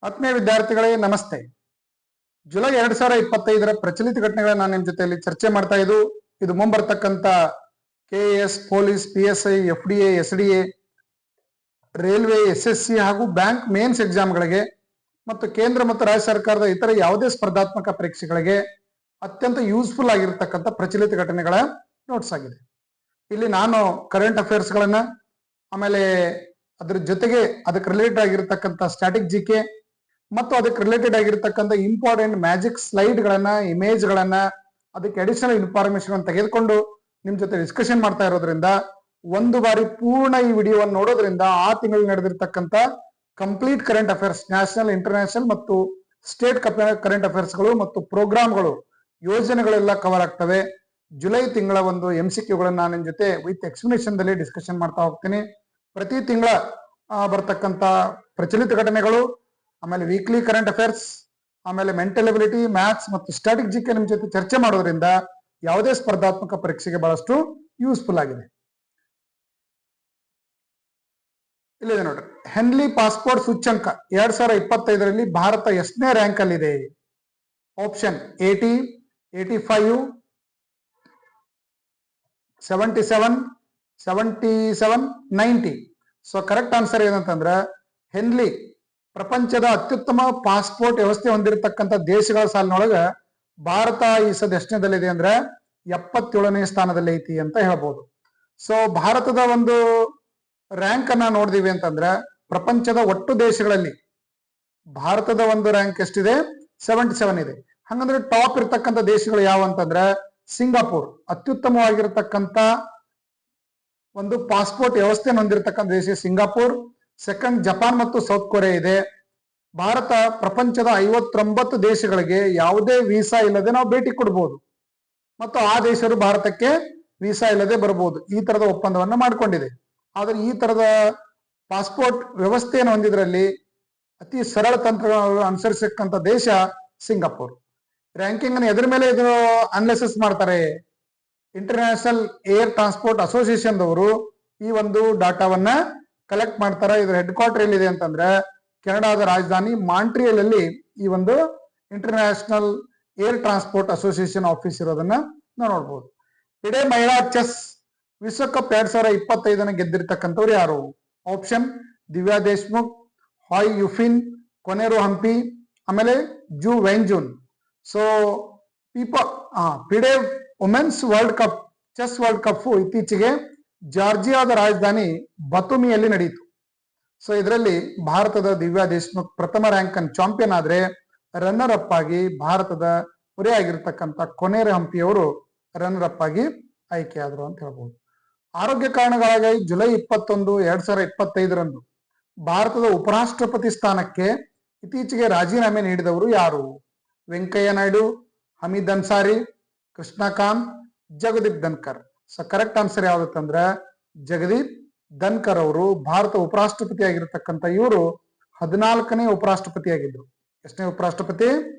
ಆತ್ಮೀಯ ವಿದ್ಯಾರ್ಥಿಗಳೇ ನಮಸ್ತೆ. ಜುಲೈ 2025 ಪ್ರಚಲಿತ ಘಟನೆಗಳನ್ನ ನಾನು ನಿಮ್ಮ ಜೊತೆಯಲ್ಲಿ ಚರ್ಚೆ ಮಾಡ್ತಾ ಇದು ಮುಂಬರ್ತಕ್ಕಂಥ KAS, police, PSI, FDA, SDA, railway, SSC ಹಾಗೂ ಬ್ಯಾಂಕ್ ಮೇನ್ಸ್ ಎಕ್ಸಾಮ್ಗಳಿಗೆ ಮತ್ತು ಕೇಂದ್ರ ಮತ್ತು ರಾಜ್ಯ ಸರ್ಕಾರದ ಇತರ ಯಾವುದೇ ಸ್ಪರ್ಧಾತ್ಮಕ ಪರೀಕ್ಷೆಗಳಿಗೆ ಅತ್ಯಂತ ಯೂಸ್ಫುಲ್ ಆಗಿರತಕ್ಕಂಥ ಪ್ರಚಲಿತ ಘಟನೆಗಳ ನೋಟ್ಸ್ ಆಗಿದೆ. ಇಲ್ಲಿ ನಾನು ಕರೆಂಟ್ ಅಫೇರ್ಸ್ಗಳನ್ನ, ಆಮೇಲೆ ಅದ್ರ ಜೊತೆಗೆ ಅದಕ್ಕೆ ರಿಲೇಟೆಡ್ ಆಗಿರತಕ್ಕಂಥ ಸ್ಟ್ಯಾಟಿಕ್ GK ಮತ್ತು ಅದಕ್ಕೆ ರಿಲೇಟೆಡ್ ಆಗಿರ್ತಕ್ಕಂಥ ಇಂಪಾರ್ಟೆಂಟ್ ಮ್ಯಾಜಿಕ್ ಸ್ಲೈಡ್ಗಳನ್ನ, ಇಮೇಜ್ಗಳನ್ನ, ಅದಕ್ಕೆ ಅಡಿಷನಲ್ ಇನ್ಫಾರ್ಮೇಶನ್ ತೆಗೆದುಕೊಂಡು ನಿಮ್ ಜೊತೆ ಡಿಸ್ಕಷನ್ ಮಾಡ್ತಾ ಇರೋದ್ರಿಂದ ಒಂದು ಬಾರಿ ಪೂರ್ಣ ಈ ವಿಡಿಯೋವನ್ನು ನೋಡೋದ್ರಿಂದ ಆ ತಿಂಗಳಲ್ಲಿ ನಡೆದಿರ್ತಕ್ಕಂಥ complete current affairs, national, international ಮತ್ತು ಸ್ಟೇಟ್ ಕರೆಂಟ್ ಅಫೇರ್ಸ್ಗಳು ಮತ್ತು ಪ್ರೋಗ್ರಾಮ್ಗಳು, ಯೋಜನೆಗಳೆಲ್ಲ ಕವರ್ ಆಗ್ತವೆ. ಜುಲೈ ತಿಂಗಳ ಒಂದು MCQಗಳನ್ನ ನಾನು ನಿಮ್ ಜೊತೆ ವಿತ್ ಎಕ್ಸ್ಪ್ಲನೇಷನ್ ದಲ್ಲಿ ಡಿಸ್ಕಷನ್ ಮಾಡ್ತಾ ಹೋಗ್ತೀನಿ. ಪ್ರತಿ ತಿಂಗಳ ಬರ್ತಕ್ಕಂಥ ಪ್ರಚಲಿತ ಘಟನೆಗಳು, ಆಮೇಲೆ ವೀಕ್ಲಿ ಕರೆಂಟ್ ಅಫೇರ್ಸ್, ಆಮೇಲೆ ಮೆಂಟಲ್ ಎಬಿಲಿಟಿ, ಮ್ಯಾಥ್ಸ್ ಮತ್ತು ಸ್ಟ್ಯಾಟಿಕ್ GK ನಿಮ್ ಜೊತೆ ಚರ್ಚೆ ಮಾಡೋದ್ರಿಂದ ಯಾವುದೇ ಸ್ಪರ್ಧಾತ್ಮಕ ಪರೀಕ್ಷೆಗೆ ಬಹಳಷ್ಟು ಯೂಸ್ಫುಲ್ ಆಗಿದೆ. ಇಲ್ಲಿದೆ ನೋಡ್ರಿ, ಹೆನ್ಲಿ ಪಾಸ್ಪೋರ್ಟ್ ಸೂಚ್ಯಂಕ 2025ರಲ್ಲಿ ಭಾರತ ಎಷ್ಟನೇ ರ್ಯಾಂಕ್ ಅಲ್ಲಿದೆ? ಆಪ್ಷನ್ 80, 85, 77, 77, 90. ಸೊ ಕರೆಕ್ಟ್ ಆನ್ಸರ್ ಏನಂತಂದ್ರೆ ಹೆನ್ಲಿ ಪ್ರಪಂಚದ ಅತ್ಯುತ್ತಮ ಪಾಸ್ಪೋರ್ಟ್ ವ್ಯವಸ್ಥೆ ಹೊಂದಿರತಕ್ಕಂಥ ದೇಶಗಳ ಸಾಲಿನೊಳಗ ಭಾರತ ಈ ಸದ ಎಷ್ಟನೇದಲ್ಲಿದೆ ಅಂದ್ರೆ 77ನೇ ಸ್ಥಾನದಲ್ಲಿ ಐತಿ ಅಂತ ಹೇಳ್ಬೋದು. ಸೊ ಭಾರತದ ಒಂದು ರ್ಯಾಂಕ್ ಅನ್ನ ನೋಡಿದಿವಿ ಅಂತಂದ್ರೆ ಪ್ರಪಂಚದ ಒಟ್ಟು ದೇಶಗಳಲ್ಲಿ ಭಾರತದ ಒಂದು ರ್ಯಾಂಕ್ ಎಷ್ಟಿದೆ? 77 ಇದೆ. ಹಂಗಂದ್ರೆ ಟಾಪ್ ಇರ್ತಕ್ಕಂಥ ದೇಶಗಳು ಯಾವ ಅಂತಂದ್ರೆ ಸಿಂಗಾಪುರ್, ಅತ್ಯುತ್ತಮವಾಗಿರ್ತಕ್ಕಂಥ ಒಂದು ಪಾಸ್ಪೋರ್ಟ್ ವ್ಯವಸ್ಥೆ ಹೊಂದಿರತಕ್ಕಂಥ ದೇಶ ಸಿಂಗಾಪುರ್. ಸೆಕೆಂಡ್ ಜಪಾನ್ ಮತ್ತು ಸೌತ್ ಕೊರಿಯಾ ಇದೆ. ಭಾರತ ಪ್ರಪಂಚದ 59 ದೇಶಗಳಿಗೆ ಯಾವುದೇ ವೀಸಾ ಇಲ್ಲದೆ ನಾವು ಭೇಟಿ ಕೊಡಬಹುದು ಮತ್ತು ಆ ದೇಶರು ಭಾರತಕ್ಕೆ ವೀಸಾ ಇಲ್ಲದೆ ಬರಬಹುದು. ಈ ತರದ ಒಪ್ಪಂದವನ್ನ ಮಾಡ್ಕೊಂಡಿದೆ. ಆದ್ರೆ ಈ ತರದ ಪಾಸ್ಪೋರ್ಟ್ ವ್ಯವಸ್ಥೆಯನ್ನು ಹೊಂದಿದ್ರಲ್ಲಿ ಅತಿ ಸರಳ ತಂತ್ರಗಳನ್ನು ಅನುಸರಿಸಕ್ಕಂಥ ದೇಶ ಸಿಂಗಾಪುರ್. ರ್ಯಾಂಕಿಂಗ್ ಅನ್ನು ಎದ್ರ ಮೇಲೆ ಇದು ಅನಾಲಿಸಿಸ್ ಮಾಡ್ತಾರೆ? ಇಂಟರ್ನ್ಯಾಷನಲ್ ಏರ್ ಟ್ರಾನ್ಸ್ಪೋರ್ಟ್ ಅಸೋಸಿಯೇಷನ್ ದವರು ಈ ಒಂದು ಡಾಟಾವನ್ನ ಕಲೆಕ್ಟ್ ಮಾಡ್ತಾರೆ. ಇದ್ರ ಹೆಡ್ ಕ್ವಾರ್ಟರ್ ಎಲ್ಲಿದೆ ಅಂತಂದ್ರೆ ಕೆನಡಾದ ರಾಜಧಾನಿ ಮಾಂಟ್ರಿಯಲ್ ಅಲ್ಲಿ ಈ ಒಂದು international air transport association office ಇರೋದನ್ನ ನಾವು ನೋಡ್ಬೋದು. ಇಡೇ ಮಹಿಳಾ ಚೆಸ್ ವಿಶ್ವಕಪ್ 2025 ಗೆದ್ದಿರ್ತಕ್ಕಂಥವ್ರು ಯಾರು? Option Divya Deshmukh, Hou Yifan, Koneru Humpy, ಆಮೇಲೆ Ju Wenjun. So FIDE women's world cup, chess world cup ಇತ್ತೀಚೆಗೆ ಜಾರ್ಜಿಯಾದ ರಾಜಧಾನಿ ಬತುಮಿಯಲ್ಲಿ ನಡೆಯಿತು. ಸೊ ಇದರಲ್ಲಿ ಭಾರತದ ದಿವ್ಯಾ ದೇಶ್ಮುಖ್ ಪ್ರಥಮ ರ್ಯಾಂಕ್ ಚಾಂಪಿಯನ್ ಆದ್ರೆ ರನ್ನರ್ ಅಪ್ ಆಗಿ ಭಾರತದ ಹೊರೆ ಆಗಿರ್ತಕ್ಕಂಥ ಕೊನೇರು ಹಂಪಿಯವರು ರನ್ನರ್ ಅಪ್ ಆಗಿ ಆಯ್ಕೆಯಾದರು ಅಂತ ಹೇಳ್ಬೋದು. ಆರೋಗ್ಯ ಕಾರಣಗಳಿಗಾಗಿ ಜುಲೈ 21, 2025 ಭಾರತದ ಉಪರಾಷ್ಟ್ರಪತಿ ಸ್ಥಾನಕ್ಕೆ ಇತ್ತೀಚೆಗೆ ರಾಜೀನಾಮೆ ನೀಡಿದವರು ಯಾರು? Venkaiah Naidu, Hamid Ansari, Krishnakant, Jagdeep Dhankhar. So correct answer ಯಾವ್ದಂದ್ರೆ ಜಗದೀಪ್ ಧನ್ಕರ್ ಅವರು ಭಾರತ ಉಪರಾಷ್ಟ್ರಪತಿ ಆಗಿರ್ತಕ್ಕಂಥ ಇವರು 14ನೇ ಉಪರಾಷ್ಟ್ರಪತಿ ಆಗಿದ್ರು. ಎಷ್ಟನೇ ಉಪರಾಷ್ಟ್ರಪತಿ?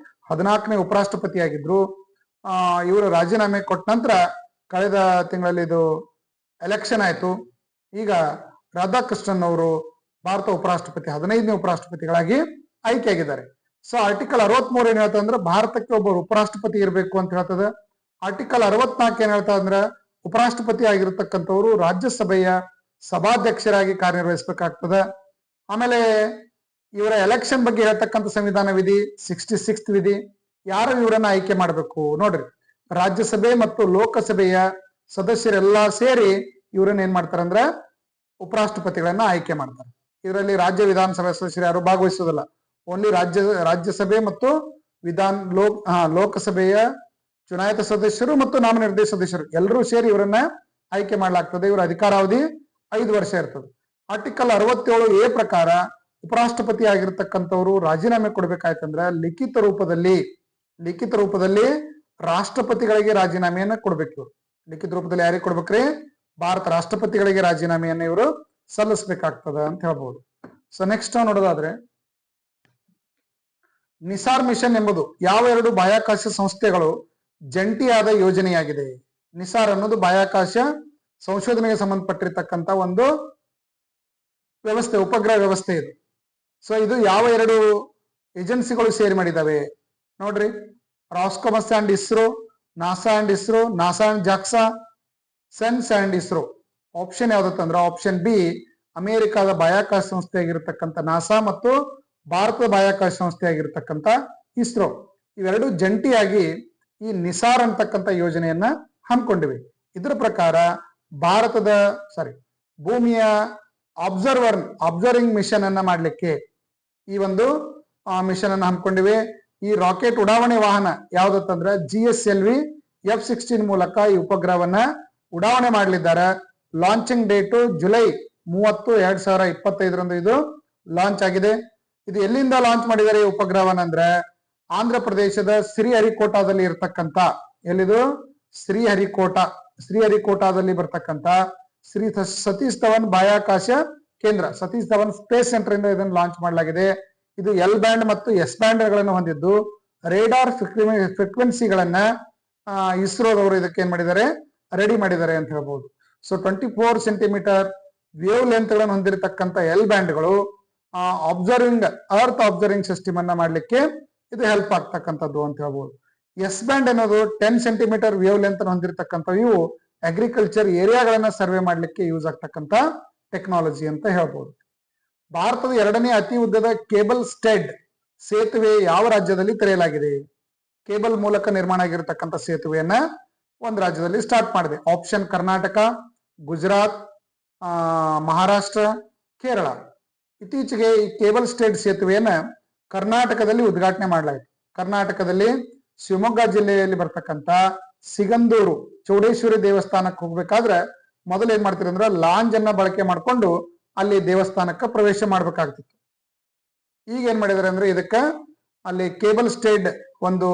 14ನೇ ಉಪರಾಷ್ಟ್ರಪತಿ ಆಗಿದ್ರು. ಇವರು ರಾಜೀನಾಮೆ ಕೊಟ್ಟ ನಂತರ ಕಳೆದ ತಿಂಗಳಲ್ಲಿ ಇದು ಎಲೆಕ್ಷನ್ ಆಯ್ತು. ಈಗ ರಾಧಾಕೃಷ್ಣನ್ ಅವರು ಭಾರತ ಉಪರಾಷ್ಟ್ರಪತಿ 15ನೇ ಉಪರಾಷ್ಟ್ರಪತಿಗಳಾಗಿ ಆಯ್ಕೆಯಾಗಿದ್ದಾರೆ. ಸೊ ಆರ್ಟಿಕಲ್ 63 ಏನ್ ಹೇಳ್ತಾ ಅಂದ್ರೆ ಭಾರತಕ್ಕೆ ಒಬ್ಬರು ಉಪರಾಷ್ಟ್ರಪತಿ ಇರಬೇಕು ಅಂತ ಹೇಳ್ತದೆ. ಆರ್ಟಿಕಲ್ 64 ಏನ್ ಹೇಳ್ತಾ ಅಂದ್ರೆ ಉಪರಾಷ್ಟ್ರಪತಿ ಆಗಿರತಕ್ಕಂಥವ್ರು ರಾಜ್ಯಸಭೆಯ ಸಭಾಧ್ಯಕ್ಷರಾಗಿ ಕಾರ್ಯನಿರ್ವಹಿಸಬೇಕಾಗ್ತದೆ. ಆಮೇಲೆ ಇವರ ಎಲೆಕ್ಷನ್ ಬಗ್ಗೆ ಹೇಳ್ತಕ್ಕಂಥ ಸಂವಿಧಾನ ವಿಧಿ 66th ವಿಧಿ. ಯಾರು ಇವರನ್ನ ಆಯ್ಕೆ ಮಾಡಬೇಕು ನೋಡ್ರಿ, ರಾಜ್ಯಸಭೆ ಮತ್ತು ಲೋಕಸಭೆಯ ಸದಸ್ಯರೆಲ್ಲ ಸೇರಿ ಇವರನ್ನ ಏನ್ ಮಾಡ್ತಾರೆ ಅಂದ್ರೆ ಉಪರಾಷ್ಟ್ರಪತಿಗಳನ್ನ ಆಯ್ಕೆ ಮಾಡ್ತಾರೆ. ಇದರಲ್ಲಿ ರಾಜ್ಯ ವಿಧಾನಸಭೆ ಸದಸ್ಯರು ಯಾರು ಭಾಗವಹಿಸೋದಿಲ್ಲ. ಓನ್ಲಿ ರಾಜ್ಯಸಭೆ ಮತ್ತು ಲೋಕಸಭೆಯ ಚುನಾಯಿತ ಸದಸ್ಯರು ಮತ್ತು ನಾಮನಿರ್ದೇಶ ಸದಸ್ಯರು ಎಲ್ಲರೂ ಸೇರಿ ಇವರನ್ನ ಆಯ್ಕೆ ಮಾಡಲಾಗ್ತದೆ. ಇವರ ಅಧಿಕಾರಾವಧಿ 5 ವರ್ಷ ಇರ್ತದೆ. ಆರ್ಟಿಕಲ್ 67A ಪ್ರಕಾರ ಉಪರಾಷ್ಟ್ರಪತಿ ಆಗಿರ್ತಕ್ಕಂಥವ್ರು ರಾಜೀನಾಮೆ ಕೊಡ್ಬೇಕಾಯ್ತಂದ್ರೆ ಲಿಖಿತ ರೂಪದಲ್ಲಿ ರಾಷ್ಟ್ರಪತಿಗಳಿಗೆ ರಾಜೀನಾಮೆಯನ್ನ ಕೊಡ್ಬೇಕು. ಇವರು ಲಿಖಿತ ರೂಪದಲ್ಲಿ ಯಾರಿಗೆ ಕೊಡ್ಬೇಕ್ರಿ? ಭಾರತ ರಾಷ್ಟ್ರಪತಿಗಳಿಗೆ ರಾಜೀನಾಮೆಯನ್ನ ಇವರು ಸಲ್ಲಿಸಬೇಕಾಗ್ತದ ಅಂತ ಹೇಳ್ಬೋದು. ಸೊ ನೆಕ್ಸ್ಟ್ ನೋಡೋದಾದ್ರೆ ನಿಸಾರ್ ಮಿಷನ್ ಎಂಬುದು ಯಾವ 2 ಬಾಹ್ಯಾಕಾಶ ಸಂಸ್ಥೆಗಳು ಜಂಟಿಯಾದ ಯೋಜನೆಯಾಗಿದೆ? ನಿಸಾರ್ ಅನ್ನೋದು ಬಾಹ್ಯಾಕಾಶ ಸಂಶೋಧನೆಗೆ ಸಂಬಂಧಪಟ್ಟಿರ್ತಕ್ಕಂಥ ಒಂದು ವ್ಯವಸ್ಥೆ, ಉಪಗ್ರಹ ವ್ಯವಸ್ಥೆ ಇದು. ಸೊ ಇದು ಯಾವ 2 ಏಜೆನ್ಸಿಗಳು ಸೇರಿ ಮಾಡಿದಾವೆ ನೋಡ್ರಿ. Roscosmos and ISRO, NASA and ISRO, NASA and JAXA, CNES and ISRO. Option ಯಾವ್ದತ್ತಂದ್ರ ಆಪ್ಷನ್ ಬಿ ಅಮೆರಿಕಾದ ಬಾಹ್ಯಾಕಾಶ ಸಂಸ್ಥೆ ಆಗಿರತಕ್ಕಂಥ ನಾಸಾ ಮತ್ತು ಭಾರತದ ಬಾಹ್ಯಾಕಾಶ ಸಂಸ್ಥೆ ಆಗಿರತಕ್ಕಂಥ ಇಸ್ರೋ ಇವೆರಡು ಜಂಟಿಯಾಗಿ ಈ ನಿಸಾರ್ ಅಂತಕ್ಕಂಥ ಯೋಜನೆಯನ್ನ ಹಮ್ಮಿಕೊಂಡಿವೆ. ಇದರ ಪ್ರಕಾರ ಭಾರತದ ಭೂಮಿಯ ಅಬ್ಸರ್ವಿಂಗ್ ಮಿಷನ್ ಅನ್ನ ಮಾಡಲಿಕ್ಕೆ ಈ ಒಂದು ಮಿಷನ್ ಅನ್ನು ಹಮ್ಮಿಕೊಂಡಿವೆ. ಈ ರಾಕೆಟ್ ಉಡಾವಣೆ ವಾಹನ ಯಾವ್ದತ್ತಂದ್ರ GSLV F-16 ಮೂಲಕ ಈ ಉಪಗ್ರಹವನ್ನ ಉಡಾವಣೆ ಮಾಡಲಿದ್ದಾರೆ. ಲಾಂಚಿಂಗ್ ಡೇಟು ಜುಲೈ 30, 2025 ಇದು ಲಾಂಚ್ ಆಗಿದೆ. ಇದು ಎಲ್ಲಿಂದ ಲಾಂಚ್ ಮಾಡಿದ್ದಾರೆ ಈ ಉಪಗ್ರಹವನ್ನ ಅಂದ್ರೆ ಆಂಧ್ರ ಪ್ರದೇಶದ ಶ್ರೀಹರಿಕೋಟಾದಲ್ಲಿ ಇರತಕ್ಕಂತ, ಎಲ್ಲಿದು ಶ್ರೀಹರಿಕೋಟಾದಲ್ಲಿ ಬರ್ತಕ್ಕಂತ ಶ್ರೀ ಸತೀಶ್ ಧವನ್ ಬಾಹ್ಯಾಕಾಶ ಕೇಂದ್ರ, ಸತೀಶ್ ಧವನ್ ಸ್ಪೇಸ್ ಸೆಂಟರ್ ಇಂದ ಇದನ್ನು ಲಾಂಚ್ ಮಾಡಲಾಗಿದೆ. ಇದು L ಬ್ಯಾಂಡ್ ಮತ್ತು S ಬ್ಯಾಂಡ್ ಗಳನ್ನು ಹೊಂದಿದ್ದು ರೇಡಾರ್ ಫ್ರೀಕ್ವೆನ್ಸಿಗಳನ್ನ ಇಸ್ರೋದವರು ಇದಕ್ಕೆ ಏನ್ ಮಾಡಿದ್ದಾರೆ, ರೆಡಿ ಮಾಡಿದ್ದಾರೆ ಅಂತ ಹೇಳ್ಬಹುದು. ಸೊ 24 ಸೆಂಟಿಮೀಟರ್ ವೇವ್ ಲೆಂತ್ ಗಳನ್ನು ಹೊಂದಿರತಕ್ಕಂಥ L ಬ್ಯಾಂಡ್ಗಳು ಅರ್ತ್ ಅಬ್ಸರ್ವಿಂಗ್ ಸಿಸ್ಟಮ್ ಅನ್ನ ಮಾಡ್ಲಿಕ್ಕೆ ಇದು ಹೆಲ್ಪ್ ಆಗ್ತಕ್ಕಂಥದ್ದು ಅಂತ ಹೇಳ್ಬಹುದು. S ಬ್ಯಾಂಡ್ ಅನ್ನೋದು 10 ಸೆಂಟಿಮೀಟರ್ ವೇವ್ ಲೆಂತ್ ಹೊಂದಿರತಕ್ಕಂಥ ಇವು ಅಗ್ರಿಕಲ್ಚರ್ ಏರಿಯಾಗಳನ್ನ ಸರ್ವೆ ಮಾಡ್ಲಿಕ್ಕೆ ಯೂಸ್ ಆಗ್ತಕ್ಕಂಥ ಟೆಕ್ನಾಲಜಿ ಅಂತ ಹೇಳ್ಬಹುದು. ಭಾರತದ 2ನೇ ಅತಿ ಉದ್ದದ ಕೇಬಲ್ ಸ್ಟೆಡ್ ಸೇತುವೆ ಯಾವ ರಾಜ್ಯದಲ್ಲಿ ತೆರೆಯಲಾಗಿದೆ? ಕೇಬಲ್ ಮೂಲಕ ನಿರ್ಮಾಣ ಆಗಿರತಕ್ಕಂಥ ಸೇತುವೆಯನ್ನ ಒಂದು ರಾಜ್ಯದಲ್ಲಿ ಸ್ಟಾರ್ಟ್ ಮಾಡಿದೆ. ಆಪ್ಷನ್ ಕರ್ನಾಟಕ, ಗುಜರಾತ್, ಮಹಾರಾಷ್ಟ್ರ, ಕೇರಳ. ಇತ್ತೀಚೆಗೆ ಈ ಕೇಬಲ್ ಸ್ಟೆಡ್ ಸೇತುವೆಯನ್ನ ಕರ್ನಾಟಕದಲ್ಲಿ ಉದ್ಘಾಟನೆ ಮಾಡಲಾಯಿತು. ಕರ್ನಾಟಕದಲ್ಲಿ ಶಿವಮೊಗ್ಗ ಜಿಲ್ಲೆಯಲ್ಲಿ ಬರ್ತಕ್ಕಂಥ ಸಿಗಂದೂರು ಚೌಡೇಶ್ವರಿ ದೇವಸ್ಥಾನಕ್ಕೆ ಹೋಗ್ಬೇಕಾದ್ರೆ ಮೊದಲು ಏನ್ ಮಾಡ್ತೀರಿ ಅಂದ್ರೆ ಲಾಂಜ್ ಅನ್ನ ಬಳಕೆ ಮಾಡ್ಕೊಂಡು ಅಲ್ಲಿ ದೇವಸ್ಥಾನಕ್ಕೆ ಪ್ರವೇಶ ಮಾಡ್ಬೇಕಾಗ್ತಿತ್ತು. ಈಗ ಏನ್ ಮಾಡಿದಾರೆ ಅಂದ್ರೆ ಇದಕ್ಕ ಅಲ್ಲಿ ಕೇಬಲ್ ಸ್ಟೇಡ್ ಒಂದು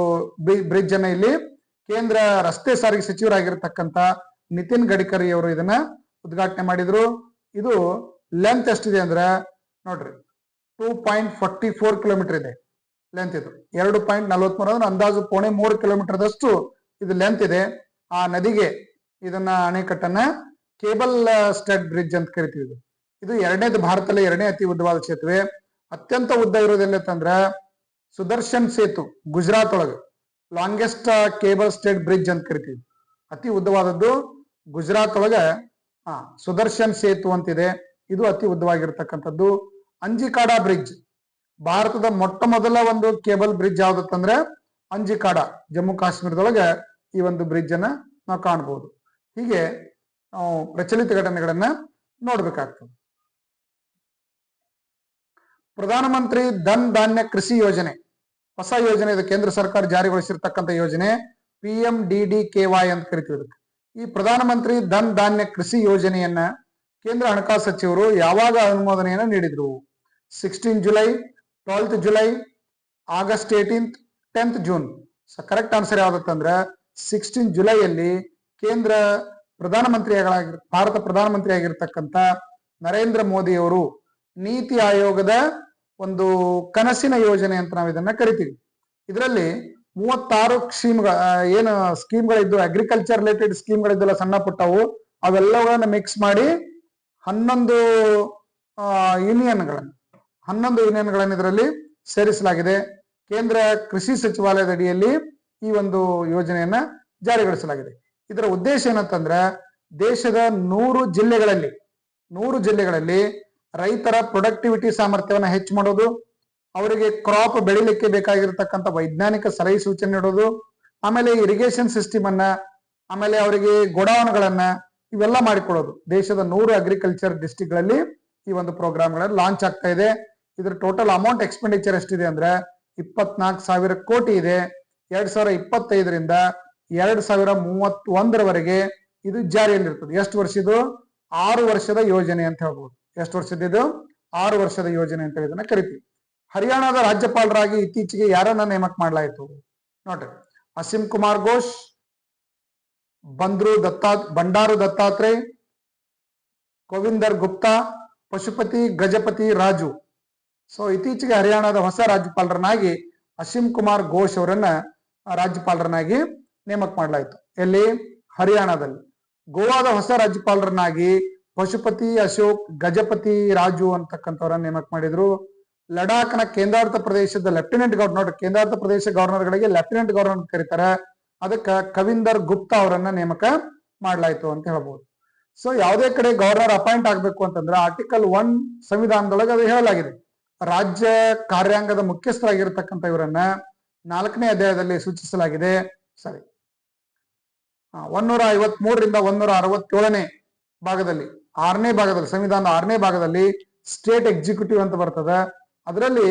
ಬ್ರಿಡ್ಜ್ ಅನ್ನ ಇಲ್ಲಿ ಕೇಂದ್ರ ರಸ್ತೆ ಸಾರಿಗೆ ಸಚಿವರಾಗಿರ್ತಕ್ಕಂಥ ನಿತಿನ್ ಗಡ್ಕರಿ ಅವರು ಇದನ್ನ ಉದ್ಘಾಟನೆ ಮಾಡಿದ್ರು. ಇದು ಲೆಂತ್ ಎಷ್ಟಿದೆ ಅಂದ್ರೆ ನೋಡ್ರಿ 2.44 ಕಿಲೋಮೀಟರ್ ಇದೆ ಲೆಂತ್. ಇದು 2.43 ಅಂದ್ರೆ ಅಂದಾಜು 3 ಕಿಲೋಮೀಟರ್ದಷ್ಟು ಇದು ಲೆಂತ್ ಇದೆ. ಆ ನದಿಗೆ ಇದನ್ನ ಅಣೆಕಟ್ಟನ್ನ ಕೇಬಲ್ ಸ್ಟೆಡ್ ಬ್ರಿಡ್ಜ್ ಅಂತ ಕರಿತೀವಿ. ಇದು ಭಾರತದಲ್ಲಿ 2ನೇ ಅತಿ ಉದ್ದವಾದ ಸೇತುವೆ. ಅತ್ಯಂತ ಉದ್ದ ಇರೋದಿಲ್ಲ ಅಂತಂದ್ರ ಸುದರ್ಶನ್ ಸೇತು ಗುಜರಾತ್ ಒಳಗೆ ಲಾಂಗೆಸ್ಟ್ ಕೇಬಲ್ ಸ್ಟೆಡ್ ಬ್ರಿಡ್ಜ್ ಅಂತ ಕರಿತೀವಿ. ಅತಿ ಉದ್ದವಾದದ್ದು ಗುಜರಾತ್ ಒಳಗೆ ಸುದರ್ಶನ್ ಸೇತು ಅಂತಿದೆ. ಇದು ಅತಿ ಉದ್ದವಾಗಿರ್ತಕ್ಕಂಥದ್ದು. ಅಂಜಿಕಾಡ ಬ್ರಿಡ್ಜ್ ಭಾರತದ ಮೊಟ್ಟ ಮೊದಲ ಒಂದು ಕೇಬಲ್ ಬ್ರಿಡ್ಜ್ ಯಾವ್ದತ್ತಂದ್ರೆ ಅಂಜಿಕಾಡ, ಜಮ್ಮು ಕಾಶ್ಮೀರದೊಳಗೆ ಈ ಒಂದು ಬ್ರಿಡ್ಜ್ ಅನ್ನ ನಾವು ಕಾಣಬಹುದು. ಹೀಗೆ ನಾವು ಪ್ರಚಲಿತ ಘಟನೆಗಳನ್ನ ನೋಡ್ಬೇಕಾಗ್ತದೆ. ಪ್ರಧಾನಮಂತ್ರಿ ಧನ್ ಧಾನ್ಯ ಕೃಷಿ ಯೋಜನೆ ಹೊಸ ಯೋಜನೆ, ಇದು ಕೇಂದ್ರ ಸರ್ಕಾರ ಜಾರಿಗೊಳಿಸಿರ್ತಕ್ಕಂಥ ಯೋಜನೆ PMDDKY ಅಂತ ಕರಿತೀವಿ. ಈ ಪ್ರಧಾನಮಂತ್ರಿ ಧನ್ ಧಾನ್ಯ ಕೃಷಿ ಯೋಜನೆಯನ್ನ ಕೇಂದ್ರ ಹಣಕಾಸು ಸಚಿವರು ಯಾವಾಗ ಅನುಮೋದನೆಯನ್ನ ನೀಡಿದ್ರು? 16 July, 12 July, August 18, 10th June. Correct answer ಯಾವ್ದತ್ತಂದ್ರೆ 16 ಜುಲೈಯಲ್ಲಿ ಕೇಂದ್ರ ಭಾರತ ಪ್ರಧಾನಮಂತ್ರಿ ಆಗಿರ್ತಕ್ಕಂಥ ನರೇಂದ್ರ ಮೋದಿ ಅವರು ನೀತಿ ಆಯೋಗದ ಒಂದು ಕನಸಿನ ಯೋಜನೆ ಅಂತ ನಾವು ಇದನ್ನ ಕರಿತೀವಿ. ಇದರಲ್ಲಿ 36 ಸ್ಕೀಮ್ಗಳಿದ್ದು ಅಗ್ರಿಕಲ್ಚರ್ ರಿಲೇಟೆಡ್ ಸ್ಕೀಮ್ಗಳಿದ್ದಲ್ಲ ಸಣ್ಣ ಪುಟ್ಟವು, ಅವೆಲ್ಲಗಳನ್ನ ಮಿಕ್ಸ್ ಮಾಡಿ 11 ಯೂನಿಯನ್ಗಳನ್ನು ಇದರಲ್ಲಿ ಸೇರಿಸಲಾಗಿದೆ. ಕೇಂದ್ರ ಕೃಷಿ ಸಚಿವಾಲಯದ ಅಡಿಯಲ್ಲಿ ಈ ಒಂದು ಯೋಜನೆಯನ್ನ ಜಾರಿಗೊಳಿಸಲಾಗಿದೆ. ಇದರ ಉದ್ದೇಶ ಏನಂತಂದ್ರೆ ದೇಶದ 100 ಜಿಲ್ಲೆಗಳಲ್ಲಿ ರೈತರ ಪ್ರೊಡಕ್ಟಿವಿಟಿ ಸಾಮರ್ಥ್ಯವನ್ನು ಹೆಚ್ಚು ಮಾಡೋದು, ಅವರಿಗೆ ಕ್ರಾಪ್ ಬೆಳಿಲಿಕ್ಕೆ ಬೇಕಾಗಿರ್ತಕ್ಕಂಥ ವೈಜ್ಞಾನಿಕ ಸಲಹೆ ಸೂಚನೆ ನೀಡೋದು, ಆಮೇಲೆ ಇರಿಗೇಷನ್ ಸಿಸ್ಟಮ್ ಅನ್ನ, ಆಮೇಲೆ ಅವರಿಗೆ ಗೋಡೌನ್ಗಳನ್ನ ಇವೆಲ್ಲ ಮಾಡಿಕೊಡೋದು. ದೇಶದ 100 ಅಗ್ರಿಕಲ್ಚರ್ ಡಿಸ್ಟ್ರಿಕ್ಟ್ ಗಳಲ್ಲಿ ಈ ಒಂದು ಪ್ರೋಗ್ರಾಮ್ಗಳಲ್ಲಿ ಲಾಂಚ್ ಆಗ್ತಾ ಇದೆ. ಇದ್ರ ಟೋಟಲ್ ಅಮೌಂಟ್ ಎಕ್ಸ್ಪೆಂಡಿಚರ್ ಎಷ್ಟಿದೆ ಅಂದ್ರೆ 24,000 ಕೋಟಿ ಇದೆ. 2025ರಿಂದ 2031ರವರೆಗೆ ಇದು ಜಾರಿಯಲ್ಲಿರ್ತದೆ. ಎಷ್ಟು ವರ್ಷದ್ದು? 6 ವರ್ಷದ ಯೋಜನೆ ಅಂತ ಹೇಳ್ಬೋದು. ಎಷ್ಟು ವರ್ಷದ್ದು? 6 ವರ್ಷದ ಯೋಜನೆ ಅಂತ ಇದನ್ನ ಕರಿತೀವಿ. ಹರಿಯಾಣದ ರಾಜ್ಯಪಾಲರಾಗಿ ಇತ್ತೀಚೆಗೆ ಯಾರನ್ನ ನೇಮಕ ಮಾಡಲಾಯಿತು ನೋಡ್ರಿ? ಅಸೀಂ ಕುಮಾರ್ ಘೋಷ್, ಬಂಡಾರು ದತ್ತಾತ್ರೇಯ, ಕೋವಿಂದರ್ ಗುಪ್ತಾ, ಪಶುಪತಿ ಗಜಪತಿ ರಾಜು. ಸೊ ಇತ್ತೀಚೆಗೆ ಹರಿಯಾಣದ ಹೊಸ ರಾಜ್ಯಪಾಲರನ್ನಾಗಿ ಅಸೀಂ ಕುಮಾರ್ ಘೋಷ್ ಅವರನ್ನ ರಾಜ್ಯಪಾಲರನ್ನಾಗಿ ನೇಮಕ ಮಾಡಲಾಯಿತು. ಎಲ್ಲಿ? ಹರಿಯಾಣದಲ್ಲಿ. ಗೋವಾದ ಹೊಸ ರಾಜ್ಯಪಾಲರನ್ನಾಗಿ ಪಶುಪತಿ ಅಶೋಕ್ ಗಜಪತಿ ರಾಜು ಅಂತಕ್ಕಂಥವ್ರನ್ನ ನೇಮಕ ಮಾಡಿದ್ರು. ಲಡಾಖ್ನ ಕೇಂದ್ರಾಡಳಿತ ಪ್ರದೇಶದ ಲೆಫ್ಟಿನೆಂಟ್ ಗವರ್ನರ್, ಕೇಂದ್ರಾಡಳಿತ ಪ್ರದೇಶ ಗವರ್ನರ್ಗಳಿಗೆ ಲೆಫ್ಟಿನೆಂಟ್ ಗವರ್ನರ್ ಕರೀತಾರೆ. ಅದಕ್ಕೆ ಕವಿಂದರ್ ಗುಪ್ತಾ ಅವರನ್ನ ನೇಮಕ ಮಾಡಲಾಯಿತು ಅಂತ ಹೇಳ್ಬೋದು. ಸೊ ಯಾವುದೇ ಕಡೆ ಗವರ್ನರ್ ಅಪಾಯಿಂಟ್ ಆಗಬೇಕು ಅಂತಂದ್ರೆ ಆರ್ಟಿಕಲ್ 1 ಸಂವಿಧಾನದೊಳಗೆ ಅದು ಹೇಳಲಾಗಿದೆ. ರಾಜ್ಯ ಕಾರ್ಯಾಂಗದ ಮುಖ್ಯಸ್ಥರಾಗಿರ್ತಕ್ಕಂಥ ಇವರನ್ನ 4ನೇ ಅಧ್ಯಾಯದಲ್ಲಿ ಸೂಚಿಸಲಾಗಿದೆ. ಸರಿ, 153ರಿಂದ 167ನೇ ಭಾಗದಲ್ಲಿ 6ನೇ ಭಾಗದಲ್ಲಿ ಸಂವಿಧಾನದ 6ನೇ ಭಾಗದಲ್ಲಿ ಸ್ಟೇಟ್ ಎಕ್ಸಿಕ್ಯೂಟಿವ್ ಅಂತ ಬರ್ತದೆ. ಅದರಲ್ಲಿ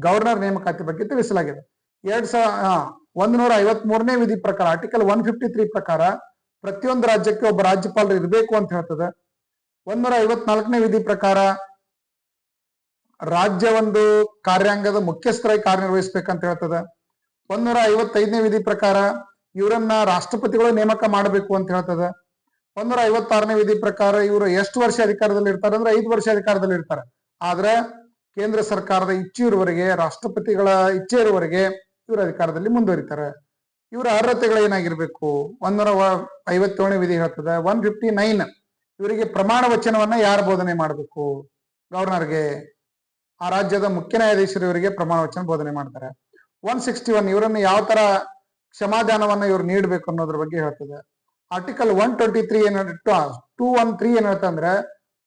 ಗವರ್ನರ್ ನೇಮಕಾತಿ ಬಗ್ಗೆ ತಿಳಿಸಲಾಗಿದೆ. 153ನೇ ವಿಧಿ ಪ್ರಕಾರ ಆರ್ಟಿಕಲ್ 153 ಪ್ರಕಾರ ಪ್ರತಿಯೊಂದು ರಾಜ್ಯಕ್ಕೆ ಒಬ್ಬ ರಾಜ್ಯಪಾಲರು ಇರಬೇಕು ಅಂತ ಹೇಳ್ತದೆ. 154ನೇ ವಿಧಿ ಪ್ರಕಾರ ರಾಜ್ಯ ಒಂದು ಕಾರ್ಯಾಂಗದ ಮುಖ್ಯಸ್ಥರಾಗಿ ಕಾರ್ಯನಿರ್ವಹಿಸಬೇಕಂತ ಹೇಳ್ತದೆ. 155ನೇ ವಿಧಿ ಪ್ರಕಾರ ಇವರನ್ನ ರಾಷ್ಟ್ರಪತಿಗಳು ನೇಮಕ ಮಾಡಬೇಕು ಅಂತ ಹೇಳ್ತದೆ. 156ನೇ ವಿಧಿ ಪ್ರಕಾರ ಇವರು ಎಷ್ಟು ವರ್ಷ ಅಧಿಕಾರದಲ್ಲಿ ಇರ್ತಾರೆ ಅಂದ್ರೆ 5 ವರ್ಷ ಅಧಿಕಾರದಲ್ಲಿ ಇರ್ತಾರೆ. ಆದ್ರೆ ಕೇಂದ್ರ ಸರ್ಕಾರದ ಇಚ್ಛೆ ಇರುವವರೆಗೆ, ರಾಷ್ಟ್ರಪತಿಗಳ ಇಚ್ಛೆ ಇರುವವರೆಗೆ ಇವರು ಅಧಿಕಾರದಲ್ಲಿ ಮುಂದುವರಿತಾರೆ. ಇವರ ಅರ್ಹತೆಗಳು ಏನಾಗಿರ್ಬೇಕು 157ನೇ ವಿಧಿ ಹೇಳ್ತದೆ. 159 ಇವರಿಗೆ ಪ್ರಮಾಣ ವಚನವನ್ನ ಯಾರು ಬೋಧನೆ ಮಾಡಬೇಕು? ಗವರ್ನರ್ಗೆ, ಆ ರಾಜ್ಯದ ಮುಖ್ಯ ನ್ಯಾಯಾಧೀಶರು ಇವರಿಗೆ ಪ್ರಮಾಣ ವಚನ ಬೋಧನೆ ಮಾಡ್ತಾರೆ. 161 ಇವರನ್ನು ಯಾವ ತರ ಕ್ಷಮಾದಾನವನ್ನ ಇವ್ರು ನೀಡಬೇಕು ಅನ್ನೋದ್ರ ಬಗ್ಗೆ ಹೇಳ್ತದೆ. ಆರ್ಟಿಕಲ್ 123 213 ಏನ್ ಹೇಳ್ತಾ ಅಂದ್ರೆ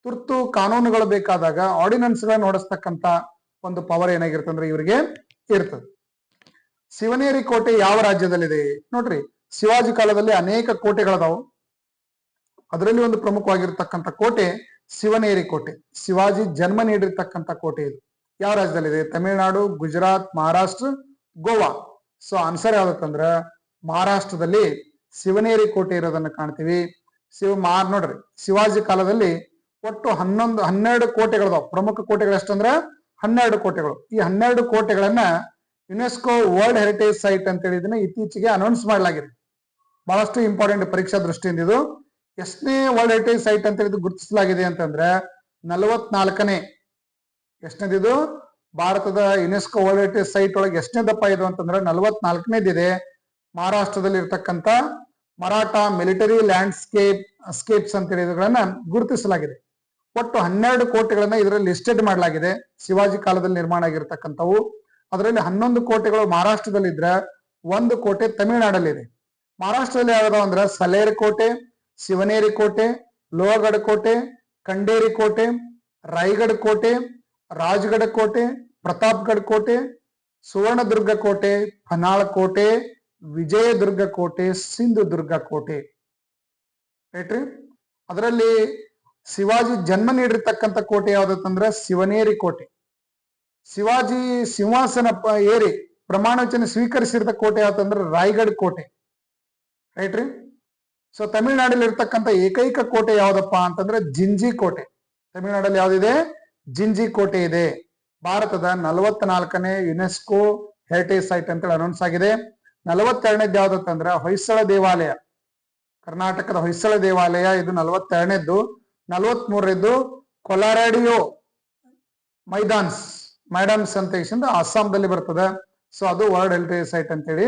ತುರ್ತು ಕಾನೂನುಗಳು ಬೇಕಾದಾಗ ಆರ್ಡಿನೆನ್ಸ್ ಗಳನ್ನ ಹೊಡಿಸ್ತಕ್ಕಂತ ಒಂದು ಪವರ್ ಏನಾಗಿರುತ್ತೆ ಅಂದ್ರೆ ಇವರಿಗೆ ಇರ್ತದೆ. ಶಿವನೇರಿ ಕೋಟೆ ಯಾವ ರಾಜ್ಯದಲ್ಲಿದೆ ನೋಡ್ರಿ. ಶಿವಾಜಿ ಕಾಲದಲ್ಲಿ ಅನೇಕ ಕೋಟೆಗಳದಾವು. ಅದರಲ್ಲಿ ಒಂದು ಪ್ರಮುಖವಾಗಿರ್ತಕ್ಕಂಥ ಕೋಟೆ ಶಿವನೇರಿ ಕೋಟೆ. ಶಿವಾಜಿ ಜನ್ಮ ನೀಡಿರ್ತಕ್ಕಂಥ ಕೋಟೆ ಇದು. ಯಾವ ರಾಜ್ಯದಲ್ಲಿದೆ? ತಮಿಳುನಾಡು, ಗುಜರಾತ್, ಮಹಾರಾಷ್ಟ್ರ, ಗೋವಾ. ಸೊ ಆನ್ಸರ್ ಯಾವ್ದಕ್ಕಂದ್ರ ಮಹಾರಾಷ್ಟ್ರದಲ್ಲಿ ಶಿವನೇರಿ ಕೋಟೆ ಇರೋದನ್ನ ಕಾಣ್ತೀವಿ. ನೋಡ್ರಿ, ಶಿವಾಜಿ ಕಾಲದಲ್ಲಿ ಒಟ್ಟು 12 ಕೋಟೆಗಳದಾವ್. ಪ್ರಮುಖ ಕೋಟೆಗಳು ಎಷ್ಟಂದ್ರ 12 ಕೋಟೆಗಳು. ಈ 12 ಕೋಟೆಗಳನ್ನ ಯುನೆಸ್ಕೋ ವರ್ಲ್ಡ್ ಹೆರಿಟೇಜ್ ಸೈಟ್ ಅಂತ ಹೇಳಿದನ್ನ ಇತ್ತೀಚೆಗೆ ಅನೌನ್ಸ್ ಮಾಡಲಾಗಿದೆ. ಬಹಳಷ್ಟು ಇಂಪಾರ್ಟೆಂಟ್ ಪರೀಕ್ಷಾ ದೃಷ್ಟಿಯಿಂದ ಇದು. ಎಷ್ಟನೇ ವರ್ಲ್ಡ್ ಹೆರಿಟೇಜ್ ಸೈಟ್ ಅಂತ ಹೇಳಿದ್ದು ಗುರುತಿಸಲಾಗಿದೆ ಅಂತಂದ್ರೆ 44ನೇ. ಎಷ್ಟನೇದಿದು? ಭಾರತದ ಯುನೆಸ್ಕೋ ವರ್ಲ್ಡ್ ಹೆರಿಟೇಜ್ ಸೈಟ್ ಒಳಗೆ ಎಷ್ಟನೇದಪ್ಪ ಇದು ಅಂತಂದ್ರೆ 44ನೇದಿದೆ. ಮಹಾರಾಷ್ಟ್ರದಲ್ಲಿ ಇರ್ತಕ್ಕಂಥ ಮರಾಠ ಮಿಲಿಟರಿ ಸ್ಕೇಪ್ಸ್ ಅಂತ ಹೇಳಿದಗಳನ್ನ ಗುರುತಿಸಲಾಗಿದೆ. ಒಟ್ಟು 12 ಕೋಟೆಗಳನ್ನ ಇದರಲ್ಲಿ ಲಿಸ್ಟೆಡ್ ಮಾಡಲಾಗಿದೆ. ಶಿವಾಜಿ ಕಾಲದಲ್ಲಿ ನಿರ್ಮಾಣ ಆಗಿರ್ತಕ್ಕಂಥವು. ಅದರಲ್ಲಿ 11 ಕೋಟೆಗಳು ಮಹಾರಾಷ್ಟ್ರದಲ್ಲಿ ಇದ್ರೆ 1 ಕೋಟೆ ತಮಿಳುನಾಡಲ್ಲಿದೆ. ಮಹಾರಾಷ್ಟ್ರದಲ್ಲಿ ಯಾವ್ದಾವ ಅಂದ್ರೆ ಸಲೇರ್ ಕೋಟೆ, ಶಿವನೇರಿ ಕೋಟೆ, ಲೋಹಗಢ ಕೋಟೆ, ಖಂಡೇರಿ ಕೋಟೆ, ರಾಯಗಢ ಕೋಟೆ, ರಾಜ್ಗಢ ಕೋಟೆ, ಪ್ರತಾಪ್ಗಢ ಕೋಟೆ, ಸುವರ್ಣದುರ್ಗ ಕೋಟೆ, ಫನಾಳ್ ಕೋಟೆ, ವಿಜಯದುರ್ಗ ಕೋಟೆ, ಸಿಂಧುದುರ್ಗ ಕೋಟೆ. ರೈಟ್ರಿ. ಅದರಲ್ಲಿ ಶಿವಾಜಿ ಜನ್ಮ ನೀಡಿರ್ತಕ್ಕಂಥ ಕೋಟೆ ಯಾವ್ದಂದ್ರೆ ಶಿವನೇರಿ ಕೋಟೆ. ಶಿವಾಜಿ ಸಿಂಹಾಸನ ಏರಿ ಪ್ರಮಾಣ ವಚನ ಸ್ವೀಕರಿಸಿದ ಕೋಟೆ ಯಾವ್ದಂದ್ರೆ ರಾಯಗಢ ಕೋಟೆ. ರೈಟ್ರಿ. ಸೊ ತಮಿಳುನಾಡಲ್ಲಿ ಇರ್ತಕ್ಕಂಥ ಏಕೈಕ ಕೋಟೆ ಯಾವ್ದಪ್ಪ ಅಂತಂದ್ರೆ ಜಿಂಜಿ ಕೋಟೆ. ತಮಿಳುನಾಡಲ್ಲಿ ಯಾವ್ದಿದೆ? ಜಿಂಜಿ ಕೋಟೆ ಇದೆ. ಭಾರತದ 44ನೇ ಯುನೆಸ್ಕೋ ಹೆರಿಟೇಜ್ ಸೈಟ್ ಅಂತೇಳಿ ಅನೌನ್ಸ್ ಆಗಿದೆ. 42ನೇದು ಯಾವ್ದಂದ್ರೆ ಹೊಯ್ಸಳ ದೇವಾಲಯ. ಕರ್ನಾಟಕದ ಹೊಯ್ಸಳ ದೇವಾಲಯ ಇದು 42ನೇದ್ದು. 43ನೇದ್ದು ಕೊಲಾರಾಡಿಯೋ ಮೈಡಾನ್ಸ್ ಅಂತ ಅಸ್ಸಾಂದಲ್ಲಿ ಬರ್ತದೆ. ಸೊ ಅದು ವರ್ಲ್ಡ್ ಹೆರಿಟೇಜ್ ಸೈಟ್ ಅಂತೇಳಿ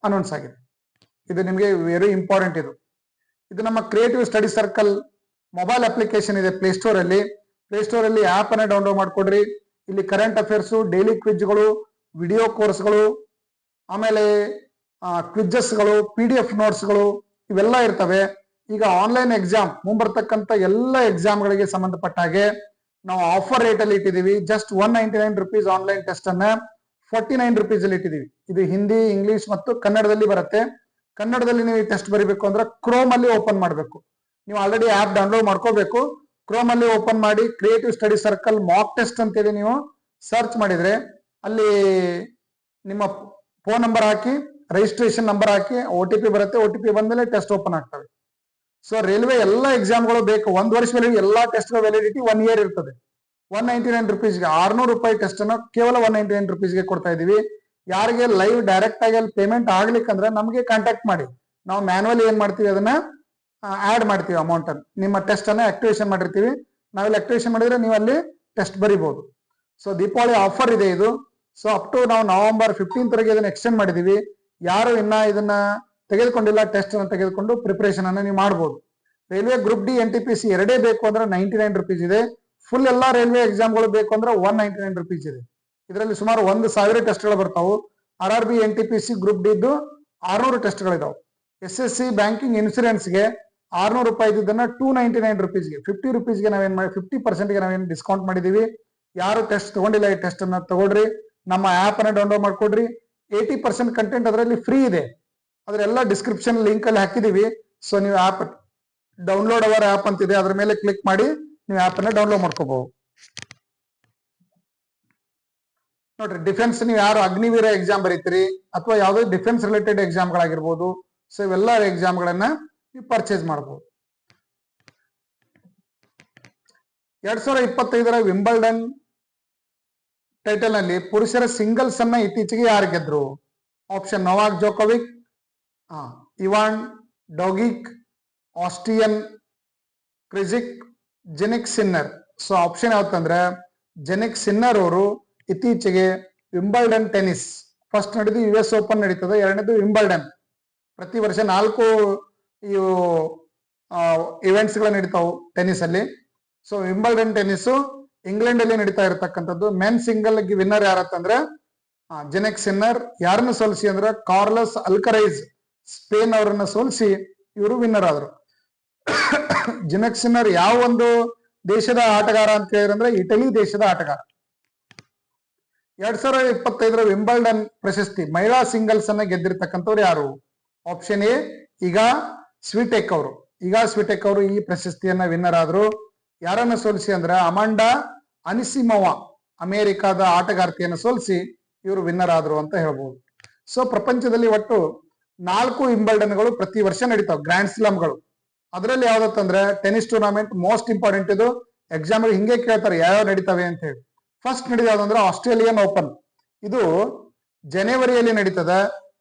ಅನೌನ್ಸ್ ಆಗಿದೆ. ಇದು ನಿಮಗೆ ವೆರಿ ಇಂಪಾರ್ಟೆಂಟ್. ಇದು ನಮ್ಮ creative study circle mobile application ಇದೆ ಪ್ಲೇಸ್ಟೋರ್ ಅಲ್ಲಿ ಆಪ್ ಅನ್ನ ಡೌನ್ಲೋಡ್ ಮಾಡ್ಕೊಡ್ರಿ. ಇಲ್ಲಿ ಕರೆಂಟ್ ಅಫೇರ್ಸ್, ಡೈಲಿ ಕ್ವಿಜ್ಗಳು, ವಿಡಿಯೋ ಕೋರ್ಸ್ಗಳು, ಆಮೇಲೆ ಕ್ವಿಜಸ್ಗಳು, PDF ನೋಟ್ಸ್ಗಳು ಇವೆಲ್ಲ ಇರ್ತವೆ. ಈಗ ಆನ್ಲೈನ್ ಎಕ್ಸಾಮ್ ಮುಂಬರ್ತಕ್ಕಂಥ ಎಲ್ಲ ಎಕ್ಸಾಮ್ಗಳಿಗೆ ಸಂಬಂಧಪಟ್ಟ ಹಾಗೆ ನಾವು ಆಫರ್ ರೇಟ್ ಅಲ್ಲಿ ಇಟ್ಟಿದೀವಿ. ಜಸ್ಟ್ 199 ರುಪೀಸ್ ಆನ್ಲೈನ್ ಟೆಸ್ಟ್ ಅನ್ನ 49 ರುಪೀಸ್ ಅಲ್ಲಿ ಇಟ್ಟಿದೀವಿ. ಇದು ಹಿಂದಿ, ಇಂಗ್ಲಿಷ್ ಮತ್ತು ಕನ್ನಡದಲ್ಲಿ ಬರುತ್ತೆ. ಕನ್ನಡದಲ್ಲಿ ನೀವು ಟೆಸ್ಟ್ ಬರೀಬೇಕು ಅಂದ್ರೆ ಕ್ರೋಮ್ ಅಲ್ಲಿ ಓಪನ್ ಮಾಡಬೇಕು. ನೀವು ಆಲ್ರೆಡಿ ಆಪ್ ಡೌನ್ಲೋಡ್ ಮಾಡ್ಕೋಬೇಕು. ಕ್ರೋಮ್ ಅಲ್ಲಿ ಓಪನ್ ಮಾಡಿ creative study circle mock test ಅಂತೇಳಿ ನೀವು ಸರ್ಚ್ ಮಾಡಿದ್ರೆ ಅಲ್ಲಿ ನಿಮ್ಮ ಫೋನ್ ನಂಬರ್ ಹಾಕಿ, ರಿಜಿಸ್ಟ್ರೇಷನ್ ನಂಬರ್ ಹಾಕಿ, OTP ಬರುತ್ತೆ. OTP ಬಂದ್ಮೇಲೆ ಟೆಸ್ಟ್ ಓಪನ್ ಆಗ್ತವೆ. ಸೊ ರೈಲ್ವೆ ಎಲ್ಲ ಎಕ್ಸಾಮ್ಗಳು ಬೇಕು. 1 ವರ್ಷ ವ್ಯಾಲಿಡಿಟಿ, ಎಲ್ಲಾ ಟೆಸ್ಟ್ ವ್ಯಾಲಿಡಿಟಿ 1 ಇಯರ್ ಇರ್ತದೆ. 199 ರುಪೀಸ್ಗೆ 600 ರೂಪಾಯಿ ಟೆಸ್ಟ್ ಅನ್ನು ಕೇವಲ 199 ರುಪೀಸ್ಗೆ ಕೊಡ್ತಾ ಇದೀವಿ. ಯಾರಿಗೆ ಲೈವ್ ಡೈರೆಕ್ಟ್ ಆಗಿ ಅಲ್ಲಿ ಪೇಮೆಂಟ್ ಆಗ್ಲಿಕ್ಕಂದ್ರೆ ನಮಗೆ ಕಾಂಟ್ಯಾಕ್ಟ್ ಮಾಡಿ. ನಾವು ಮ್ಯಾನ್ಯುವಲಿ ಏನ್ ಮಾಡ್ತೀವಿ ಅದನ್ನ ಆಡ್ ಮಾಡ್ತೀವಿ ಅಮೌಂಟ್ ಅನ್ನು. ನಿಮ್ಮ ಟೆಸ್ಟ್ ಅನ್ನ ಆಕ್ಟಿವೇಶನ್ ಮಾಡಿರ್ತೀವಿ. ನಾವೆಲ್ಲ ಆಕ್ಟಿವೇಶನ್ ಮಾಡಿದ್ರೆ ನೀವು ಅಲ್ಲಿ ಟೆಸ್ಟ್ ಬರಿಬಹುದು. ಸೊ ದೀಪಾವಳಿ ಆಫರ್ ಇದೆ ಇದು. ಸೊ ಅಪ್ ಟು ನಾವು ನವೆಂಬರ್ 15th ವರೆಗೆ ಇದನ್ನ ಎಕ್ಸ್ಟೆಂಡ್ ಮಾಡಿದೀವಿ. ಯಾರು ಇನ್ನ ಇದನ್ನ ತೆಗೆದುಕೊಂಡಿಲ್ಲ ಟೆಸ್ಟ್ ಅನ್ನು ತೆಗೆದುಕೊಂಡು ಪ್ರಿಪರೇಷನ್ ಅನ್ನ ನೀವು ಮಾಡಬಹುದು. ರೈಲ್ವೆ ಗ್ರೂಪ್ ಡಿ NTPC ಎರಡೇ ಬೇಕು ಅಂದ್ರೆ 99 ರುಪೀಸ್ ಇದೆ. ಫುಲ್ ಎಲ್ಲಾ ರೈಲ್ವೆ ಎಕ್ಸಾಮ್ಗಳು ಬೇಕು ಅಂದ್ರೆ 199 ರುಪೀಸ್ ಇದೆ. ಇದರಲ್ಲಿ ಸುಮಾರು 1,000 ಟೆಸ್ಟ್ಗಳು ಬರ್ತಾವು. RRB NTPC ಗ್ರೂಪ್ ಡಿ ಇದ್ದು 600 ಟೆಸ್ಟ್ಗಳಿದಾವೆ. SSC ಬ್ಯಾಂಕಿಂಗ್ ಇನ್ಸೂರೆನ್ಸ್ಗೆ 600 ರೂಪಾಯಿ ಇದನ್ನ 299 ರುಪೀಸ್ಗೆ 50 ರುಪೀಸ್ಗೆ ನಾವೇನ್ ಮಾಡಿ 50% ನಾವೇನು ಡಿಸ್ಕೌಂಟ್ ಮಾಡಿದೀವಿ. ಯಾರು ಟೆಸ್ಟ್ ತಗೊಂಡಿಲ್ಲ ಈ ಟೆಸ್ಟ್ ಅನ್ನ ತಗೊಳ್ರಿ, ನಮ್ಮ ಆಪ್ ಅನ್ನ ಡೌನ್ಲೋಡ್ ಮಾಡ್ಕೊಡ್ರಿ. 80% ಕಂಟೆಂಟ್ ಅದರಲ್ಲಿ ಫ್ರೀ ಇದೆ. ಅದರೆಲ್ಲ ಡಿಸ್ಕ್ರಿಪ್ಷನ್ ಲಿಂಕ್ ಅಲ್ಲಿ ಹಾಕಿದೀವಿ. ಸೊ ನೀವು ಆಪ್ ಡೌನ್ಲೋಡ್ ಅವರ್ ಆಪ್ ಅಂತಿದೆ, ಅದ್ರ ಮೇಲೆ ಕ್ಲಿಕ್ ಮಾಡಿ ನೀವು ಆಪ್ ಅನ್ನ ಡೌನ್ಲೋಡ್ ಮಾಡ್ಕೋಬಹುದು. ನೋಡ್ರಿ, ಡಿಫೆನ್ಸ್ ನೀವು ಯಾರು ಅಗ್ನಿವೀರ ಎಕ್ಸಾಮ್ ಬರೀತೀರಿ ಅಥವಾ ಯಾವುದೇ ಡಿಫೆನ್ಸ್ ರಿಲೇಟೆಡ್ ಎಕ್ಸಾಮ್ಗಳಾಗಿರ್ಬೋದು, ಸೊ ಇವೆಲ್ಲ ಎಕ್ಸಾಮ್ಗಳನ್ನ ನೀವು ಪರ್ಚೇಸ್ ಮಾಡಬಹುದು. 2025ರ ವಿಂಬಲ್ಡನ್ ಟೈಟಲ್ ನಲ್ಲಿ ಪುರುಷರ ಸಿಂಗಲ್ಸ್ ಅನ್ನ ಇತ್ತೀಚೆಗೆ ಯಾರು ಗೆದ್ರು? Option Novak Djokovic, Ivan Dodig, Austin Krajicek, Jannik Sinner. So option ಯಾವತ್ತಂದ್ರೆ ಜೆನಿಕ್ ಸಿನ್ನರ್ ಅವರು ಇತ್ತೀಚೆಗೆ ವಿಂಬಲ್ಡನ್ ಟೆನಿಸ್ ಫಸ್ಟ್ ನಡೆದು US ಓಪನ್ ನಡೀತದೆ, ಎರಡನೇದು ವಿಂಬಲ್ಡನ್. ಪ್ರತಿ ವರ್ಷ 4 ಇವೆಂಟ್ಸ್ ಗಳು ನಡೀತಾವು ಟೆನಿಸ್ ಅಲ್ಲಿ. ಸೊ ವಿಂಬಲ್ಡನ್ ಟೆನಿಸ್ ಇಂಗ್ಲೆಂಡ್ ಅಲ್ಲಿ ನಡೀತಾ ಇರತಕ್ಕಂಥದ್ದು. ಮೆನ್ ಸಿಂಗಲ್ ವಿನ್ನರ್ ಯಾರತ್ತಂದ್ರೆ ಜೆನಿಕ್ ಸಿನ್ನರ್. ಯಾರನ್ನು ಸೋಲಿಸಿ ಅಂದ್ರೆ ಕಾರ್ಲಸ್ ಅಲ್ಕರೈಸ್ ಸ್ಪೇನ್ ಅವರನ್ನ ಸೋಲಿಸಿ ಇವರು ವಿನ್ನರ್ ಆದ್ರು. ಜೆನಿಕ್ ಸಿನ್ನರ್ ಯಾವ ಒಂದು ದೇಶದ ಆಟಗಾರ ಅಂತ ಹೇಳಿದ್ರೆ ಇಟಲಿ ದೇಶದ ಆಟಗಾರ. 2025ರ ವಿಂಬಲ್ಡನ್ ಪ್ರಶಸ್ತಿ ಮಹಿಳಾ ಸಿಂಗಲ್ಸ್ ಅನ್ನ ಗೆದ್ದಿರ್ತಕ್ಕಂಥವ್ರು ಯಾರು? ಆಪ್ಷನ್ ಎ ಈಗ ಸ್ವಿಟೆಕ್ ಅವರು. ಈ ಪ್ರಶಸ್ತಿಯನ್ನ ವಿನ್ನರ್ ಆದ್ರು. ಯಾರನ್ನ ಸೋಲಿಸಿ ಅಂದ್ರೆ ಅಮಾಂಡಾ ಅನಿಸಿಮೋವಾ ಅಮೆರಿಕಾದ ಆಟಗಾರ್ತಿಯನ್ನು ಸೋಲಿಸಿ ಇವರು ವಿನ್ನರ್ ಆದ್ರು ಅಂತ ಹೇಳ್ಬೋದು. ಸೊ ಪ್ರಪಂಚದಲ್ಲಿ ಒಟ್ಟು 4 ವಿಂಬಲ್ಡನ್ಗಳು ಪ್ರತಿ ವರ್ಷ ನಡೀತಾವೆ, ಗ್ರ್ಯಾಂಡ್ ಸ್ಲಾಮ್ಗಳು. ಅದರಲ್ಲಿ ಯಾವ್ದತ್ತಂದ್ರೆ ಟೆನಿಸ್ ಟೂರ್ನಮೆಂಟ್ ಮೋಸ್ಟ್ ಇಂಪಾರ್ಟೆಂಟ್. ಇದು ಎಕ್ಸಾಮ್ ಹಿಂಗೆ ಕೇಳ್ತಾರೆ ಯಾವ್ಯಾವ ನಡೀತವೆ ಅಂತ ಹೇಳಿ. ಫಸ್ಟ್ ನಡೆದ ಯಾವ್ದಂದ್ರೆ ಆಸ್ಟ್ರೇಲಿಯನ್ ಓಪನ್. ಇದು ಜನವರಿಯಲ್ಲಿ ನಡೀತದ.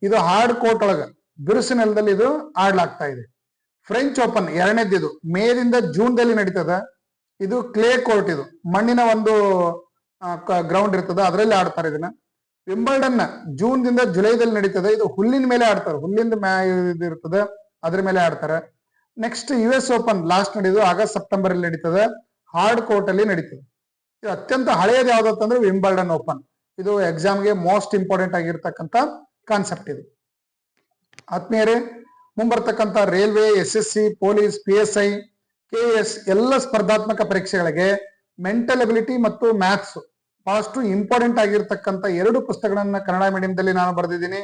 ಇದು ಹಾರ್ಡ್ ಕೋರ್ಟ್ ಒಳಗ ಬಿರುಸು ನೆಲದಲ್ಲಿ ಇದು ಆಡ್ಲಾಗ್ತಾ ಇದೆ. ಫ್ರೆಂಚ್ ಓಪನ್ ಎರಡನೇದಿದು ಮೇದಿಂದ ಜೂನ್ದಲ್ಲಿ ನಡೀತದ. ಇದು ಕ್ಲೇ ಕೋರ್ಟ್, ಇದು ಮಣ್ಣಿನ ಒಂದು ಗ್ರೌಂಡ್ ಇರ್ತದ, ಅದರಲ್ಲಿ ಆಡ್ತಾರೆ ಇದನ್ನ. ವಿಂಬಲ್ಡನ್ ಜೂನ್ ದಿಂದ ಜುಲೈದಲ್ಲಿ ನಡೀತದೆ. ಇದು ಹುಲ್ಲಿನ ಮೇಲೆ ಆಡ್ತಾರೆ, ಹುಲ್ಲಿಂದ ಇರ್ತದೆ, ಅದ್ರ ಮೇಲೆ ಆಡ್ತಾರೆ. ನೆಕ್ಸ್ಟ್ US ಓಪನ್ ಲಾಸ್ಟ್ ನಡೆದು ಆಗಸ್ಟ್ ಸೆಪ್ಟೆಂಬರ್ ಅಲ್ಲಿ ನಡೀತದೆ, ಹಾರ್ಡ್ ಕೋರ್ಟ್ ಅಲ್ಲಿ ನಡೀತದೆ. ಇದು ಅತ್ಯಂತ ಹಳೆಯದು ಯಾವ್ದಂದ್ರೆ ವಿಂಬಲ್ಡನ್ ಓಪನ್. ಇದು ಎಕ್ಸಾಮ್ಗೆ ಮೋಸ್ಟ್ ಇಂಪಾರ್ಟೆಂಟ್ ಆಗಿರ್ತಕ್ಕಂಥ ಕಾನ್ಸೆಪ್ಟ್ ಇದು. ಆತ್ಮೀಯರೇ, ಮುಂಬರ್ತಕ್ಕಂಥ railway, SSC, police, PSI, KS ಎಲ್ಲ ಸ್ಪರ್ಧಾತ್ಮಕ ಪರೀಕ್ಷೆಗಳಿಗೆ ಮೆಂಟಲ್ ಅಬಿಲಿಟಿ ಮತ್ತು ಮ್ಯಾಥ್ಸ್ ಬಹಳಷ್ಟು ಇಂಪಾರ್ಟೆಂಟ್ ಆಗಿರ್ತಕ್ಕಂಥ 2 ಪುಸ್ತಕಗಳನ್ನ ಕನ್ನಡ ಮೀಡಿಯಂದಲ್ಲಿ ನಾನು ಬರೆದಿದ್ದೀನಿ.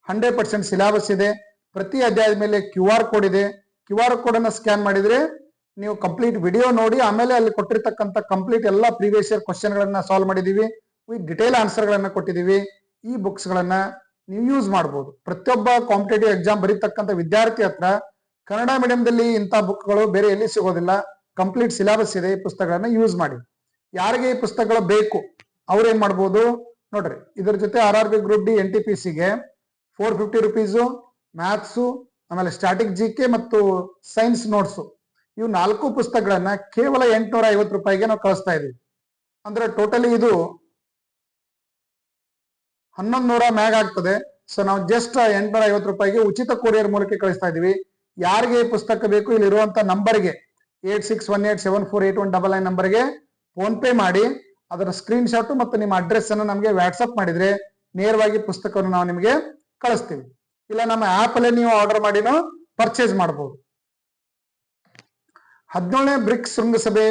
100% ಸಿಲೆಬಸ್ ಇದೆ. ಪ್ರತಿ ಅಧ್ಯಾಯದ ಮೇಲೆ QR ಕೋಡ್ ಇದೆ. QR ಕೋಡ್ ಅನ್ನ ಸ್ಕ್ಯಾನ್ ಮಾಡಿದ್ರೆ ನೀವು ಕಂಪ್ಲೀಟ್ ವಿಡಿಯೋ ನೋಡಿ ಆಮೇಲೆ ಅಲ್ಲಿ ಕೊಟ್ಟಿರ್ತಕ್ಕಂಥ ಕಂಪ್ಲೀಟ್ ಎಲ್ಲ ಪ್ರೀವಿಯಸ್ ಇಯರ್ ಕ್ವಶನ್ ಗಳನ್ನ ಸಾಲ್ವ್ ಮಾಡಿದೀವಿ. ವಿತ್ ಡಿಟೇಲ್ ಆನ್ಸರ್ ಗಳನ್ನ ಕೊಟ್ಟಿದೀವಿ. ಈ ಬುಕ್ಸ್ ಗಳನ್ನ ನೀವು ಯೂಸ್ ಮಾಡಬಹುದು. ಪ್ರತಿಯೊಬ್ಬ ಕಾಂಪಿಟೇಟಿವ್ ಎಕ್ಸಾಮ್ ಬರೀತಕ್ಕಂಥ ವಿದ್ಯಾರ್ಥಿ ಹತ್ರ ಕನ್ನಡ ಮೀಡಿಯಂದಲ್ಲಿ ಇಂಥ ಬುಕ್ಗಳು ಬೇರೆ ಎಲ್ಲಿ ಸಿಗೋದಿಲ್ಲ. ಕಂಪ್ಲೀಟ್ ಸಿಲೆಬಸ್ ಇದೆ. ಈ ಪುಸ್ತಕಗಳನ್ನ ಯೂಸ್ ಮಾಡಿ. ಯಾರಿಗೆ ಈ ಪುಸ್ತಕಗಳು ಬೇಕು ಅವ್ರು ಏನ್ ಮಾಡ್ಬೋದು ನೋಡ್ರಿ. ಇದ್ರ ಜೊತೆ RRB ಗ್ರೂಪ್ ಡಿ NTPCಗೆ 450 ರುಪೀಸು, ಮ್ಯಾಥ್ಸು, ಆಮೇಲೆ ಸ್ಟ್ಯಾಟಿಕ್ GK ಮತ್ತು ಸೈನ್ಸ್ ನೋಟ್ಸು, ಇವು 4 ಪುಸ್ತಕಗಳನ್ನ ಕೇವಲ 850 ರೂಪಾಯಿಗೆ ನಾವು ಕಳಿಸ್ತಾ ಇದೀವಿ. ಅಂದ್ರೆ ಟೋಟಲಿ ಇದು 1100 ಮ್ಯಾಗ್ ಆಗ್ತದೆ. ಸೊ ನಾವು ಜಸ್ಟ್ 850 ರೂಪಾಯಿಗೆ ಉಚಿತ ಕೊರಿಯರ್ ಮೂಲಕ ಕಳಿಸ್ತಾ ಇದೀವಿ. ಯಾರಿಗೆ ಈ ಪುಸ್ತಕ ಬೇಕು ಇಲ್ಲಿರುವಂತ ನಂಬರ್ಗೆ 8618748199 ನಂಬರ್ಗೆ ಫೋನ್ ಪೇ ಮಾಡಿ ಅದರ ಸ್ಕ್ರೀನ್ ಶಾಟ್ ಮತ್ತು ನಿಮ್ಮ ಅಡ್ರೆಸ್ ಅನ್ನು ನಮಗೆ ವಾಟ್ಸ್ಆಪ್ ಮಾಡಿದ್ರೆ ನೇರವಾಗಿ ಪುಸ್ತಕವನ್ನು ನಾವು ನಿಮಗೆ ಕಳಿಸ್ತೀವಿ. ಇಲ್ಲ ನಮ್ಮ ಆಪ್ ಅಲ್ಲೇ ನೀವು ಆರ್ಡರ್ ಮಾಡಿನೂ ಪರ್ಚೇಸ್ ಮಾಡಬಹುದು. 17ನೇ ಬ್ರಿಕ್ಸ್ ಶೃಂಗಸಭೆ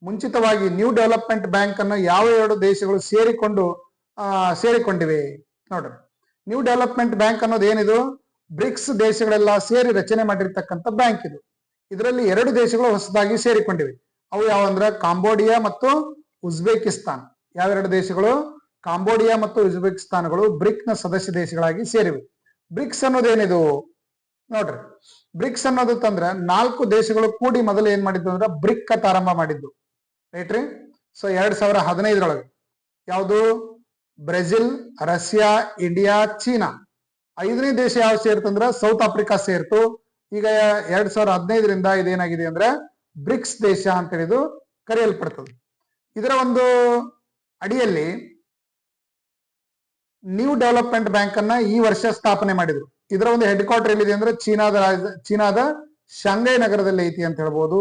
ಮುಂಚಿತವಾಗಿ ನ್ಯೂ ಡೆವಲಪ್ಮೆಂಟ್ ಬ್ಯಾಂಕ್ ಅನ್ನು ಯಾವ 2 ದೇಶಗಳು ಸೇರಿಕೊಂಡಿವೆ ನೋಡ್ರಿ. ನ್ಯೂ ಡೆವಲಪ್ಮೆಂಟ್ ಬ್ಯಾಂಕ್ ಅನ್ನೋದು ಏನಿದು ಬ್ರಿಕ್ಸ್ ದೇಶಗಳೆಲ್ಲ ಸೇರಿ ರಚನೆ ಮಾಡಿರ್ತಕ್ಕಂಥ ಬ್ಯಾಂಕ್ ಇದು. ಇದರಲ್ಲಿ 2 ದೇಶಗಳು ಹೊಸದಾಗಿ ಸೇರಿಕೊಂಡಿವೆ. ಅವು ಯಾವಂದ್ರೆ ಕಾಂಬೋಡಿಯಾ ಮತ್ತು ಉಜ್ಬೇಕಿಸ್ತಾನ್. ಯಾವ 2 ದೇಶಗಳು? ಕಾಂಬೋಡಿಯಾ ಮತ್ತು ಉಜ್ಬೇಕಿಸ್ತಾನ್ಗಳು ಬ್ರಿಕ್ ನ ಸದಸ್ಯ ದೇಶಗಳಾಗಿ ಸೇರಿವೆ. ಬ್ರಿಕ್ಸ್ ಅನ್ನೋದೇನಿದು ನೋಡ್ರಿ. ಬ್ರಿಕ್ಸ್ ಅನ್ನೋದು ತಂದ್ರೆ 4 ದೇಶಗಳು ಕೂಡಿ ಮೊದಲು ಏನ್ ಮಾಡಿದ್ದು ಅಂದ್ರೆ ಬ್ರಿಕ್ ಅಂತ ಆರಂಭ ಮಾಡಿದ್ದು, ರೈಟ್ ರೀ. ಸೊ 2015 ಯಾವುದು? Brazil, Russia, India, China. 5ನೇ ದೇಶ ಯಾವ ಸೇರ್ತಂದ್ರ ಸೌತ್ ಆಫ್ರಿಕಾ ಸೇರ್ತು. ಈಗ 2015ರಿಂದ ಇದೇನಾಗಿದೆ ಅಂದ್ರೆ ಬ್ರಿಕ್ಸ್ ದೇಶ ಅಂತ ಹೇಳಿದು ಕರೆಯಲ್ಪಡ್ತದೆ. ಇದರ ಒಂದು ಅಡಿಯಲ್ಲಿ ನ್ಯೂ ಡೆವಲಪ್ಮೆಂಟ್ ಬ್ಯಾಂಕ್ ಅನ್ನ ಈ ವರ್ಷ ಸ್ಥಾಪನೆ ಮಾಡಿದ್ರು. ಇದರ ಒಂದು ಹೆಡ್ ಕ್ವಾರ್ಟರ್ ಎಲ್ಲಿದೆ ಅಂದ್ರೆ ಚೀನಾದ ಶಾಂಘೈ ನಗರದಲ್ಲಿ ಐತಿ ಅಂತ ಹೇಳ್ಬೋದು.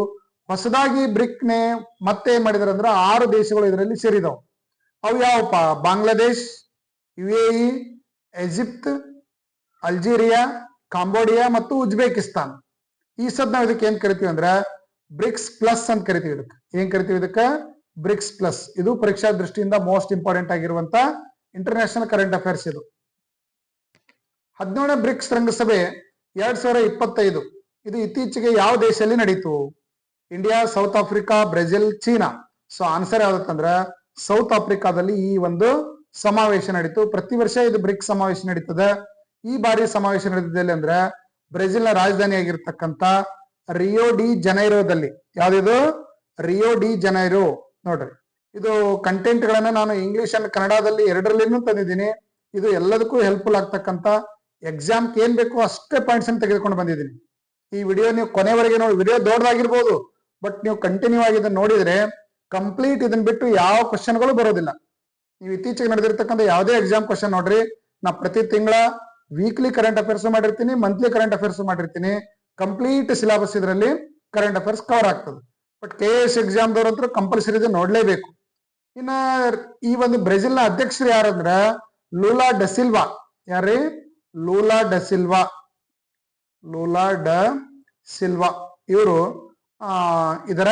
ಹೊಸದಾಗಿ ಬ್ರಿಕ್ ನೇ ಮತ್ತೆ ಏನ್ ಮಾಡಿದಾರೆ ಅಂದ್ರೆ 6 ದೇಶಗಳು ಇದರಲ್ಲಿ ಸೇರಿದವು. ಅವು ಯಾವಪ್ಪ? Bangladesh, UAE, Egypt, Algeria, Cambodia ಮತ್ತು ಉಜ್ಬೇಕಿಸ್ತಾನ್. ಈ ಸದ್ ನಾವು ಇದಕ್ಕೆ ಏನ್ ಕರಿತೀವಿ ಅಂದ್ರೆ ಬ್ರಿಕ್ಸ್ ಪ್ಲಸ್ ಅಂತ ಕರಿತೀವಿ. ಇದಕ್ಕೆ ಏನ್ ಕರಿತೀವಿ? ಇದಕ್ಕೆ ಬ್ರಿಕ್ಸ್ ಪ್ಲಸ್. ಇದು ಪರೀಕ್ಷಾ ದೃಷ್ಟಿಯಿಂದ ಮೋಸ್ಟ್ ಇಂಪಾರ್ಟೆಂಟ್ ಆಗಿರುವಂತ ಇಂಟರ್ನ್ಯಾಷನಲ್ ಕರೆಂಟ್ ಅಫೇರ್ಸ್. ಇದು 17ನೇ ಬ್ರಿಕ್ಸ್ ಶೃಂಗಸಭೆ 2025 ಇದು ಇತ್ತೀಚೆಗೆ ಯಾವ ದೇಶದಲ್ಲಿ ನಡೀತು? India, South Africa, Brazil, China. So answer ಯಾವ್ದತ್ತಂದ್ರ ಸೌತ್ ಆಫ್ರಿಕಾದಲ್ಲಿ ಈ ಒಂದು ಸಮಾವೇಶ ನಡೀತು. ಪ್ರತಿ ವರ್ಷ ಇದು ಬ್ರಿಕ್ಸ್ ಸಮಾವೇಶ ನಡೀತದೆ. ಈ ಬಾರಿ ಸಮಾವೇಶ ನಡೆದಿದ್ದಲ್ಲಿ ಅಂದ್ರೆ ಬ್ರೆಜಿಲ್ ನ ರಾಜಧಾನಿ ಆಗಿರ್ತಕ್ಕಂಥ ರಿಯೋ ಡಿ ಜನೈರೋದಲ್ಲಿ. ಯಾವ್ದಿದು? Rio de Janeiro. ನೋಡ್ರಿ, ಇದು ಕಂಟೆಂಟ್ ಗಳನ್ನ ನಾನು ಇಂಗ್ಲಿಷ್ ಅಂಡ್ ಕನ್ನಡದಲ್ಲಿ ಎರಡರಲ್ಲಿನೂ ತಂದಿದ್ದೀನಿ. ಇದು ಎಲ್ಲದಕ್ಕೂ ಹೆಲ್ಪ್ಫುಲ್ ಆಗ್ತಕ್ಕಂಥ ಎಕ್ಸಾಮ್ ಏನ್ ಬೇಕು ಅಷ್ಟೇ ಪಾಯಿಂಟ್ಸ್ ಅನ್ನು ತೆಗೆದುಕೊಂಡು ಬಂದಿದ್ದೀನಿ. ಈ ವಿಡಿಯೋ ನೀವು ಕೊನೆವರೆಗೆ ನೋಡಿ. ವಿಡಿಯೋ ದೊಡ್ಡದಾಗಿರ್ಬೋದು, ಬಟ್ ನೀವು ಕಂಟಿನ್ಯೂ ಆಗಿ ಇದನ್ನ ನೋಡಿದ್ರೆ ಕಂಪ್ಲೀಟ್ ಇದನ್ನ ಬಿಟ್ಟು ಯಾವ ಕ್ವಶನ್ಗಳು ಬರೋದಿಲ್ಲ. ನೀವು ಇತ್ತೀಚೆಗೆ ನಡೆದಿರ್ತಕ್ಕಂಥ ಯಾವುದೇ ಎಕ್ಸಾಮ್ ಕ್ವಶನ್ ನೋಡ್ರಿ, ನಾ ಪ್ರತಿ ತಿಂಗಳ ವೀಕ್ಲಿ ಕರೆಂಟ್ ಅಫೇರ್ಸ್ ಮಾಡಿರ್ತೀನಿ, ಮಂತ್ಲಿ ಕರೆಂಟ್ ಅಫೇರ್ಸ್ ಮಾಡಿರ್ತೀನಿ. ಕಂಪ್ಲೀಟ್ ಸಿಲೆಬಸ್ ಇದರಲ್ಲಿ ಕರೆಂಟ್ ಅಫೇರ್ಸ್ ಕವರ್ ಆಗ್ತದೆ. ಬಟ್ KS ಎಕ್ಸಾಮ್ ದವ್ರಂತೂ ಕಂಪಲ್ಸರಿ ಇದು ನೋಡ್ಲೇಬೇಕು. ಇನ್ನ ಈ ಒಂದು ಬ್ರೆಜಿಲ್ ನ ಅಧ್ಯಕ್ಷರು ಯಾರಂದ್ರ ಲೂಲಾ ಡಸಿಲ್ವಾ. ಯಾರೀ? ಲೂಲಾ ಡಸಿಲ್ವಾ. ಲೂಲಾ ಡ ಸಿಲ್ವಾ ಇವರು ಇದರ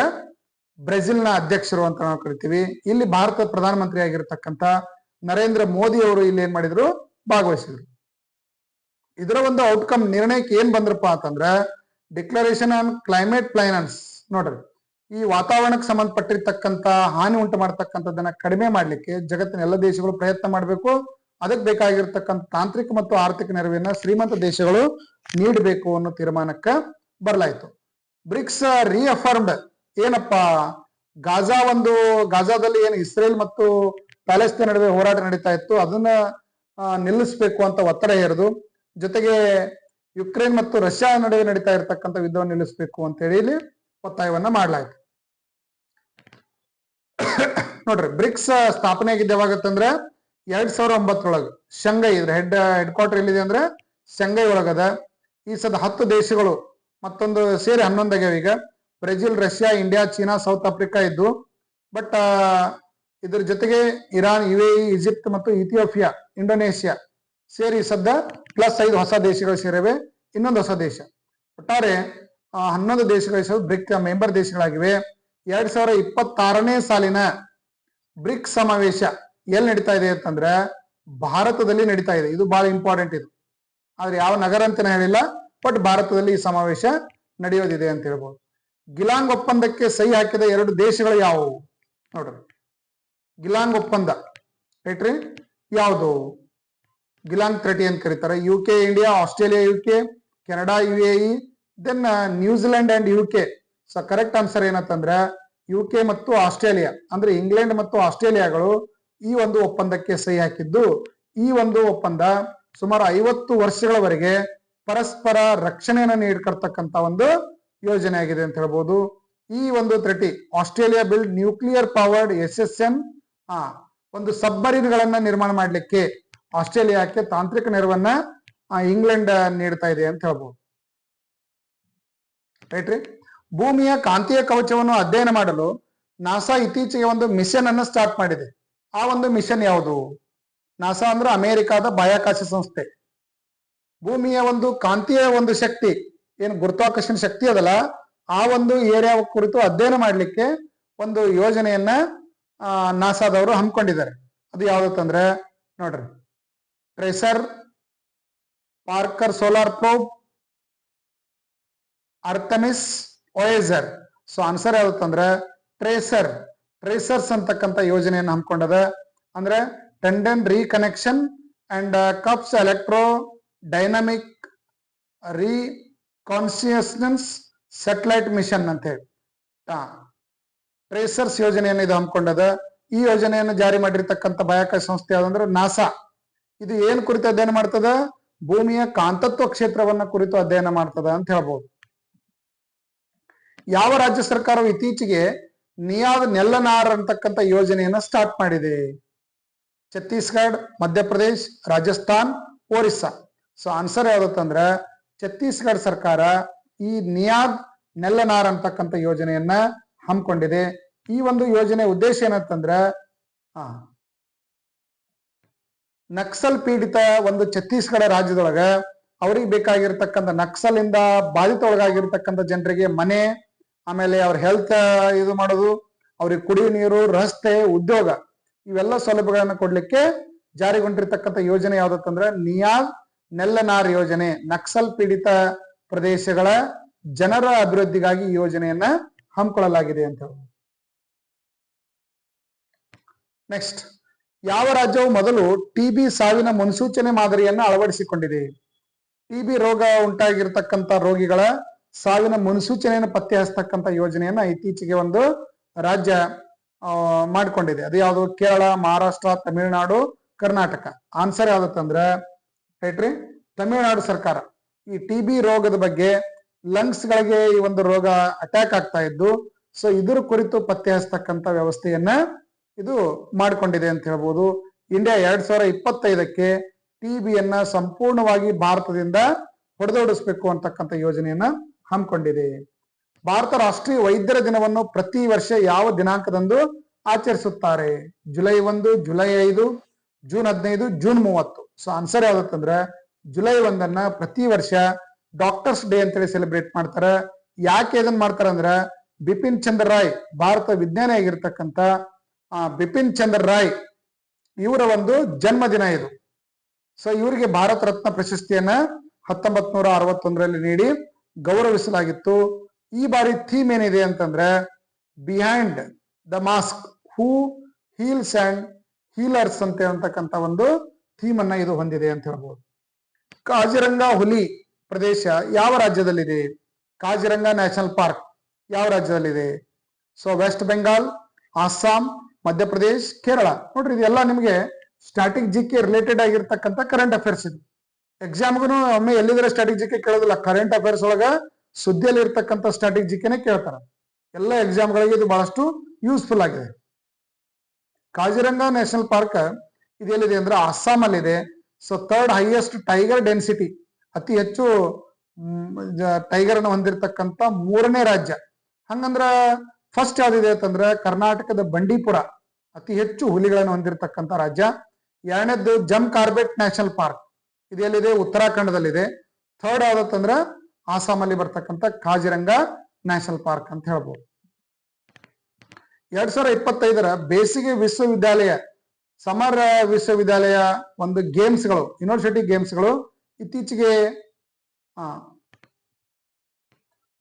ಬ್ರೆಜಿಲ್ ನ ಅಧ್ಯಕ್ಷರು ಅಂತ ನಾವು ಕರಿತೀವಿ. ಇಲ್ಲಿ ಭಾರತದ ಪ್ರಧಾನಮಂತ್ರಿ ಆಗಿರ್ತಕ್ಕಂಥ ನರೇಂದ್ರ ಮೋದಿ ಅವರು ಇಲ್ಲಿ ಏನ್ ಮಾಡಿದ್ರು? ಭಾಗವಹಿಸಿದ್ರು. ಇದರ ಒಂದು ಔಟ್ಕಮ್ ನಿರ್ಣಯಕ್ಕೆ ಏನ್ ಬಂದ್ರಪ್ಪ ಅಂತಂದ್ರ ಡಿಕ್ಲರೇಷನ್ ಆನ್ ಕ್ಲೈಮೇಟ್ ಫೈನಾನ್ಸ್. ನೋಡ್ರಿ, ಈ ವಾತಾವರಣಕ್ಕೆ ಸಂಬಂಧಪಟ್ಟಿರ್ತಕ್ಕಂಥ ಹಾನಿ ಉಂಟು ಮಾಡತಕ್ಕಂಥದ್ದನ್ನ ಕಡಿಮೆ ಮಾಡ್ಲಿಕ್ಕೆ ಜಗತ್ತಿನ ಎಲ್ಲ ದೇಶಗಳು ಪ್ರಯತ್ನ ಮಾಡಬೇಕು. ಅದಕ್ಕೆ ಬೇಕಾಗಿರ್ತಕ್ಕಂಥ ತಾಂತ್ರಿಕ ಮತ್ತು ಆರ್ಥಿಕ ನೆರವನ್ನ ಶ್ರೀಮಂತ ದೇಶಗಳು ನೀಡಬೇಕು ಅನ್ನೋ ತೀರ್ಮಾನಕ್ಕೆ ಬರಲಾಯಿತು. ಬ್ರಿಕ್ಸ್ ರಿಅಫರ್ಮ್ಡ್ ಏನಪ್ಪಾ? ಗಾಜಾದಲ್ಲಿ ಏನು ಇಸ್ರೇಲ್ ಮತ್ತು ಪ್ಯಾಲೆಸ್ತೈನ್ ನಡುವೆ ಹೋರಾಟ ನಡೀತಾ ಇತ್ತು, ಅದನ್ನ ನಿಲ್ಲಿಸಬೇಕು ಅಂತ ಒತ್ತಡ ಹೇರಿದು. ಜೊತೆಗೆ ಯುಕ್ರೇನ್ ಮತ್ತು ರಷ್ಯಾ ನಡುವೆ ನಡೀತಾ ಇರತಕ್ಕಂಥ ಯುದ್ಧವನ್ನು ನಿಲ್ಲಿಸಬೇಕು ಅಂತ ಹೇಳಿ ಇಲ್ಲಿ ಒತ್ತಾಯವನ್ನ ಮಾಡಲಾಯಿತು. ನೋಡ್ರಿ, ಬ್ರಿಕ್ಸ್ ಸ್ಥಾಪನೆ ಆಗಿದ್ದು ಯಾವಾಗತ್ತಂದ್ರೆ 2009 ಶಂಘೈ. ಇದ್ರ ಹೆಡ್ ಕ್ವಾರ್ಟರ್ ಎಲ್ಲಿದೆ ಅಂದ್ರೆ ಶಂಘೈ ಒಳಗದ. ಈ ಸದ 10 ದೇಶಗಳು ಮತ್ತೊಂದು ಸೇರಿ 11 ಆಗ್ಯಾವ ಈಗ. Brazil, Russia, India, China, south Africa ಇದ್ದು. ಬಟ್ ಇದ್ರ ಜೊತೆಗೆ ಇರಾನ್, UAE, ಈಜಿಪ್ಟ್ ಮತ್ತು ಇಥಿಯೋಪಿಯಾ, ಇಂಡೋನೇಷಿಯಾ ಸೇರಿ ಸದ್ದ +5 ಹೊಸ ದೇಶಗಳು ಸೇರಿವೆ. ಇನ್ನೊಂದು ಹೊಸ ದೇಶ. ಒಟ್ಟಾರೆ 11 ದೇಶಗಳು ಬ್ರಿಕ್ ಮೆಂಬರ್ ದೇಶಗಳಾಗಿವೆ. 2026ನೇ ಸಾಲಿನ ಬ್ರಿಕ್ಸ್ ಸಮಾವೇಶ ಎಲ್ಲಿ ನಡೀತಾ ಇದೆ ಅಂತಂದ್ರೆ ಭಾರತದಲ್ಲಿ ನಡೀತಾ ಇದೆ. ಇದು ಬಹಳ ಇಂಪಾರ್ಟೆಂಟ್. ಇದು ಆದ್ರೆ ಯಾವ ನಗರ ಅಂತ ಹೇಳಿಲ್ಲ, ಬಟ್ ಭಾರತದಲ್ಲಿ ಈ ಸಮಾವೇಶ ನಡೆಯೋದಿದೆ ಅಂತ ಹೇಳ್ಬೋದು. ಗಿಲಾಂಗ್ ಒಪ್ಪಂದಕ್ಕೆ ಸಹಿ ಹಾಕಿದ 2 ದೇಶಗಳು ಯಾವುವು? ನೋಡ್ರಿ, ಗಿಲಾಂಗ್ ಒಪ್ಪಂದ ರೈಟ್ರಿ ಯಾವುದು? ಗಿಲಾಂಗ್ 30 ಅಂತ ಕರೀತಾರೆ. UK, India, Australia, UK, Canada, UAE, then ನ್ಯೂಜಿಲೆಂಡ್ Zealand UK. So correct answer ಏನಂತಂದ್ರೆ UK ಮತ್ತು ಆಸ್ಟ್ರೇಲಿಯಾ, ಅಂದ್ರೆ ಇಂಗ್ಲೆಂಡ್ ಮತ್ತು ಆಸ್ಟ್ರೇಲಿಯಾಗಳು ಈ ಒಂದು ಒಪ್ಪಂದಕ್ಕೆ ಸಹಿ ಹಾಕಿದ್ದು. ಈ ಒಂದು ಒಪ್ಪಂದ ಸುಮಾರು 50 ವರ್ಷಗಳವರೆಗೆ ಪರಸ್ಪರ ರಕ್ಷಣೆಯನ್ನು ನೀಡ್ಕೊಳ್ತಕ್ಕಂತ ಒಂದು ಯೋಜನೆ ಆಗಿದೆ ಅಂತ ಹೇಳ್ಬೋದು. ಈ ಒಂದು 30 Australia build nuclear powered SSN ಒಂದು ಸಬ್ಮರೀನ್ ಗಳನ್ನ ನಿರ್ಮಾಣ ಮಾಡ್ಲಿಕ್ಕೆ ಆಸ್ಟ್ರೇಲಿಯಾಕ್ಕೆ ತಾಂತ್ರಿಕ ನೆರವನ್ನ ಇಂಗ್ಲೆಂಡ್ ನೀಡ್ತಾ ಇದೆ ಅಂತ ಹೇಳ್ಬೋದು. ರೈಟ್ ರೀ. ಭೂಮಿಯ ಕಾಂತೀಯ ಕವಚವನ್ನು ಅಧ್ಯಯನ ಮಾಡಲು ನಾಸಾ ಇತ್ತೀಚೆಗೆ ಒಂದು ಮಿಷನ್ ಅನ್ನು ಸ್ಟಾರ್ಟ್ ಮಾಡಿದೆ. ಆ ಒಂದು ಮಿಷನ್ ಯಾವುದು? ನಾಸಾ ಅಂದ್ರೆ ಅಮೆರಿಕಾದ ಬಾಹ್ಯಾಕಾಶ ಸಂಸ್ಥೆ. ಭೂಮಿಯ ಒಂದು ಕಾಂತೀಯ ಒಂದು ಶಕ್ತಿ ಏನು ಗುರುತ್ವಾಕರ್ಷಣ ಶಕ್ತಿ ಅದಲ್ಲ, ಆ ಒಂದು ಏರಿಯಾ ಕುರಿತು ಅಧ್ಯಯನ ಮಾಡ್ಲಿಕ್ಕೆ ಒಂದು ಯೋಜನೆಯನ್ನ ನಾಸಾದವರು ಹಮ್ಮಿಕೊಂಡಿದ್ದಾರೆ. ಅದು ಯಾವ್ದಂದ್ರೆ ನೋಡ್ರಿ, TRACER, Parker Solar Probe, Artemis, Voyager. So answer ಯಾವ್ದಂದ್ರೆ ಟ್ರೇಸರ್ಸ್ ಅಂತಕ್ಕಂಥ ಯೋಜನೆಯನ್ನು ಹಮ್ಮಿಕೊಂಡದ. ಅಂದ್ರೆ ಟೆಂಡನ್ ರೀಕನೆಕ್ಷನ್ ಅಂಡ್ ಕಪ್ಸ್ electro dynamic reconnaissance satellite mission ಅಂತ ಹೇಳಿ ಟ್ರೇಸರ್ಸ್ ಯೋಜನೆಯನ್ನು ಇದು ಹಮ್ಮಿಕೊಂಡದ. ಈ ಯೋಜನೆಯನ್ನು ಜಾರಿ ಮಾಡಿರ್ತಕ್ಕಂಥ ಬಾಹ್ಯಾಕಾಶ ಸಂಸ್ಥೆ ಯಾವ್ದಂದ್ರೆ ನಾಸಾ. ಇದು ಏನ್ ಕುರಿತು ಅಧ್ಯಯನ ಮಾಡ್ತದ? ಭೂಮಿಯ ಕಾಂತತ್ವ ಕ್ಷೇತ್ರವನ್ನ ಕುರಿತು ಅಧ್ಯಯನ ಮಾಡ್ತದ ಅಂತ ಹೇಳ್ಬೋದು. ಯಾವ ರಾಜ್ಯ ಸರ್ಕಾರವು ಇತ್ತೀಚೆಗೆ ನಿಯಾದ್ ನೆಲ್ಲನಾರ್ ಅಂತಕ್ಕಂಥ ಯೋಜನೆಯನ್ನ ಸ್ಟಾರ್ಟ್ ಮಾಡಿದೆ? ಛತ್ತೀಸ್ಗಢ, ಮಧ್ಯಪ್ರದೇಶ್, ರಾಜಸ್ಥಾನ್, ಒರಿಸ್ಸಾ. ಸೊ ಆನ್ಸರ್ ಯಾವ್ದಂದ್ರೆ ಛತ್ತೀಸ್ಗಢ ಸರ್ಕಾರ ಈ ನಿಯಾದ್ ನೆಲ್ಲನಾರ್ ಅಂತಕ್ಕಂಥ ಯೋಜನೆಯನ್ನ ಹಮ್ಮಿಕೊಂಡಿದೆ. ಈ ಒಂದು ಯೋಜನೆ ಉದ್ದೇಶ ಏನಂತಂದ್ರ ನಕ್ಸಲ್ ಪೀಡಿತ ಒಂದು ಛತ್ತೀಸ್ಗಢ ರಾಜ್ಯದೊಳಗ ಅವ್ರಿಗೆ ಬೇಕಾಗಿರ್ತಕ್ಕಂಥ ನಕ್ಸಲ್ ಇಂದ ಬಾಧಿತ ಒಳಗಾಗಿರ್ತಕ್ಕಂಥ ಜನರಿಗೆ ಮನೆ, ಆಮೇಲೆ ಅವ್ರ ಹೆಲ್ತ್ ಇದು ಮಾಡೋದು, ಅವ್ರಿಗೆ ಕುಡಿಯುವ ನೀರು, ರಸ್ತೆ, ಉದ್ಯೋಗ ಇವೆಲ್ಲ ಸೌಲಭ್ಯಗಳನ್ನು ಕೊಡ್ಲಿಕ್ಕೆ ಜಾರಿಗೊಂಡಿರ್ತಕ್ಕಂಥ ಯೋಜನೆ ಯಾವ್ದಂದ್ರೆ ನಿಯಾದ್ ನೆಲ್ಲನಾರ್ ಯೋಜನೆ. ನಕ್ಸಲ್ ಪೀಡಿತ ಪ್ರದೇಶಗಳ ಜನರ ಅಭಿವೃದ್ಧಿಗಾಗಿ ಈ ಯೋಜನೆಯನ್ನ ಹಮ್ಮಿಕೊಳ್ಳಲಾಗಿದೆ ಅಂತ ಹೇಳಿ. ನೆಕ್ಸ್ಟ್, ಯಾವ ರಾಜ್ಯವು ಮೊದಲು ಟಿಬಿ ಸಾವಿನ ಮುನ್ಸೂಚನೆ ಮಾದರಿಯನ್ನು ಅಳವಡಿಸಿಕೊಂಡಿದೆ? ಟಿಬಿ ರೋಗ ಉಂಟಾಗಿರ್ತಕ್ಕಂಥ ರೋಗಿಗಳ ಸಾವಿನ ಮುನ್ಸೂಚನೆಯನ್ನು ಪತ್ತೆ ಹಚ್ಚತಕ್ಕಂಥ ಯೋಜನೆಯನ್ನ ಇತ್ತೀಚೆಗೆ ಒಂದು ರಾಜ್ಯ ಮಾಡಿಕೊಂಡಿದೆ. ಅದು ಯಾವುದು? ಕೇರಳ, ಮಹಾರಾಷ್ಟ್ರ, ತಮಿಳುನಾಡು, ಕರ್ನಾಟಕ. ಆನ್ಸರ್ ಯಾವ್ದತ್ತಂದ್ರ ಹೇಳ್ರಿ, ತಮಿಳುನಾಡು ಸರ್ಕಾರ. ಈ ಟಿಬಿ ರೋಗದ ಬಗ್ಗೆ, ಲಂಗ್ಸ್ ಗಳಿಗೆ ಈ ಒಂದು ರೋಗ ಅಟ್ಯಾಕ್ ಆಗ್ತಾ ಇದ್ದು, ಸೊ ಇದ್ರ ಕುರಿತು ಪತ್ತೆ ಹಚ್ಚತಕ್ಕಂಥ ವ್ಯವಸ್ಥೆಯನ್ನ ಇದು ಮಾಡಿಕೊಂಡಿದೆ ಅಂತ ಹೇಳ್ಬೋದು. ಇಂಡಿಯಾ 2025ಕ್ಕೆ ಟಿಬಿಯನ್ನ ಸಂಪೂರ್ಣವಾಗಿ ಭಾರತದಿಂದ ಹೊಡೆದೋಡಿಸ್ಬೇಕು ಅಂತಕ್ಕಂಥ ಯೋಜನೆಯನ್ನ ಹಮ್ಮಿಕೊಂಡಿದೆ. ಭಾರತ ರಾಷ್ಟ್ರೀಯ ವೈದ್ಯರ ದಿನವನ್ನು ಪ್ರತಿ ವರ್ಷ ಯಾವ ದಿನಾಂಕದಂದು ಆಚರಿಸುತ್ತಾರೆ? July 1, July 5, June 15, June 30. So answer ಯಾವ್ದತ್ತಂದ್ರೆ ಜುಲೈ 1 ಪ್ರತಿ ವರ್ಷ ಡಾಕ್ಟರ್ಸ್ ಡೇ ಅಂತೇಳಿ ಸೆಲೆಬ್ರೇಟ್ ಮಾಡ್ತಾರೆ. ಯಾಕೆ ಇದನ್ನ ಮಾಡ್ತಾರೆ ಅಂದ್ರೆ ಬಿಪಿನ್ ಚಂದ್ರ ರಾಯ್, ಭಾರತ ವಿಜ್ಞಾನಿ ಆಗಿರ್ತಕ್ಕಂಥ ಬಿಪಿನ್ ಚಂದ್ರ ರಾಯ್ ಇವರ ಒಂದು ಜನ್ಮದಿನ ಇದು. ಸೊ ಇವರಿಗೆ ಭಾರತ ರತ್ನ ಪ್ರಶಸ್ತಿಯನ್ನ 1961ರಲ್ಲಿ ನೀಡಿ ಗೌರವಿಸಲಾಗಿತ್ತು. ಈ ಬಾರಿ ಥೀಮ್ ಏನಿದೆ ಅಂತಂದ್ರೆ behind the mask, who heels and healers ಅಂತ ಹೇಳ್ತಕ್ಕಂಥ ಒಂದು ಥೀಮ್ ಅನ್ನ ಇದು ಹೊಂದಿದೆ ಅಂತ ಹೇಳ್ಬೋದು. ಕಾಜಿರಂಗ ಹುಲಿ ಪ್ರದೇಶ ಯಾವ ರಾಜ್ಯದಲ್ಲಿದೆ? ಕಾಜಿರಂಗ ನ್ಯಾಷನಲ್ ಪಾರ್ಕ್ ಯಾವ ರಾಜ್ಯದಲ್ಲಿದೆ? ಸೊ ವೆಸ್ಟ್ ಬೆಂಗಾಲ್, ಅಸ್ಸಾಂ, ಮಧ್ಯಪ್ರದೇಶ್, ಕೇರಳ. ನೋಡ್ರಿ, ಇದೆಲ್ಲ ನಿಮಗೆ ಸ್ಟ್ಯಾಟಿಕ್ ಜಿಕೆ ರಿಲೇಟೆಡ್ ಆಗಿರ್ತಕ್ಕಂಥ ಕರೆಂಟ್ ಅಫೇರ್ಸ್. ಇದು ಎಕ್ಸಾಮ್ಗೂ ಒಮ್ಮೆ ಎಲ್ಲಿದ್ರೆ ಸ್ಟ್ಯಾಟಿಕ್ ಜಿಕೆ ಕೇಳೋದಿಲ್ಲ. ಕರೆಂಟ್ ಅಫೇರ್ಸ್ ಒಳಗ ಸುದ್ದಿಯಲ್ಲಿ ಇರ್ತಕ್ಕಂಥ ಸ್ಟ್ಯಾಟಿಕ್ ಜಿಕೆನೆ ಕೇಳ್ತಾರ. ಎಲ್ಲ ಎಕ್ಸಾಮ್ಗಳಿಗೆ ಇದು ಬಹಳಷ್ಟು ಯೂಸ್ಫುಲ್ ಆಗಿದೆ. ಕಾಜಿರಂಗ ನ್ಯಾಷನಲ್ ಪಾರ್ಕ್ ಇದು ಎಲ್ಲಿದೆ ಅಂದ್ರೆ ಅಸ್ಸಾಂ ಅಲ್ಲಿ ಇದೆ. So 3rd highest tiger density, ಅತಿ ಹೆಚ್ಚು ಟೈಗರ್ ಅನ್ನು ಹೊಂದಿರತಕ್ಕಂಥ 3ನೇ ರಾಜ್ಯ. ಹಂಗಂದ್ರ ಫಸ್ಟ್ ಯಾವ್ದಿದೆ ಅಂತಂದ್ರೆ ಕರ್ನಾಟಕದ ಬಂಡೀಪುರ, ಅತಿ ಹೆಚ್ಚು ಹುಲಿಗಳನ್ನು ಹೊಂದಿರತಕ್ಕಂಥ ರಾಜ್ಯ. 2ನೇದ್ದು ಜಮ್ ಕಾರ್ಬೆಟ್ ನ್ಯಾಷನಲ್ ಪಾರ್ಕ್, ಇದು ಎಲ್ಲಿದೆ? ಉತ್ತರಾಖಂಡದಲ್ಲಿದೆ. 3rd ಯಾವ್ದತ್ತಂದ್ರ ಆಸಾಂ ಅಲ್ಲಿ ಬರ್ತಕ್ಕಂಥ ಕಾಜಿರಂಗ ನ್ಯಾಷನಲ್ ಪಾರ್ಕ್ ಅಂತ ಹೇಳ್ಬೋದು. 2025ರ ಬೇಸಿಗೆ ವಿಶ್ವವಿದ್ಯಾಲಯ, ಸಮರ್ ವಿಶ್ವವಿದ್ಯಾಲಯ ಒಂದು ಗೇಮ್ಸ್ಗಳು, ಯೂನಿವರ್ಸಿಟಿ ಗೇಮ್ಸ್ಗಳು ಇತ್ತೀಚೆಗೆ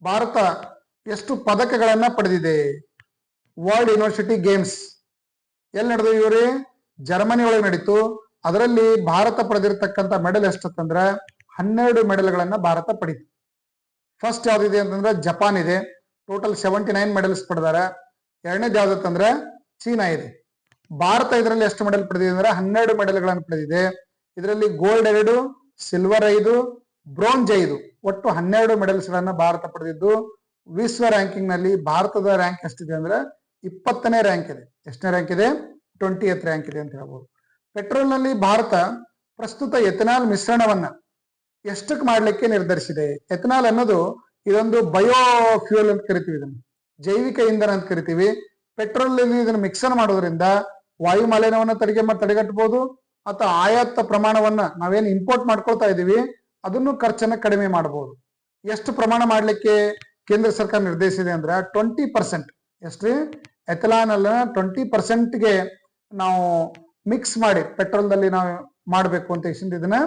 ಭಾರತ ಎಷ್ಟು ಪದಕಗಳನ್ನ ಪಡೆದಿದೆ? ವರ್ಲ್ಡ್ ಯೂನಿವರ್ಸಿಟಿ ಗೇಮ್ಸ್ ಎಲ್ಲಿ ನಡೆದು? ಇವ್ರಿ ಜರ್ಮನಿ ಒಳಗೆ ನಡೀತು. ಅದರಲ್ಲಿ ಭಾರತ ಪಡೆದಿರ್ತಕ್ಕಂಥ ಮೆಡಲ್ ಎಷ್ಟಂದ್ರೆ 12 ಮೆಡಲ್ಗಳನ್ನ ಭಾರತ ಪಡೀತು. ಫಸ್ಟ್ ಯಾವ್ದಿದೆ ಅಂತಂದ್ರೆ ಜಪಾನ್ ಇದೆ, ಟೋಟಲ್ 79 ಮೆಡಲ್ಸ್ ಪಡೆದಾರೆ. 2ನೇದು ಯಾವ್ದಂದ್ರೆ ಚೀನಾ ಇದೆ. ಭಾರತ ಇದರಲ್ಲಿ ಎಷ್ಟು ಮೆಡಲ್ ಪಡೆದಿದೆ ಅಂದ್ರೆ 12 ಮೆಡಲ್ಗಳನ್ನು ಪಡೆದಿದೆ. ಇದರಲ್ಲಿ ಗೋಲ್ಡ್ 2, ಸಿಲ್ವರ್ 5, ಬ್ರೋಂಜ್ 5, ಒಟ್ಟು 12 ಮೆಡಲ್ಸ್ ಗಳನ್ನ ಭಾರತ ಪಡೆದಿದ್ದು. ವಿಶ್ವ ರ್ಯಾಂಕಿಂಗ್ ನಲ್ಲಿ ಭಾರತದ ರ್ಯಾಂಕ್ ಎಷ್ಟಿದೆ ಅಂದ್ರೆ 20ನೇ ರ್ಯಾಂಕ್ ಇದೆ. ಎಷ್ಟನೇ ರ್ಯಾಂಕ್ ಇದೆ? 20th ರ್ಯಾಂಕ್ ಇದೆ ಅಂತ ಹೇಳ್ಬೋದು. ಪೆಟ್ರೋಲ್ ನಲ್ಲಿ ಭಾರತ ಪ್ರಸ್ತುತ ಎಥನಾಲ್ ಮಿಶ್ರಣವನ್ನ ಎಷ್ಟಕ್ಕೆ ಮಾಡ್ಲಿಕ್ಕೆ ನಿರ್ಧರಿಸಿದೆ? ಎಥನಾಲ್ ಅನ್ನೋದು ಇದೊಂದು ಬಯೋ ಫ್ಯೂಯಲ್ ಅಂತ ಕರಿತೀವಿ, ಇದನ್ನು ಜೈವಿಕ ಇಂಧನ ಅಂತ ಕರಿತೀವಿ. ಪೆಟ್ರೋಲ್ ಇದನ್ನು ಮಿಕ್ಸರ್ ಮಾಡೋದ್ರಿಂದ ವಾಯು ಮಾಲಿನ್ಯವನ್ನು ತಡೆಗಟ್ಟಬಹುದು, ಅಥವಾ ಆಯಾತ ಪ್ರಮಾಣವನ್ನ ನಾವೇನು ಇಂಪೋರ್ಟ್ ಮಾಡ್ಕೊಳ್ತಾ ಇದೀವಿ ಅದನ್ನು ಖರ್ಚನ್ನ ಕಡಿಮೆ ಮಾಡಬಹುದು. ಎಷ್ಟು ಪ್ರಮಾಣ ಮಾಡ್ಲಿಕ್ಕೆ ಕೇಂದ್ರ ಸರ್ಕಾರ ನಿರ್ದೇಶಿಸಿದೆ ಅಂದ್ರೆ 20%. ಎಷ್ಟ್ರಿ? ಎಥಲಾನ್ ಅಲ್ಲ 20%ಗೆ ನಾವು ಮಿಕ್ಸ್ ಮಾಡಿ ಪೆಟ್ರೋಲ್ದಲ್ಲಿ ನಾವು ಮಾಡಬೇಕು ಅಂತ ಇದನ್ನ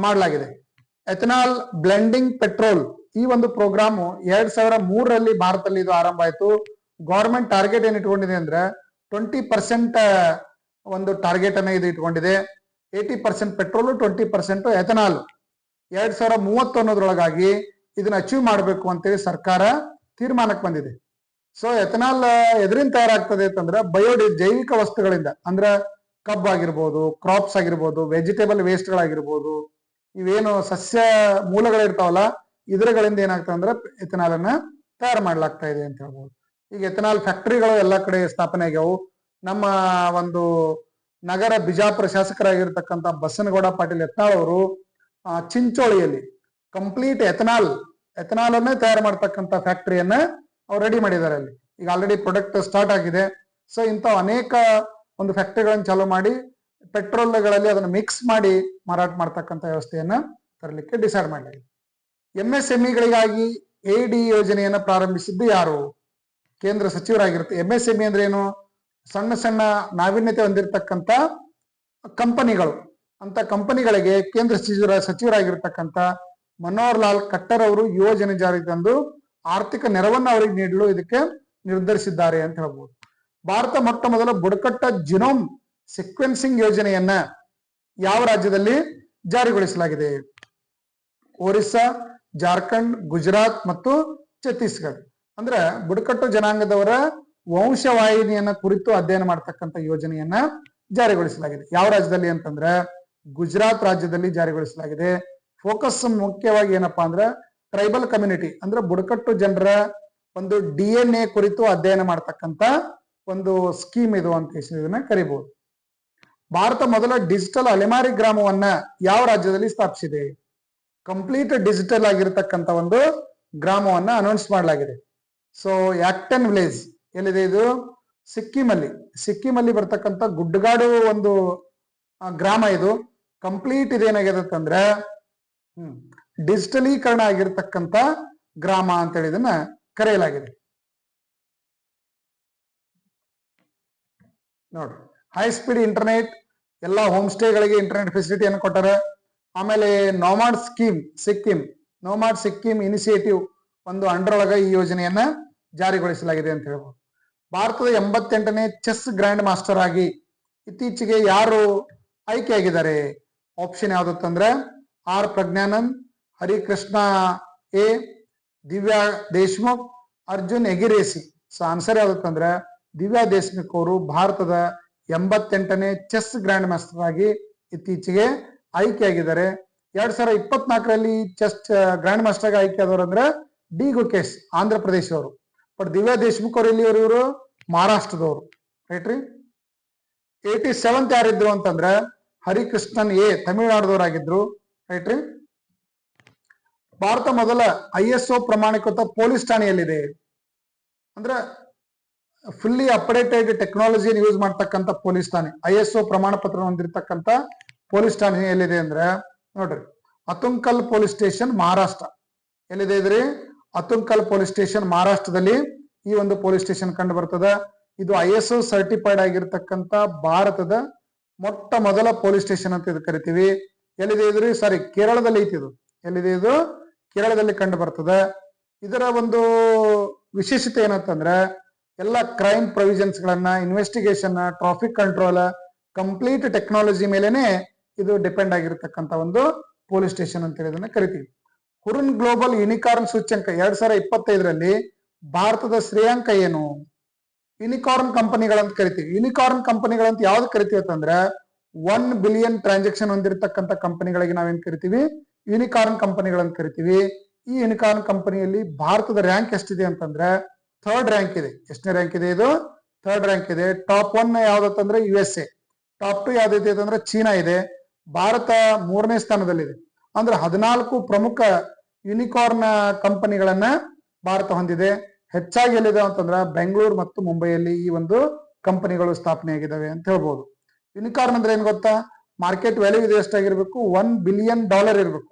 ಮಾಡಲಾಗಿದೆ. ಎಥನಾಲ್ ಬ್ಲೆಂಡಿಂಗ್ ಪೆಟ್ರೋಲ್ ಈ ಒಂದು ಪ್ರೋಗ್ರಾಮ್ 2003ರಲ್ಲಿ ಭಾರತದಲ್ಲಿ ಇದು ಆರಂಭ ಆಯಿತು. ಗವರ್ಮೆಂಟ್ ಟಾರ್ಗೆಟ್ ಏನ್ ಇಟ್ಕೊಂಡಿದೆ ಅಂದ್ರೆ 20% ಒಂದು ಟಾರ್ಗೆಟ್ ಅನ್ನ ಇದು ಇಟ್ಕೊಂಡಿದೆ. 80% ಪೆಟ್ರೋಲ್, 20% ಎಥನಾಲ್. 2030 ಅನ್ನೋದ್ರೊಳಗಾಗಿ ಇದನ್ನ ಅಚೀವ್ ಮಾಡಬೇಕು ಅಂತೇಳಿ ಸರ್ಕಾರ ತೀರ್ಮಾನಕ್ಕೆ ಬಂದಿದೆ. ಸೊ ಎಥನಾಲ್ ಎದರಿಂದ ತಯಾರಾಗ್ತದೆ ಅಂತಂದ್ರೆ ಜೈವಿಕ ವಸ್ತುಗಳಿಂದ, ಅಂದ್ರೆ ಕಬ್ಬ್ ಆಗಿರ್ಬೋದು, ಕ್ರಾಪ್ಸ್ ಆಗಿರ್ಬೋದು, ವೆಜಿಟೇಬಲ್ ವೇಸ್ಟ್ ಗಳಾಗಿರ್ಬೋದು, ಇವೇನು ಸಸ್ಯ ಮೂಲಗಳಿರ್ತಾವಲ್ಲ ಇದರಗಳಿಂದ ಏನಾಗ್ತದೆ ಅಂದ್ರೆ ಎಥನಾಲ್ ಅನ್ನ ತಯಾರು ಮಾಡ್ಲಾಗ್ತಾ ಇದೆ ಅಂತ ಹೇಳ್ಬೋದು. ಈಗ ಎಥನಾಲ್ ಫ್ಯಾಕ್ಟರಿಗಳು ಎಲ್ಲಾ ಕಡೆ ಸ್ಥಾಪನೆ ಆಗ್ಯಾವು. ನಮ್ಮ ಒಂದು ನಗರ ಬಿಜಾಪುರ ಶಾಸಕರಾಗಿರ್ತಕ್ಕಂಥ ಬಸನಗೌಡ ಪಾಟೀಲ್ ಯತ್ನಾಳ್ ಅವರು ಚಿಂಚೋಳಿಯಲ್ಲಿ ಕಂಪ್ಲೀಟ್ ಎಥನಾಲ್ ಅನ್ನೇ ತಯಾರು ಮಾಡ್ತಕ್ಕಂಥ ಫ್ಯಾಕ್ಟರಿಯನ್ನ ಅವ್ರು ರೆಡಿ ಮಾಡಿದ್ದಾರೆ. ಅಲ್ಲಿ ಈಗ ಆಲ್ರೆಡಿ ಪ್ರೊಡಕ್ಟ್ ಸ್ಟಾರ್ಟ್ ಆಗಿದೆ. ಸೊ ಇಂಥ ಅನೇಕ ಒಂದು ಫ್ಯಾಕ್ಟರಿಗಳನ್ನು ಚಾಲೂ ಮಾಡಿ ಪೆಟ್ರೋಲ್ಗಳಲ್ಲಿ ಅದನ್ನು ಮಿಕ್ಸ್ ಮಾಡಿ ಮಾರಾಟ ಮಾಡ್ತಕ್ಕಂಥ ವ್ಯವಸ್ಥೆಯನ್ನ ತರಲಿಕ್ಕೆ ಡಿಸೈಡ್ ಮಾಡಲಾಗಿದೆ. MSMEಗಳಿಗಾಗಿ AD ಯೋಜನೆಯನ್ನ ಪ್ರಾರಂಭಿಸಿದ್ದು ಯಾರು? ಕೇಂದ್ರ ಸಚಿವರಾಗಿರುತ್ತೆ. MSME ಅಂದ್ರೆ ಏನು? ಸಣ್ಣ ಸಣ್ಣ ನಾವೀನ್ಯತೆ ಹೊಂದಿರತಕ್ಕಂಥ ಕಂಪನಿಗಳು. ಅಂತ ಕಂಪನಿಗಳಿಗೆ ಕೇಂದ್ರ ಸಚಿವರಾಗಿರ್ತಕ್ಕಂಥ ಮನೋಹರ್ ಲಾಲ್ ಖಟ್ಟರ್ ಅವರು ಯೋಜನೆ ಜಾರಿಗೆ ತಂದು ಆರ್ಥಿಕ ನೆರವನ್ನು ಅವರಿಗೆ ನೀಡಲು ಇದಕ್ಕೆ ನಿರ್ಧರಿಸಿದ್ದಾರೆ ಅಂತ ಹೇಳ್ಬೋದು. ಭಾರತ ಮೊಟ್ಟ ಮೊದಲ ಬುಡಕಟ್ಟ ಜಿನೋಮ್ ಸೀಕ್ವೆನ್ಸಿಂಗ್ ಯೋಜನೆಯನ್ನ ಯಾವ ರಾಜ್ಯದಲ್ಲಿ ಜಾರಿಗೊಳಿಸಲಾಗಿದೆ? ಒರಿಸ್ಸಾ, ಜಾರ್ಖಂಡ್, ಗುಜರಾತ್ ಮತ್ತು ಛತ್ತೀಸ್ಗಢ. ಅಂದ್ರೆ ಬುಡಕಟ್ಟು ಜನಾಂಗದವರ ವಂಶವಾಹಿನಿಯನ್ನ ಕುರಿತು ಅಧ್ಯಯನ ಮಾಡತಕ್ಕಂಥ ಯೋಜನೆಯನ್ನ ಜಾರಿಗೊಳಿಸಲಾಗಿದೆ. ಯಾವ ರಾಜ್ಯದಲ್ಲಿ ಅಂತಂದ್ರೆ ಗುಜರಾತ್ ರಾಜ್ಯದಲ್ಲಿ ಜಾರಿಗೊಳಿಸಲಾಗಿದೆ. ಫೋಕಸ್ ಮುಖ್ಯವಾಗಿ ಏನಪ್ಪಾ ಅಂದ್ರೆ ಟ್ರೈಬಲ್ ಕಮ್ಯುನಿಟಿ ಅಂದ್ರೆ ಬುಡಕಟ್ಟು ಜನರ ಒಂದು DNA ಕುರಿತು ಅಧ್ಯಯನ ಮಾಡತಕ್ಕಂಥ ಒಂದು ಸ್ಕೀಮ್ ಇದು ಅಂತ ಇದನ್ನ ಕರಿಬಹುದು. ಭಾರತ ಮೊದಲ ಡಿಜಿಟಲ್ ಅಲೆಮಾರಿ ಗ್ರಾಮವನ್ನ ಯಾವ ರಾಜ್ಯದಲ್ಲಿ ಸ್ಥಾಪಿಸಿದೆ? ಕಂಪ್ಲೀಟ್ ಡಿಜಿಟಲ್ ಆಗಿರತಕ್ಕಂಥ ಒಂದು ಗ್ರಾಮವನ್ನ ಅನೌನ್ಸ್ ಮಾಡಲಾಗಿದೆ. ಸೊ ಯಾಕ್ಟನ್ ವಿಲೇಜ್ ಎಲ್ಲಿದೆ ಇದು? ಸಿಕ್ಕಿಂ ಅಲ್ಲಿ ಬರ್ತಕ್ಕಂಥ ಗುಡ್ಡಗಾಡು ಒಂದು ಗ್ರಾಮ ಇದು. ಕಂಪ್ಲೀಟ್ ಇದೇನಾಗಿದೆ ಅಂತಂದ್ರೆ ಡಿಜಿಟಲೀಕರಣ ಆಗಿರ್ತಕ್ಕಂಥ ಗ್ರಾಮ ಅಂತೇಳಿ ಇದನ್ನ ಕರೆಯಲಾಗಿದೆ. ನೋಡ್ರಿ, ಹೈ ಸ್ಪೀಡ್ ಇಂಟರ್ನೆಟ್ ಎಲ್ಲ ಹೋಮ್ ಸ್ಟೇಗಳಿಗೆ ಇಂಟರ್ನೆಟ್ ಫೆಸಿಲಿಟಿಯನ್ನು ಕೊಟ್ಟಾರೆ. ಆಮೇಲೆ ನೋಮಾಡ್ ಸಿಕ್ಕಿಂ ಇನಿಷಿಯೇಟಿವ್ ಒಂದು ಅಂಡರ್ ಒಳಗ ಈ ಯೋಜನೆಯನ್ನ ಜಾರಿಗೊಳಿಸಲಾಗಿದೆ ಅಂತ ಹೇಳ್ಬೋದು. ಭಾರತದ 88ನೇ ಚೆಸ್ ಗ್ರ್ಯಾಂಡ್ ಮಾಸ್ಟರ್ ಆಗಿ ಇತ್ತೀಚೆಗೆ ಯಾರು ಆಯ್ಕೆಯಾಗಿದ್ದಾರೆ? ಆಪ್ಷನ್ ಯಾವ್ದಂದ್ರೆ ಆರ್ ಪ್ರಜ್ಞಾನಂದ್, ಹರಿಕೃಷ್ಣ ಎ, ದಿವ್ಯಾ ದೇಶ್ಮುಖ್, ಅರ್ಜುನ್ ಎಗಿರೇಸಿ. ಸೊ ಆನ್ಸರ್ ಯಾವ್ದಂದ್ರೆ ದಿವ್ಯಾ ದೇಶ್ಮುಖ್ ಅವರು ಭಾರತದ 88ನೇ ಚೆಸ್ ಗ್ರ್ಯಾಂಡ್ ಮಾಸ್ಟರ್ ಆಗಿ ಇತ್ತೀಚೆಗೆ ಆಯ್ಕೆಯಾಗಿದ್ದಾರೆ. 2024ರಲ್ಲಿ ಚೆಸ್ ಗ್ರ್ಯಾಂಡ್ ಮಾಸ್ಟರ್ ಆಯ್ಕೆ ಆದವರು ಅಂದ್ರೆ ಡಿ ಗುಕೇಶ್, ಆಂಧ್ರ ಪ್ರದೇಶ ಅವರು. ಬಟ್ ದಿವ್ಯಾ ದೇಶ್ಮುಖ್ ಅವರು ಇಲ್ಲಿ ಇವರು ಮಹಾರಾಷ್ಟ್ರದವರು, ರೈಟ್ ರೀ. 87th ಯಾರಿದ್ರು ಅಂತಂದ್ರೆ ಹರಿಕೃಷ್ಣನ್ ಎ, ತಮಿಳುನಾಡದವರಾಗಿದ್ರು, ರೈಟ್ ರೀ. ಭಾರತ ಮೊದಲ ISO ಪ್ರಮಾಣೀಕೃತ ಪೊಲೀಸ್ ಠಾಣೆಯಲ್ಲಿದೆ ಅಂದ್ರೆ ಫುಲ್ಲಿ ಅಪ್ಡೇಟೆಡ್ ಟೆಕ್ನಾಲಜಿಯನ್ನು ಯೂಸ್ ಮಾಡ್ತಕ್ಕಂಥ ಪೊಲೀಸ್ ಠಾಣೆ. ISO ಪ್ರಮಾಣ ಪತ್ರ ಹೊಂದಿರತಕ್ಕಂಥ ಪೊಲೀಸ್ ಠಾಣೆ ಎಲ್ಲಿದೆ ಅಂದ್ರೆ ನೋಡ್ರಿ, ಅತುಂಕಲ್ ಪೊಲೀಸ್ ಸ್ಟೇಷನ್, ಮಹಾರಾಷ್ಟ್ರ. ಎಲ್ಲಿದೆ ಇದ್ರಿ? ಅತುಂಕಲ್ ಪೊಲೀಸ್ ಸ್ಟೇಷನ್, ಮಹಾರಾಷ್ಟ್ರದಲ್ಲಿ ಈ ಒಂದು ಪೊಲೀಸ್ ಸ್ಟೇಷನ್ ಕಂಡು ಬರ್ತದ. ಇದು ISO ಸರ್ಟಿಫೈಡ್ ಆಗಿರ್ತಕ್ಕಂಥ ಭಾರತದ ಮೊಟ್ಟ ಮೊದಲ ಪೊಲೀಸ್ ಸ್ಟೇಷನ್ ಅಂತ ಇದು ಕರಿತೀವಿ. ಎಲ್ಲಿದೆ ಇದ್ರಿ? ಸಾರಿ, ಕೇರಳದಲ್ಲಿ ಐತಿ ಇದು. ಎಲ್ಲಿದೆ ಇದು? ಕೇರಳದಲ್ಲಿ ಕಂಡು ಬರ್ತದೆ. ಇದರ ಒಂದು ವಿಶೇಷತೆ ಏನಂತಂದ್ರೆ ಎಲ್ಲ ಕ್ರೈಮ್ ಪ್ರೊವಿಷನ್ಸ್ ಗಳನ್ನ, investigation, traffic control, complete technology ಮೇಲೆನೆ ಇದು ಡಿಪೆಂಡ್ ಆಗಿರ್ತಕ್ಕಂಥ ಒಂದು ಪೊಲೀಸ್ ಸ್ಟೇಷನ್ ಅಂತ ಹೇಳಿ ಕರಿತೀವಿ. ಹುರುನ್ ಗ್ಲೋಬಲ್ ಯೂನಿಕಾರ್ನ್ ಸೂಚ್ಯಂಕ 2025ರಲ್ಲಿ ಭಾರತದ ಶ್ರೇಯಾಂಕ ಏನು? ಯೂನಿಕಾರ್ನ್ ಕಂಪನಿಗಳಂತ ಕರಿತೀವಿ. ಯೂನಿಕಾರ್ನ್ ಕಂಪನಿಗಳಂತ ಯಾವ್ದು ಕರಿತೀವಿ ಅಂತಂದ್ರೆ 1 ಬಿಲಿಯನ್ ಟ್ರಾನ್ಸಾಕ್ಷನ್ ಹೊಂದಿರತಕ್ಕಂಥ ಕಂಪನಿಗಳಿಗೆ ನಾವೇನ್ ಕರಿತೀವಿ? ಯೂನಿಕಾರ್ನ್ ಕಂಪನಿಗಳಂತ ಕರಿತೀವಿ. ಈ ಯೂನಿಕಾರ್ನ್ ಕಂಪನಿಯಲ್ಲಿ ಭಾರತದ ರ್ಯಾಂಕ್ ಎಷ್ಟಿದೆ ಅಂತಂದ್ರೆ 3rd ರ್ಯಾಂಕ್ ಇದೆ. ಎಷ್ಟನೇ ರ್ಯಾಂಕ್ ಇದೆ ಇದು? 3rd ರ್ಯಾಂಕ್ ಇದೆ. ಟಾಪ್ 1 ಯಾವ್ದಂದ್ರೆ USA, ಟಾಪ್ 2 ಯಾವ್ದೈತೆ ಅಂತಂದ್ರೆ ಚೀನಾ ಇದೆ. ಭಾರತ 3ನೇ ಸ್ಥಾನದಲ್ಲಿದೆ. ಅಂದ್ರೆ 14 ಪ್ರಮುಖ ಯೂನಿಕಾರ್ನ್ ಕಂಪನಿಗಳನ್ನ ಭಾರತ ಹೊಂದಿದೆ. ಹೆಚ್ಚಾಗಿ ಎಲ್ಲಿದೆ ಅಂತಂದ್ರೆ ಬೆಂಗಳೂರು ಮತ್ತು ಮುಂಬೈಯಲ್ಲಿ ಈ ಒಂದು ಕಂಪನಿಗಳು ಸ್ಥಾಪನೆ ಆಗಿದ್ದಾವೆ ಅಂತ ಹೇಳ್ಬೋದು. ಯೂನಿಕಾರ್ನ್ ಅಂದ್ರೆ ಏನ್ ಗೊತ್ತಾ? ಮಾರ್ಕೆಟ್ ವ್ಯಾಲ್ಯೂ ಇದು ಎಷ್ಟಾಗಿರ್ಬೇಕು? $1 ಬಿಲಿಯನ್ ಇರ್ಬೇಕು.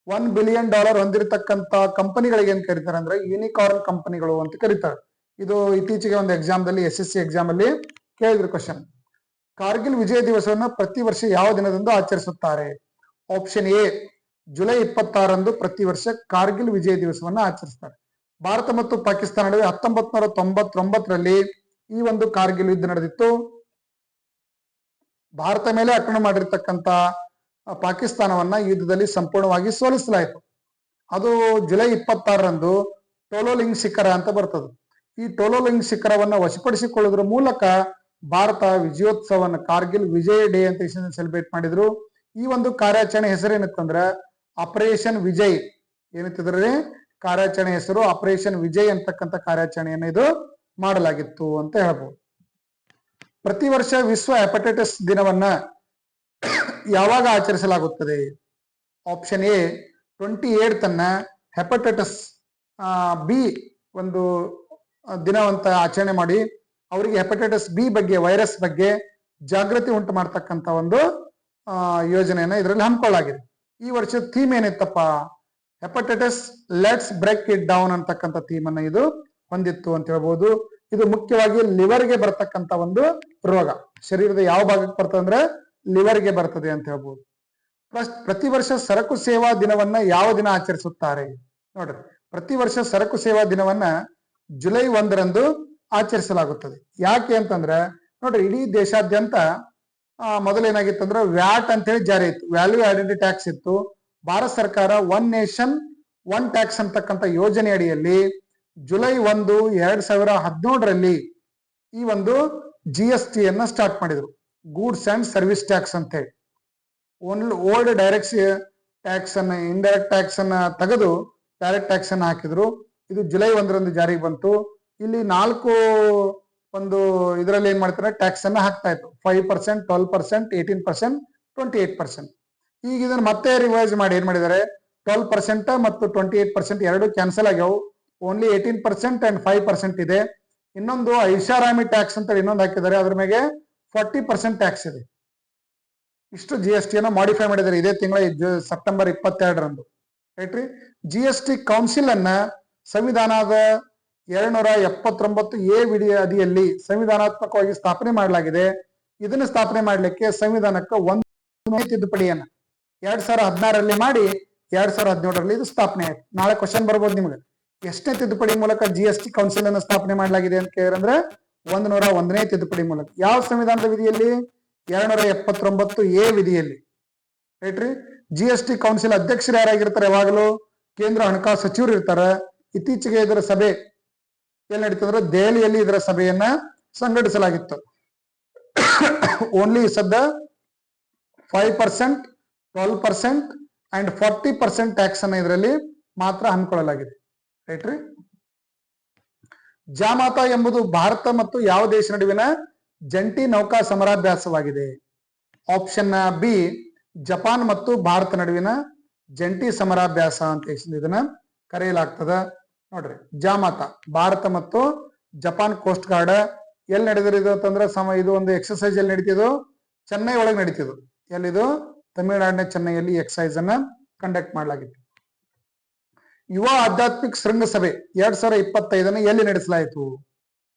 $1 ಬಿಲಿಯನ್ ಹೊಂದಿರತಕ್ಕಂತ ಕಂಪನಿಗಳಿಗೆ ಏನ್ ಕರೀತಾರೆ ಅಂದ್ರೆ ಯೂನಿಕಾರ್ನ್ ಕಂಪನಿಗಳು ಅಂತ ಕರೀತಾರೆ. ಇದು ಇತ್ತೀಚೆಗೆ ಒಂದು ಎಕ್ಸಾಮ್ದಲ್ಲಿ SSC ಎಕ್ಸಾಮ್ ಅಲ್ಲಿ ಕೇಳಿದ್ರು ಕ್ವಶನ್. ಕಾರ್ಗಿಲ್ ವಿಜಯ ದಿವಸವನ್ನು ಪ್ರತಿ ವರ್ಷ ಯಾವ ದಿನದಂದು ಆಚರಿಸುತ್ತಾರೆ? ಆಪ್ಷನ್ ಎ, ಜುಲೈ 26ರಂದು ಪ್ರತಿ ವರ್ಷ ಕಾರ್ಗಿಲ್ ವಿಜಯ ದಿವಸವನ್ನ ಆಚರಿಸ್ತಾರೆ. ಭಾರತ ಮತ್ತು ಪಾಕಿಸ್ತಾನ ನಡುವೆ 1999ರಲ್ಲಿ ಈ ಒಂದು ಕಾರ್ಗಿಲ್ ಯುದ್ಧ ನಡೆದಿತ್ತು. ಭಾರತ ಮೇಲೆ ಆಕ್ರಮಣ ಮಾಡಿರ್ತಕ್ಕಂಥ ಪಾಕಿಸ್ತಾನವನ್ನ ಯುದ್ಧದಲ್ಲಿ ಸಂಪೂರ್ಣವಾಗಿ ಸೋಲಿಸಲಾಯಿತು. ಅದು ಜುಲೈ 26ರಂದು ಟೋಲೋಲಿಂಗ್ ಶಿಖರ ಅಂತ ಬರ್ತದೆ. ಈ ಟೋಲೋಲಿಂಗ್ ಶಿಖರವನ್ನ ವಶಪಡಿಸಿಕೊಳ್ಳುವುದರ ಮೂಲಕ ಭಾರತ ವಿಜಯೋತ್ಸವನ್ನ, ಕಾರ್ಗಿಲ್ ವಿಜಯ್ ಡೇ ಅಂತ ಸೆಲೆಬ್ರೇಟ್ ಮಾಡಿದ್ರು. ಈ ಒಂದು ಕಾರ್ಯಾಚರಣೆ ಹೆಸರೇನಿತ್ತಂದ್ರೆ ಆಪರೇಷನ್ ವಿಜಯ್. ಏನಿತ್ತಿದ್ರೆ ಕಾರ್ಯಾಚರಣೆ ಹೆಸರು ಆಪರೇಷನ್ ವಿಜಯ್ ಅಂತಕ್ಕಂಥ ಕಾರ್ಯಾಚರಣೆಯನ್ನು ಇದು ಮಾಡಲಾಗಿತ್ತು ಅಂತ ಹೇಳ್ಬೋದು. ಪ್ರತಿ ವರ್ಷ ವಿಶ್ವ ಹೆಪಟೈಟಿಸ್ ದಿನವನ್ನ ಯಾವಾಗ ಆಚರಿಸಲಾಗುತ್ತದೆ? Option A, 28th hepatitis B ಒಂದು ದಿನವಂತ ಆಚರಣೆ ಮಾಡಿ ಅವರಿಗೆ ಹೆಪಟೈಟಿಸ್ ಬಿ ಬಗ್ಗೆ, ವೈರಸ್ ಬಗ್ಗೆ ಜಾಗೃತಿ ಉಂಟು ಮಾಡ್ತಕ್ಕಂಥ ಒಂದು ಯೋಜನೆಯನ್ನ ಇದರಲ್ಲಿ ಹಮ್ಮಿಕೊಳ್ಳಲಾಗಿದೆ. ಈ ವರ್ಷದ ಥೀಮ್ ಏನಿತ್ತಪ್ಪ, hepatitis let's break it down ಅಂತಕ್ಕಂಥ ಥೀಮ್ ಅನ್ನ ಇದು ಹೊಂದಿತ್ತು ಅಂತ ಹೇಳ್ಬೋದು. ಇದು ಮುಖ್ಯವಾಗಿ ಲಿವರ್ಗೆ ಬರ್ತಕ್ಕಂಥ ಒಂದು ರೋಗ. ಶರೀರದ ಯಾವ ಭಾಗಕ್ಕೆ ಬರ್ತದೆ ಅಂದ್ರೆ ಲಿವರ್ಗೆ ಬರ್ತದೆ ಅಂತ ಹೇಳ್ಬೋದು. ಪ್ರತಿ ವರ್ಷ ಸರಕು ಸೇವಾ ದಿನವನ್ನ ಯಾವ ದಿನ ಆಚರಿಸುತ್ತಾರೆ ನೋಡ್ರಿ. ಪ್ರತಿ ವರ್ಷ ಸರಕು ಸೇವಾ ದಿನವನ್ನ ಜುಲೈ 1ರಂದು ಆಚರಿಸಲಾಗುತ್ತದೆ. ಯಾಕೆ ಅಂತಂದ್ರೆ ನೋಡ್ರಿ, ಇಡೀ ದೇಶಾದ್ಯಂತ ಮೊದಲೇನಾಗಿತ್ತಂದ್ರೆ ವ್ಯಾಟ್ ಅಂತ ಹೇಳಿ ಜಾರಿ ಇತ್ತು, ವ್ಯಾಲ್ಯೂ ಆಡೆಡ್ ಟ್ಯಾಕ್ಸ್ ಇತ್ತು. ಭಾರತ ಸರ್ಕಾರ ಒನ್ ನೇಷನ್ ಒನ್ ಟ್ಯಾಕ್ಸ್ ಅಂತಕ್ಕಂಥ ಯೋಜನೆ ಅಡಿಯಲ್ಲಿ ಜುಲೈ 1, 2017ರಲ್ಲಿ ಈ ಒಂದು GST ಅನ್ನ ಸ್ಟಾರ್ಟ್ ಮಾಡಿದ್ರು, ಗೂಡ್ಸ್ ಅಂಡ್ ಸರ್ವಿಸ್ ಟ್ಯಾಕ್ಸ್ ಅಂತ ಹೇಳಿ. ಓಲ್ಡ್ ಡೈರೆಕ್ಟ್ ಟ್ಯಾಕ್ಸ್ ಅನ್ನ, ಇಂಡೈರೆಕ್ಟ್ ಟ್ಯಾಕ್ಸ್ ಅನ್ನ ತೆಗೆದು ಡೈರೆಕ್ಟ್ ಟ್ಯಾಕ್ಸ್ ಅನ್ನ ಹಾಕಿದ್ರು. ಇದು ಜುಲೈ 1ರಂದು ಜಾರಿಗೆ ಬಂತು. ಇಲ್ಲಿ 4 ಒಂದು ಇದರಲ್ಲಿ ಏನ್ ಮಾಡ್ತಾರೆ, ಟ್ಯಾಕ್ಸ್ ಅನ್ನ ಹಾಕ್ತಾ ಇತ್ತು. 5%, 12%, 18%, 28%. ಈಗ ಇದನ್ನ ಮತ್ತೆ ರಿವೈಸ್ ಮಾಡಿ ಏನ್ ಮಾಡಿದ್ದಾರೆ, 12% ಮತ್ತು 28% ಎರಡು ಕ್ಯಾನ್ಸಲ್ ಆಗ್ಯಾವು. ಓನ್ಲಿ 18% ಅಂಡ್ 5% ಇದೆ. ಇನ್ನೊಂದು ಐಷಾರಾಮಿ ಟ್ಯಾಕ್ಸ್ ಅಂತ ಇನ್ನೊಂದು ಹಾಕಿದ್ದಾರೆ, ಅದ್ರ ಮೇಲೆ 40% ಟ್ಯಾಕ್ಸ್ ಇದೆ. ಇಷ್ಟು GST ಅನ್ನ ಮಾಡಿಫೈ ಮಾಡಿದ್ದಾರೆ ಇದೇ ತಿಂಗಳ ಸೆಪ್ಟೆಂಬರ್ 22ರಂದು. ರೈಟ್ರಿ. GST ಕೌನ್ಸಿಲ್ ಅನ್ನ ಸಂವಿಧಾನದ 279A ವಿಧಿ ಅಡಿಯಲ್ಲಿ ಸಂವಿಧಾನಾತ್ಮಕವಾಗಿ ಸ್ಥಾಪನೆ ಮಾಡಲಾಗಿದೆ. ಇದನ್ನ ಸ್ಥಾಪನೆ ಮಾಡ್ಲಿಕ್ಕೆ ಸಂವಿಧಾನಕ್ಕೆ ಒಂದು ತಿದ್ದುಪಡಿಯನ್ನ 2016ರಲ್ಲಿ ಮಾಡಿ 2017ರಲ್ಲಿ ಇದು ಸ್ಥಾಪನೆ ಆಯ್ತು. ನಾಳೆ ಕ್ವಶನ್ ಬರ್ಬೋದು ನಿಮ್ಗೆ, ಎಷ್ಟನೇ ತಿದ್ದುಪಡಿ ಮೂಲಕ GST ಕೌನ್ಸಿಲ್ ಅನ್ನು ಸ್ಥಾಪನೆ ಮಾಡಲಾಗಿದೆ ಅಂತ ಕೇಳಿದ್ರೆ 101ನೇ ತಿದ್ದುಪಡಿ ಮೂಲಕ. ಯಾವ ಸಂವಿಧಾನದ ವಿಧಿಯಲ್ಲಿ? 279A ವಿಧಿಯಲ್ಲಿ. ರೈಟ್ರಿ. GST ಕೌನ್ಸಿಲ್ ಅಧ್ಯಕ್ಷರು ಯಾರಾಗಿರ್ತಾರೆ? ಯಾವಾಗಲೂ ಕೇಂದ್ರ ಹಣಕಾಸು ಸಚಿವರು ಇರ್ತಾರೆ. ಇತ್ತೀಚೆಗೆ ಇದರ ಸಭೆ ಎಲ್ಲಿ ನಡೀತಂದ್ರೆ ದೆಹಲಿಯಲ್ಲಿ ಇದರ ಸಭೆಯನ್ನ ಸಂಘಟಿಸಲಾಗಿತ್ತು. ಓನ್ಲಿ ಸದ್ದ 5%, 12% ಅಂಡ್ 40% ಟ್ಯಾಕ್ಸ್ ಅನ್ನ ಇದರಲ್ಲಿ ಮಾತ್ರ ಹಮ್ಮಿಕೊಳ್ಳಲಾಗಿದೆ. ರೈಟ್ರಿ. ಜಾಮಾತಾ ಎಂಬುದು ಭಾರತ ಮತ್ತು ಯಾವ ದೇಶ ನಡುವಿನ ಜಂಟಿ ನೌಕಾ ಸಮರಾಭ್ಯಾಸವಾಗಿದೆ? ಆಪ್ಷನ್ ಬಿ, ಜಪಾನ್ ಮತ್ತು ಭಾರತ ನಡುವಿನ ಜಂಟಿ ಸಮರಾಭ್ಯಾಸ ಅಂತ ಇದನ್ನ ಕರೆಯಲಾಗ್ತದ. ನೋಡ್ರಿ, ಜಾಮಾತಾ ಭಾರತ ಮತ್ತು ಜಪಾನ್ ಕೋಸ್ಟ್ ಗಾರ್ಡ್ ಎಲ್ಲಿ ನಡೆದಿರೋದು ಅಂತಂದ್ರೆ ಇದು ಒಂದು ಎಕ್ಸರ್ಸೈಸ್ ಎಲ್ಲಿ ನಡೀತಿದ್ದು? ಚೆನ್ನೈ ಒಳಗೆ ನಡೀತಿದ್ದು. ಎಲ್ಲಿದು? ತಮಿಳುನಾಡಿನ ಚೆನ್ನೈಯಲ್ಲಿ ಎಕ್ಸರ್ಸೈಸ್ ಅನ್ನ ಕಂಡಕ್ಟ್ ಮಾಡಲಾಗಿತ್ತು. ಯುವ ಆಧ್ಯಾತ್ಮಿಕ ಶೃಂಗಸಭೆ 2025 ಎಲ್ಲಿ ನಡೆಸಲಾಯಿತು?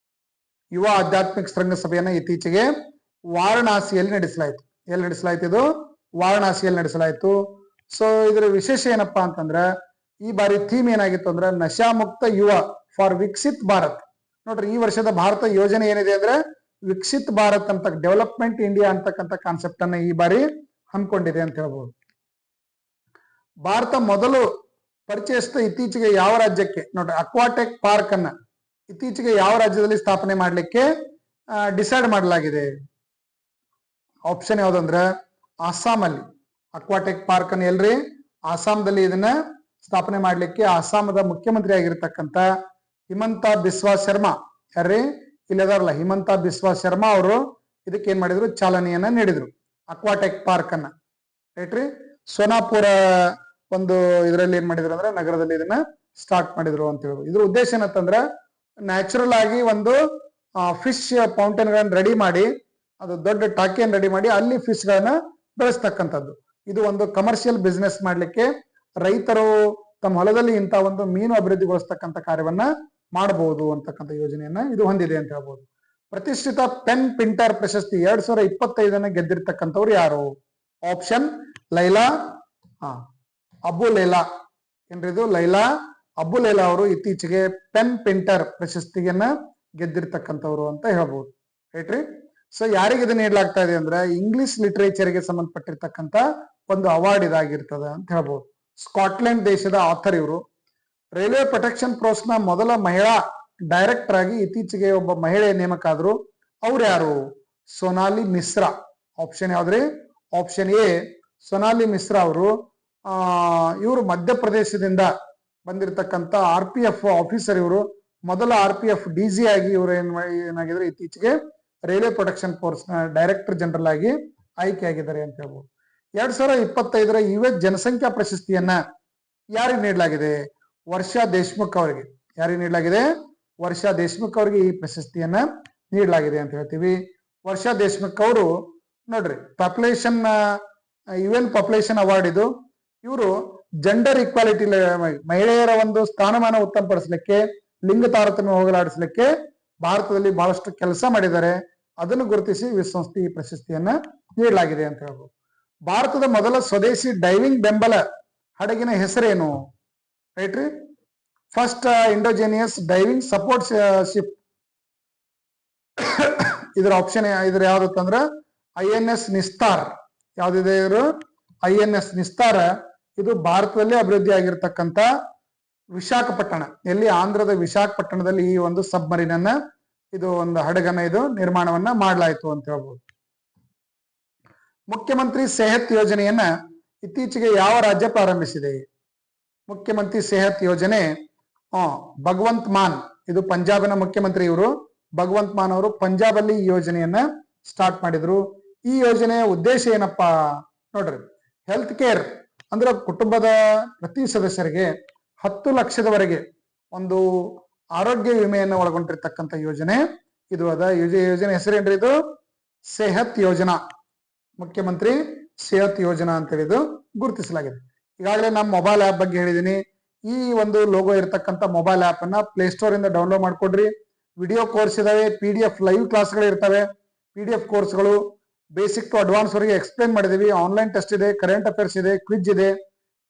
ಯುವ ಆಧ್ಯಾತ್ಮಿಕ ಶೃಂಗಸಭೆಯನ್ನ ಇತ್ತೀಚೆಗೆ ವಾರಣಾಸಿಯಲ್ಲಿ ನಡೆಸಲಾಯಿತು. ಎಲ್ಲಿ ನಡೆಸಲಾಯ್ತು? ಇದು ವಾರಣಾಸಿಯಲ್ಲಿ ನಡೆಸಲಾಯಿತು. ಸೊ ಇದರ ವಿಶೇಷ ಏನಪ್ಪಾ ಅಂತಂದ್ರೆ ಈ ಬಾರಿ ಥೀಮ್ ಏನಾಗಿತ್ತು ಅಂದ್ರೆ ನಶಾಮುಕ್ತ ಯುವ ಫಾರ್ ವಿಕಸಿತ್ ಭಾರತ್. ನೋಡ್ರಿ, ಈ ವರ್ಷದ ಭಾರತ ಯೋಜನೆ ಏನಿದೆ ಅಂದ್ರೆ ವಿಕಸಿತ್ ಭಾರತ್ ಅಂತ, ಡೆವಲಪ್ಮೆಂಟ್ ಇಂಡಿಯಾ ಅಂತಕ್ಕಂಥ ಕಾನ್ಸೆಪ್ಟ್ ಅನ್ನ ಈ ಬಾರಿ ಹಮ್ಮಿಕೊಂಡಿದೆ ಅಂತ ಹೇಳ್ಬೋದು. ಭಾರತ ಮೊದಲು ಪರಿಚಯಿಸಿದ ಇತ್ತೀಚೆಗೆ ಯಾವ ರಾಜ್ಯಕ್ಕೆ? ನೋಡ್ರಿ, ಅಕ್ವಾಟೆಕ್ ಪಾರ್ಕ್ ಅನ್ನ ಇತ್ತೀಚೆಗೆ ಯಾವ ರಾಜ್ಯದಲ್ಲಿ ಸ್ಥಾಪನೆ ಮಾಡಲಿಕ್ಕೆ ಡಿಸೈಡ್ ಮಾಡಲಾಗಿದೆ? ಆಪ್ಷನ್ ಯಾವ್ದಂದ್ರೆ ಅಸ್ಸಾಂ ಅಲ್ಲಿ. ಅಕ್ವಾಟೆಕ್ ಪಾರ್ಕ್ ಅನ್ನು ಎಲ್ರಿ? ಅಸ್ಸಾಂದಲ್ಲಿ ಇದನ್ನ ಸ್ಥಾಪನೆ ಮಾಡ್ಲಿಕ್ಕೆ ಅಸ್ಸಾಮದ ಮುಖ್ಯಮಂತ್ರಿ ಆಗಿರ್ತಕ್ಕಂಥ ಹಿಮಂತ ಬಿಸ್ವಾ ಶರ್ಮಾ, ಯಾರ್ರಿ ಇಲ್ಲದಾರಲ್ಲ, ಹಿಮಂತ ಬಿಸ್ವಾ ಶರ್ಮಾ ಅವರು ಇದಕ್ಕೆ ಏನ್ ಮಾಡಿದ್ರು? ಚಾಲನೆಯನ್ನ ನೀಡಿದ್ರು ಅಕ್ವಾಟೆಕ್ ಪಾರ್ಕ್ ಅನ್ನ. ರೈಟ್ರಿ. ಸೋನಾಪುರ ಒಂದು ಇದರಲ್ಲಿ ಏನ್ ಮಾಡಿದ್ರು ಅಂದ್ರೆ ನಗರದಲ್ಲಿ ಇದನ್ನ ಸ್ಟಾರ್ಟ್ ಮಾಡಿದ್ರು ಅಂತ ಹೇಳಿ. ಇದ್ರ ಉದ್ದೇಶ ಏನಂತಂದ್ರ ನ್ಯಾಚುರಲ್ ಆಗಿ ಒಂದು ಫಿಶ್ ಫೌಂಟೇನ್ ಗಳನ್ನ ರೆಡಿ ಮಾಡಿ, ಅದು ದೊಡ್ಡ ಟಾಕಿಯನ್ನು ರೆಡಿ ಮಾಡಿ ಅಲ್ಲಿ ಫಿಶ್ ಗಳನ್ನ ಬೆಳೆಸ್ತಕ್ಕಂಥದ್ದು. ಇದು ಒಂದು ಕಮರ್ಷಿಯಲ್ ಬಿಸ್ನೆಸ್ ಮಾಡ್ಲಿಕ್ಕೆ ರೈತರು ತಮ್ಮ ಹೊಲದಲ್ಲಿ ಇಂಥ ಒಂದು ಮೀನು ಅಭಿವೃದ್ಧಿಗೊಳಿಸ್ತಕ್ಕಂಥ ಕಾರ್ಯವನ್ನ ಮಾಡಬಹುದು ಅಂತಕ್ಕಂಥ ಯೋಜನೆಯನ್ನ ಇದು ಹೊಂದಿದೆ ಅಂತ ಹೇಳ್ಬೋದು. ಪ್ರತಿಷ್ಠಿತ ಪೆನ್ ಪಿಂಟರ್ ಪ್ರಶಸ್ತಿ 2025 ಗೆದ್ದಿರ್ತಕ್ಕಂಥವ್ರು ಯಾರು? ಆಪ್ಷನ್ ಲೈಲಾ ಅಬು ಲೈಲಾ. ಏನ್ರಿದು? ಲೈಲಾ ಅಬು ಲೈಲಾ ಅವರು ಇತ್ತೀಚೆಗೆ ಪೆನ್ ಪಿಂಟರ್ ಪ್ರಶಸ್ತಿಯನ್ನ ಗೆದ್ದಿರ್ತಕ್ಕಂಥವ್ರು ಅಂತ ಹೇಳ್ಬೋದು. ರೈಟ್ರಿ. ಸೊ ಯಾರಿಗೆ ಇದನ್ನ ನೀಡಲಾಗ್ತಾ ಇದೆ ಅಂದ್ರೆ ಇಂಗ್ಲಿಷ್ ಲಿಟರೇಚರ್ಗೆ ಸಂಬಂಧಪಟ್ಟಿರ್ತಕ್ಕಂಥ ಒಂದು ಅವಾರ್ಡ್ ಇದಾಗಿರ್ತದ ಅಂತ ಹೇಳ್ಬೋದು. ಸ್ಕಾಟ್ಲೆಂಡ್ ದೇಶದ ಆಥರ್ ಇವರು. ರೈಲ್ವೆ ಪ್ರೊಟೆಕ್ಷನ್ ಫೋರ್ಸ್ ನ ಮೊದಲ ಮಹಿಳಾ ಡೈರೆಕ್ಟರ್ ಆಗಿ ಇತ್ತೀಚೆಗೆ ಒಬ್ಬ ಮಹಿಳೆ ನೇಮಕ ಆದ್ರು. ಅವ್ರು ಯಾರು? ಸೋನಾಲಿ ಮಿಶ್ರಾ. ಆಪ್ಷನ್ ಯಾವ್ದ್ರಿ? ಆಪ್ಷನ್ ಎ ಸೋನಾಲಿ ಮಿಶ್ರಾ ಅವರು. ಇವರು ಮಧ್ಯಪ್ರದೇಶದಿಂದ ಬಂದಿರತಕ್ಕಂಥ RPF ಆಫೀಸರ್. ಇವರು ಮೊದಲ RPF DG ಆಗಿ ಇವರು ಏನಾಗಿದ್ರೆ ಇತ್ತೀಚೆಗೆ ರೈಲ್ವೆ ಪ್ರೊಟೆಕ್ಷನ್ ಫೋರ್ಸ್ ನ ಡೈರೆಕ್ಟರ್ ಜನರಲ್ ಆಗಿ ಆಯ್ಕೆ ಆಗಿದ್ದಾರೆ ಅಂತ ಹೇಳ್ಬೋದು. 2025 US ಜನಸಂಖ್ಯಾ ಪ್ರಶಸ್ತಿಯನ್ನ ಯಾರಿಗೆ ನೀಡಲಾಗಿದೆ? ವರ್ಷಾ ದೇಶ್ಮುಖ್ ಅವರಿಗೆ. ಯಾರಿಗೆ ನೀಡಲಾಗಿದೆ? ವರ್ಷಾ ದೇಶ್ಮುಖ್ ಅವರಿಗೆ ಈ ಪ್ರಶಸ್ತಿಯನ್ನ ನೀಡಲಾಗಿದೆ ಅಂತ ಹೇಳ್ತೀವಿ. ವರ್ಷಾ ದೇಶ್ಮುಖ್ ಅವರು ನೋಡ್ರಿ ಪಾಪ್ಯುಲೇಷನ್ UN ಪಾಪ್ಯುಲೇಷನ್ ಅವಾರ್ಡ್ ಇದು. ಇವರು ಜೆಂಡರ್ ಈಕ್ವಾಲಿಟಿ, ಮಹಿಳೆಯರ ಒಂದು ಸ್ಥಾನಮಾನ ಉತ್ತಮಪಡಿಸಲಿಕ್ಕೆ, ಲಿಂಗ ತಾರತಮ್ಯ ಹೋಗಲಾಡಿಸಲಿಕ್ಕೆ ಭಾರತದಲ್ಲಿ ಬಹಳಷ್ಟು ಕೆಲಸ ಮಾಡಿದ್ದಾರೆ. ಅದನ್ನು ಗುರುತಿಸಿ ವಿಶ್ವಸಂಸ್ಥೆ ಈ ಪ್ರಶಸ್ತಿಯನ್ನ ನೀಡಲಾಗಿದೆ ಅಂತ ಹೇಳ್ಬೋದು. ಭಾರತದ ಮೊದಲ ಸ್ವದೇಶಿ ಡೈವಿಂಗ್ ಬೆಂಬಲ ಹಡಗಿನ ಹೆಸರೇನು? ರೈಟ್ ರೀ, ಫಸ್ಟ್ ಇಂಡೋಜೇನಿಯಸ್ ಡೈವಿಂಗ್ ಸಪೋರ್ಟ್ ಶಿಪ್. ಇದರ ಆಪ್ಷನ್ ಇದ್ರ ಯಾವ್ದಂದ್ರ INS ನಿಸ್ತಾರ್. ಯಾವ್ದಿದೆ ಇವರು? INS ನಿಸ್ತಾರ. ಇದು ಭಾರತದಲ್ಲಿ ಅಭಿವೃದ್ಧಿ ಆಗಿರ್ತಕ್ಕಂಥ ವಿಶಾಖಪಟ್ಟಣ, ಎಲ್ಲಿ ಆಂಧ್ರದ ವಿಶಾಖಪಟ್ಟಣದಲ್ಲಿ ಈ ಒಂದು ಸಬ್ಮರೀನ್ ಅನ್ನ, ಇದು ಒಂದು ಹಡಗನ್ನ ಇದು ನಿರ್ಮಾಣವನ್ನ ಮಾಡಲಾಯಿತು ಅಂತ ಹೇಳ್ಬೋದು. ಮುಖ್ಯಮಂತ್ರಿ ಸೆಹತ್ ಯೋಜನೆಯನ್ನ ಇತ್ತೀಚೆಗೆ ಯಾವ ರಾಜ್ಯ ಪ್ರಾರಂಭಿಸಿದೆ? ಮುಖ್ಯಮಂತ್ರಿ ಸೆಹತ್ ಯೋಜನೆ ಭಗವಂತ್ ಮಾನ್, ಇದು ಪಂಜಾಬಿನ ಮುಖ್ಯಮಂತ್ರಿ ಇವರು. ಭಗವಂತ್ ಮಾನ್ ಅವರು ಪಂಜಾಬ್ ಅಲ್ಲಿ ಈ ಯೋಜನೆಯನ್ನ ಸ್ಟಾರ್ಟ್ ಮಾಡಿದ್ರು. ಈ ಯೋಜನೆಯ ಉದ್ದೇಶ ಏನಪ್ಪಾ ನೋಡ್ರಿ, ಹೆಲ್ತ್ ಕೇರ್ ಅಂದ್ರೆ ಕುಟುಂಬದ ಪ್ರತಿ ಸದಸ್ಯರಿಗೆ 10 ಲಕ್ಷದವರೆಗೆ ಒಂದು ಆರೋಗ್ಯ ವಿಮೆಯನ್ನು ಒಳಗೊಂಡಿರ್ತಕ್ಕಂಥ ಯೋಜನೆ ಇದು ಅದ. ಯೋಜನೆ ಹೆಸರೇನ್ರಿ? ಇದು ಸೆಹತ್ ಯೋಜನಾ. ಮುಖ್ಯಮಂತ್ರಿ ಸೆಹತ್ ಯೋಜನಾ ಅಂತ ಹೇಳಿದು ಗುರುತಿಸಲಾಗಿದೆ. ಈಗಾಗಲೇ ನಮ್ಮ ಮೊಬೈಲ್ ಆಪ್ ಬಗ್ಗೆ ಹೇಳಿದೀನಿ. ಈ ಒಂದು ಲೋಗೋ ಇರತಕ್ಕಂಥ ಮೊಬೈಲ್ ಆಪ್ ಅನ್ನ ಪ್ಲೇಸ್ಟೋರ್ ಇಂದ ಡೌನ್ಲೋಡ್ ಮಾಡ್ಕೊಡ್ರಿ. ವಿಡಿಯೋ ಕೋರ್ಸ್ ಇದಾವೆ, PDF ಲೈವ್ ಕ್ಲಾಸ್ಗಳು ಇರ್ತವೆ. PDF ಕೋರ್ಸ್ಗಳು ಬೇಸಿಕ್ ಟು ಅಡ್ವಾನ್ಸ್ ವರೆಗೆ ಎಕ್ಸ್ಪ್ಲೇನ್ ಮಾಡಿದೀವಿ. ಆನ್ಲೈನ್ ಟೆಸ್ಟ್ ಇದೆ, ಕರೆಂಟ್ ಅಫೇರ್ಸ್ ಇದೆ, ಕ್ವಿಜ್ ಇದೆ.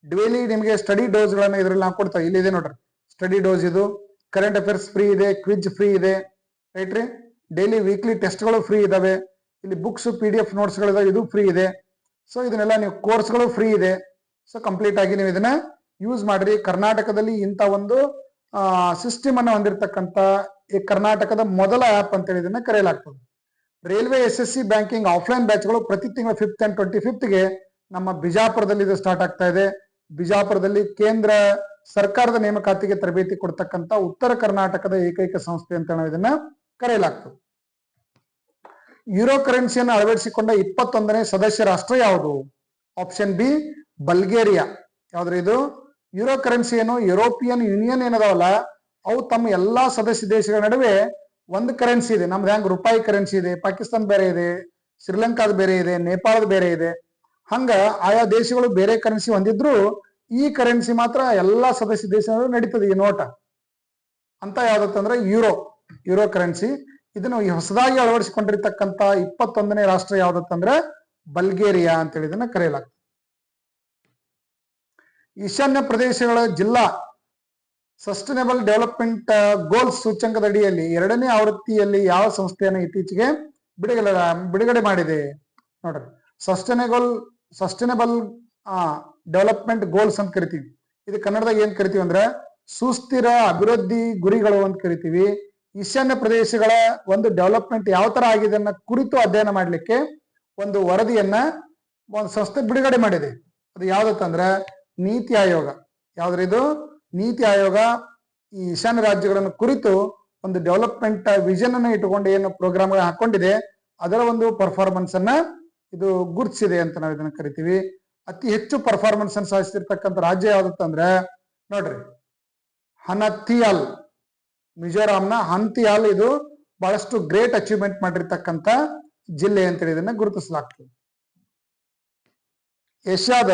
ಡೈಲಿ ನಿಮಗೆ ಸ್ಟಡಿ ಡೋಸ್ ಗಳನ್ನ ಇದರಲ್ಲಿ ನಾವು ಕೊಡ್ತೇವೆ. ಇಲ್ಲಿ ಇದೆ ನೋಡ್ರಿ ಸ್ಟಡಿ ಡೋಸ್. ಇದು ಕರೆಂಟ್ ಅಫೇರ್ಸ್ ಫ್ರೀ ಇದೆ, ಕ್ವಿಜ್ ಫ್ರೀ ಇದೆ, ರೈಟ್ ರೀ. ಡೈಲಿ ವೀಕ್ಲಿ ಟೆಸ್ಟ್ಗಳು ಫ್ರೀ ಇದಾವೆ. ಇಲ್ಲಿ ಬುಕ್ಸ್ PDF ನೋಟ್ಸ್ಗಳಿದಾವೆ, ಇದು ಫ್ರೀ ಇದೆ. ಸೊ ಇದನ್ನೆಲ್ಲ ನೀವು ಕೋರ್ಸ್ಗಳು ಫ್ರೀ ಇದೆ. ಸೊ ಕಂಪ್ಲೀಟ್ ಆಗಿ ನೀವು ಇದನ್ನ ಯೂಸ್ ಮಾಡ್ರಿ. ಕರ್ನಾಟಕದಲ್ಲಿ ಇಂಥ ಒಂದು ಸಿಸ್ಟಮ್ ಅನ್ನು ಹೊಂದಿರತಕ್ಕಂಥ ಈ ಕರ್ನಾಟಕದ ಮೊದಲ ಆಪ್ ಅಂತೇಳಿ ಇದನ್ನ ಕರೆಯಲಾಗ್ತದೆ. ರೈಲ್ವೆ SSC ಬ್ಯಾಂಕಿಂಗ್ ಆಫ್ಲೈನ್ ಬ್ಯಾಚ್ಗಳು ಪ್ರತಿ ತಿಂಗಳ 5th and 25th ನಮ್ಮ ಬಿಜಾಪುರದಲ್ಲಿ ಇದು ಸ್ಟಾರ್ಟ್ ಆಗ್ತಾ ಇದೆ. ಬಿಜಾಪುರದಲ್ಲಿ ಕೇಂದ್ರ ಸರ್ಕಾರದ ನೇಮಕಾತಿಗೆ ತರಬೇತಿ ಕೊಡ್ತಕ್ಕಂಥ ಉತ್ತರ ಕರ್ನಾಟಕದ ಏಕೈಕ ಸಂಸ್ಥೆ ಅಂತ ನಾವು ಇದನ್ನ ಕರೆಯಲಾಗ್ತದೆ. ಯೂರೋ ಕರೆನ್ಸಿಯನ್ನು ಅಳವಡಿಸಿಕೊಂಡ 21ನೇ ಸದಸ್ಯ ರಾಷ್ಟ್ರ ಯಾವುದು? Option B Bulgaria. ಯಾವ್ದ್ರಿ ಇದು? ಯೂರೋ ಕರೆನ್ಸಿ ಏನು ಯುರೋಪಿಯನ್ ಯೂನಿಯನ್ ಏನದಾವಲ್ಲ, ಅವು ತಮ್ಮ ಎಲ್ಲಾ ಸದಸ್ಯ ದೇಶಗಳ ನಡುವೆ ಒಂದು ಕರೆನ್ಸಿ ಇದೆ. ನಮ್ದು ಹೆಂಗ್ ರೂಪಾಯಿ ಕರೆನ್ಸಿ ಇದೆ, ಪಾಕಿಸ್ತಾನ ಬೇರೆ ಇದೆ, ಶ್ರೀಲಂಕಾದ ಬೇರೆ ಇದೆ, ನೇಪಾಳದ ಬೇರೆ ಇದೆ. ಹಂಗ ಆಯಾ ದೇಶಗಳು ಬೇರೆ ಕರೆನ್ಸಿ ಹೊಂದಿದ್ರು ಈ ಕರೆನ್ಸಿ ಮಾತ್ರ ಎಲ್ಲಾ ಸದಸ್ಯ ದೇಶಗಳು ನಡೀತದೆ. ಈ ನೋಟ ಅಂತ ಯಾವ್ದತ್ತಂದ್ರೆ ಯೂರೋ ಕರೆನ್ಸಿ. ಇದನ್ನು ಹೊಸದಾಗಿ ಅಳವಡಿಸಿಕೊಂಡಿರ್ತಕ್ಕಂಥ 21ನೇ ರಾಷ್ಟ್ರ ಯಾವ್ದತ್ತಂದ್ರೆ ಬಲ್ಗೇರಿಯಾ ಅಂತೇಳಿ ಇದನ್ನ ಕರೆಯಲಾಗ್ತದೆ. ಈಶಾನ್ಯ ಪ್ರದೇಶಗಳ ಜಿಲ್ಲಾ ಸಸ್ಟೈನಬಲ್ ಡೆವಲಪ್ಮೆಂಟ್ ಗೋಲ್ಸ್ ಸೂಚ್ಯಂಕದ ಅಡಿಯಲ್ಲಿ 2ನೇ ಆವೃತ್ತಿಯಲ್ಲಿ ಯಾವ ಸಂಸ್ಥೆಯನ್ನು ಇತ್ತೀಚೆಗೆ ಬಿಡುಗಡೆ ಮಾಡಿದೆ? ನೋಡ್ರಿ, ಸಸ್ಟೈನಬಲ್ ಡೆವಲಪ್ಮೆಂಟ್ ಗೋಲ್ಸ್ ಅಂತ ಕರಿತೀವಿ. ಇದು ಕನ್ನಡದಾಗ ಏನ್ ಕರಿತೀವಿ ಅಂದ್ರೆ ಸುಸ್ಥಿರ ಅಭಿವೃದ್ಧಿ ಗುರಿಗಳು ಅಂತ ಕರಿತೀವಿ. ಈಶಾನ್ಯ ಪ್ರದೇಶಗಳ ಒಂದು ಡೆವಲಪ್ಮೆಂಟ್ ಯಾವ ತರ ಆಗಿದೆ ಅನ್ನೋ ಕುರಿತು ಅಧ್ಯಯನ ಮಾಡ್ಲಿಕ್ಕೆ ಒಂದು ವರದಿಯನ್ನ ಒಂದು ಸಂಸ್ಥೆ ಬಿಡುಗಡೆ ಮಾಡಿದೆ. ಅದು ಯಾವ್ದತ್ತಂದ್ರೆ ನೀತಿ ಆಯೋಗ. ಯಾವ್ದ್ರಿದು? ನೀತಿ ಆಯೋಗ ಈ ಈಶಾನ್ಯ ರಾಜ್ಯಗಳನ್ನು ಕುರಿತು ಒಂದು ಡೆವಲಪ್ಮೆಂಟ್ ವಿಷನ್ ಅನ್ನ ಇಟ್ಟುಕೊಂಡು ಏನು ಪ್ರೋಗ್ರಾಮ್ ಹಾಕೊಂಡಿದೆ, ಅದರ ಒಂದು ಪರ್ಫಾರ್ಮೆನ್ಸ್ ಅನ್ನ ಇದು ಗುರುತಿಸಿದೆ ಅಂತ ನಾವು ಇದನ್ನ ಕರಿತೀವಿ. ಅತಿ ಹೆಚ್ಚು ಪರ್ಫಾರ್ಮೆನ್ಸ್ ಅನ್ನು ಸಾಧಿಸಿರ್ತಕ್ಕಂಥ ರಾಜ್ಯ ಯಾವ್ದತ್ತಂದ್ರೆ ನೋಡ್ರಿ ಹನತಿಯಾಲ್, ಮಿಜೋರಾಂನ ಹಂತಿಯಾಲ್. ಇದು ಬಹಳಷ್ಟು ಗ್ರೇಟ್ ಅಚೀವ್ಮೆಂಟ್ ಮಾಡಿರ್ತಕ್ಕಂಥ ಜಿಲ್ಲೆ ಅಂತೇಳಿ ಇದನ್ನ ಗುರುತಿಸಲಾಗ್ತದೆ. ಏಷ್ಯಾದ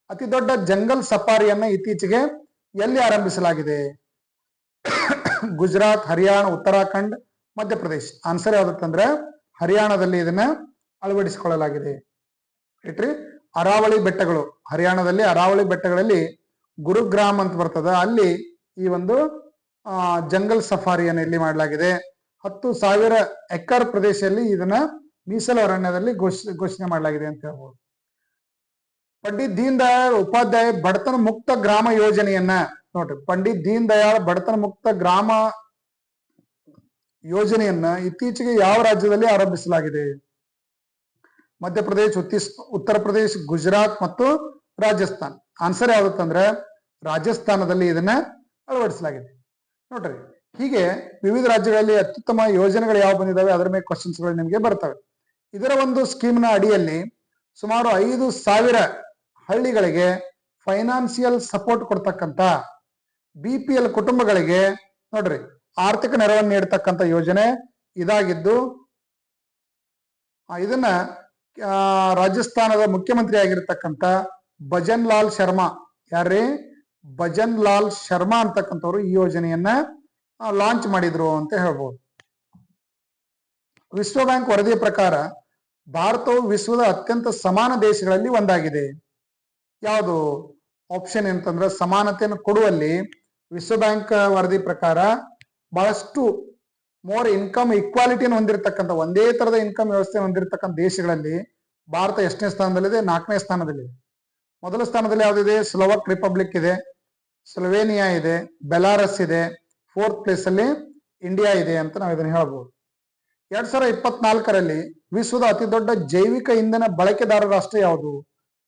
ಅತಿ ದೊಡ್ಡ ಜಂಗಲ್ ಸಫಾರಿಯನ್ನ ಇತ್ತೀಚೆಗೆ ಎಲ್ಲಿ ಆರಂಭಿಸಲಾಗಿದೆ? ಗುಜರಾತ್, ಹರಿಯಾಣ, ಉತ್ತರಾಖಂಡ್, ಮಧ್ಯಪ್ರದೇಶ್. ಆನ್ಸರ್ ಯಾವ್ದತ್ತಂದ್ರೆ ಹರಿಯಾಣದಲ್ಲಿ ಇದನ್ನ ಅಳವಡಿಸಿಕೊಳ್ಳಲಾಗಿದೆ. ಇಟ್ರಿ ಅರಾವಳಿ ಬೆಟ್ಟಗಳು, ಹರಿಯಾಣದಲ್ಲಿ ಅರಾವಳಿ ಬೆಟ್ಟಗಳಲ್ಲಿ ಗುರುಗ್ರಾಮ್ ಅಂತ ಬರ್ತದ, ಅಲ್ಲಿ ಈ ಒಂದು ಜಂಗಲ್ ಸಫಾರಿಯನ್ನು ಇಲ್ಲಿ ಮಾಡಲಾಗಿದೆ. 10,000 ಎಕರ್ ಪ್ರದೇಶದಲ್ಲಿ ಇದನ್ನ ಮೀಸಲು ಅರಣ್ಯದಲ್ಲಿ ಘೋಷಣೆ ಮಾಡಲಾಗಿದೆ ಅಂತ ಹೇಳ್ಬೋದು. ಪಂಡಿತ್ ದೀನ್ ದಯಾಳ್ ಉಪಾಧ್ಯಾಯ ಬಡತನ ಮುಕ್ತ ಗ್ರಾಮ ಯೋಜನೆಯನ್ನ ನೋಡ್ರಿ, ಪಂಡಿತ್ ದೀನ್ ದಯಾಳ್ ಬಡತನ ಮುಕ್ತ ಗ್ರಾಮ ಯೋಜನೆಯನ್ನ ಇತ್ತೀಚೆಗೆ ಯಾವ ರಾಜ್ಯದಲ್ಲಿ ಆರಂಭಿಸಲಾಗಿದೆ? ಮಧ್ಯಪ್ರದೇಶ್, ಉತ್ತರ ಪ್ರದೇಶ್, ಗುಜರಾತ್ ಮತ್ತು ರಾಜಸ್ಥಾನ್. ಆನ್ಸರ್ ಯಾವ್ದತ್ತಂದ್ರೆ ರಾಜಸ್ಥಾನದಲ್ಲಿ ಇದನ್ನ ಅಳವಡಿಸಲಾಗಿದೆ. ನೋಡ್ರಿ, ಹೀಗೆ ವಿವಿಧ ರಾಜ್ಯಗಳಲ್ಲಿ ಅತ್ಯುತ್ತಮ ಯೋಜನೆಗಳು ಯಾವ ಬಂದಿದ್ದಾವೆ ಅದರ ಮೇಲೆ ಕ್ವಶನ್ಸ್ಗಳು ನಿಮಗೆ ಬರ್ತವೆ. ಇದರ ಒಂದು ಸ್ಕೀಮ್ನ ಅಡಿಯಲ್ಲಿ ಸುಮಾರು 5,000 ಹಳ್ಳಿಗಳಿಗೆ ಫೈನಾನ್ಸಿಯಲ್ ಸಪೋರ್ಟ್ ಕೊಡ್ತಕ್ಕಂಥ BPL ಕುಟುಂಬಗಳಿಗೆ ನೋಡ್ರಿ ಆರ್ಥಿಕ ನೆರವನ್ನು ನೀಡತಕ್ಕಂಥ ಯೋಜನೆ ಇದಾಗಿದ್ದು ಇದನ್ನ ರಾಜಸ್ಥಾನದ ಮುಖ್ಯಮಂತ್ರಿ ಆಗಿರ್ತಕ್ಕಂಥ ಭಜನ್ ಲಾಲ್ ಶರ್ಮಾ, ಯಾರೇ ಭಜನ್ ಲಾಲ್ ಶರ್ಮಾ ಅಂತಕ್ಕಂಥವ್ರು ಈ ಯೋಜನೆಯನ್ನ ಲಾಂಚ್ ಮಾಡಿದ್ರು ಅಂತ ಹೇಳ್ಬೋದು. ವಿಶ್ವ ಬ್ಯಾಂಕ್ ವರದಿಯ ಪ್ರಕಾರ ಭಾರತವು ವಿಶ್ವದ ಅತ್ಯಂತ ಸಮಾನ ದೇಶಗಳಲ್ಲಿ ಒಂದಾಗಿದೆ. ಯಾವುದು ಆಪ್ಷನ್ ಅಂತಂದ್ರೆ ಸಮಾನತೆಯನ್ನು ಕೊಡುವಲ್ಲಿ ವಿಶ್ವ ಬ್ಯಾಂಕ್ ವರದಿ ಪ್ರಕಾರ ಬಹಳಷ್ಟು ಮೋರ್ ಇನ್ಕಮ್ ಈಕ್ವಾಲಿಟಿಯನ್ನು ಹೊಂದಿರತಕ್ಕಂಥ, ಒಂದೇ ತರದ ಇನ್ಕಮ್ ವ್ಯವಸ್ಥೆ ಹೊಂದಿರತಕ್ಕಂಥ ದೇಶಗಳಲ್ಲಿ ಭಾರತ ಎಷ್ಟನೇ ಸ್ಥಾನದಲ್ಲಿದೆ? 4ನೇ ಸ್ಥಾನದಲ್ಲಿದೆ. ಮೊದಲ ಸ್ಥಾನದಲ್ಲಿ ಯಾವುದಿದೆ? ಸ್ಲೋವಕ್ ರಿಪಬ್ಲಿಕ್ ಇದೆ, ಸ್ಲೋವೇನಿಯಾ ಇದೆ, ಬೆಲಾರಸ್ ಇದೆ. 4th ಪ್ಲೇಸ್ ಅಲ್ಲಿ ಇಂಡಿಯಾ ಇದೆ ಅಂತ ನಾವು ಇದನ್ನು ಹೇಳ್ಬೋದು. 2024ರಲ್ಲಿ ವಿಶ್ವದ ಅತಿ ದೊಡ್ಡ ಜೈವಿಕ ಇಂಧನ ಬಳಕೆದಾರ ರಾಷ್ಟ್ರ ಯಾವುದು?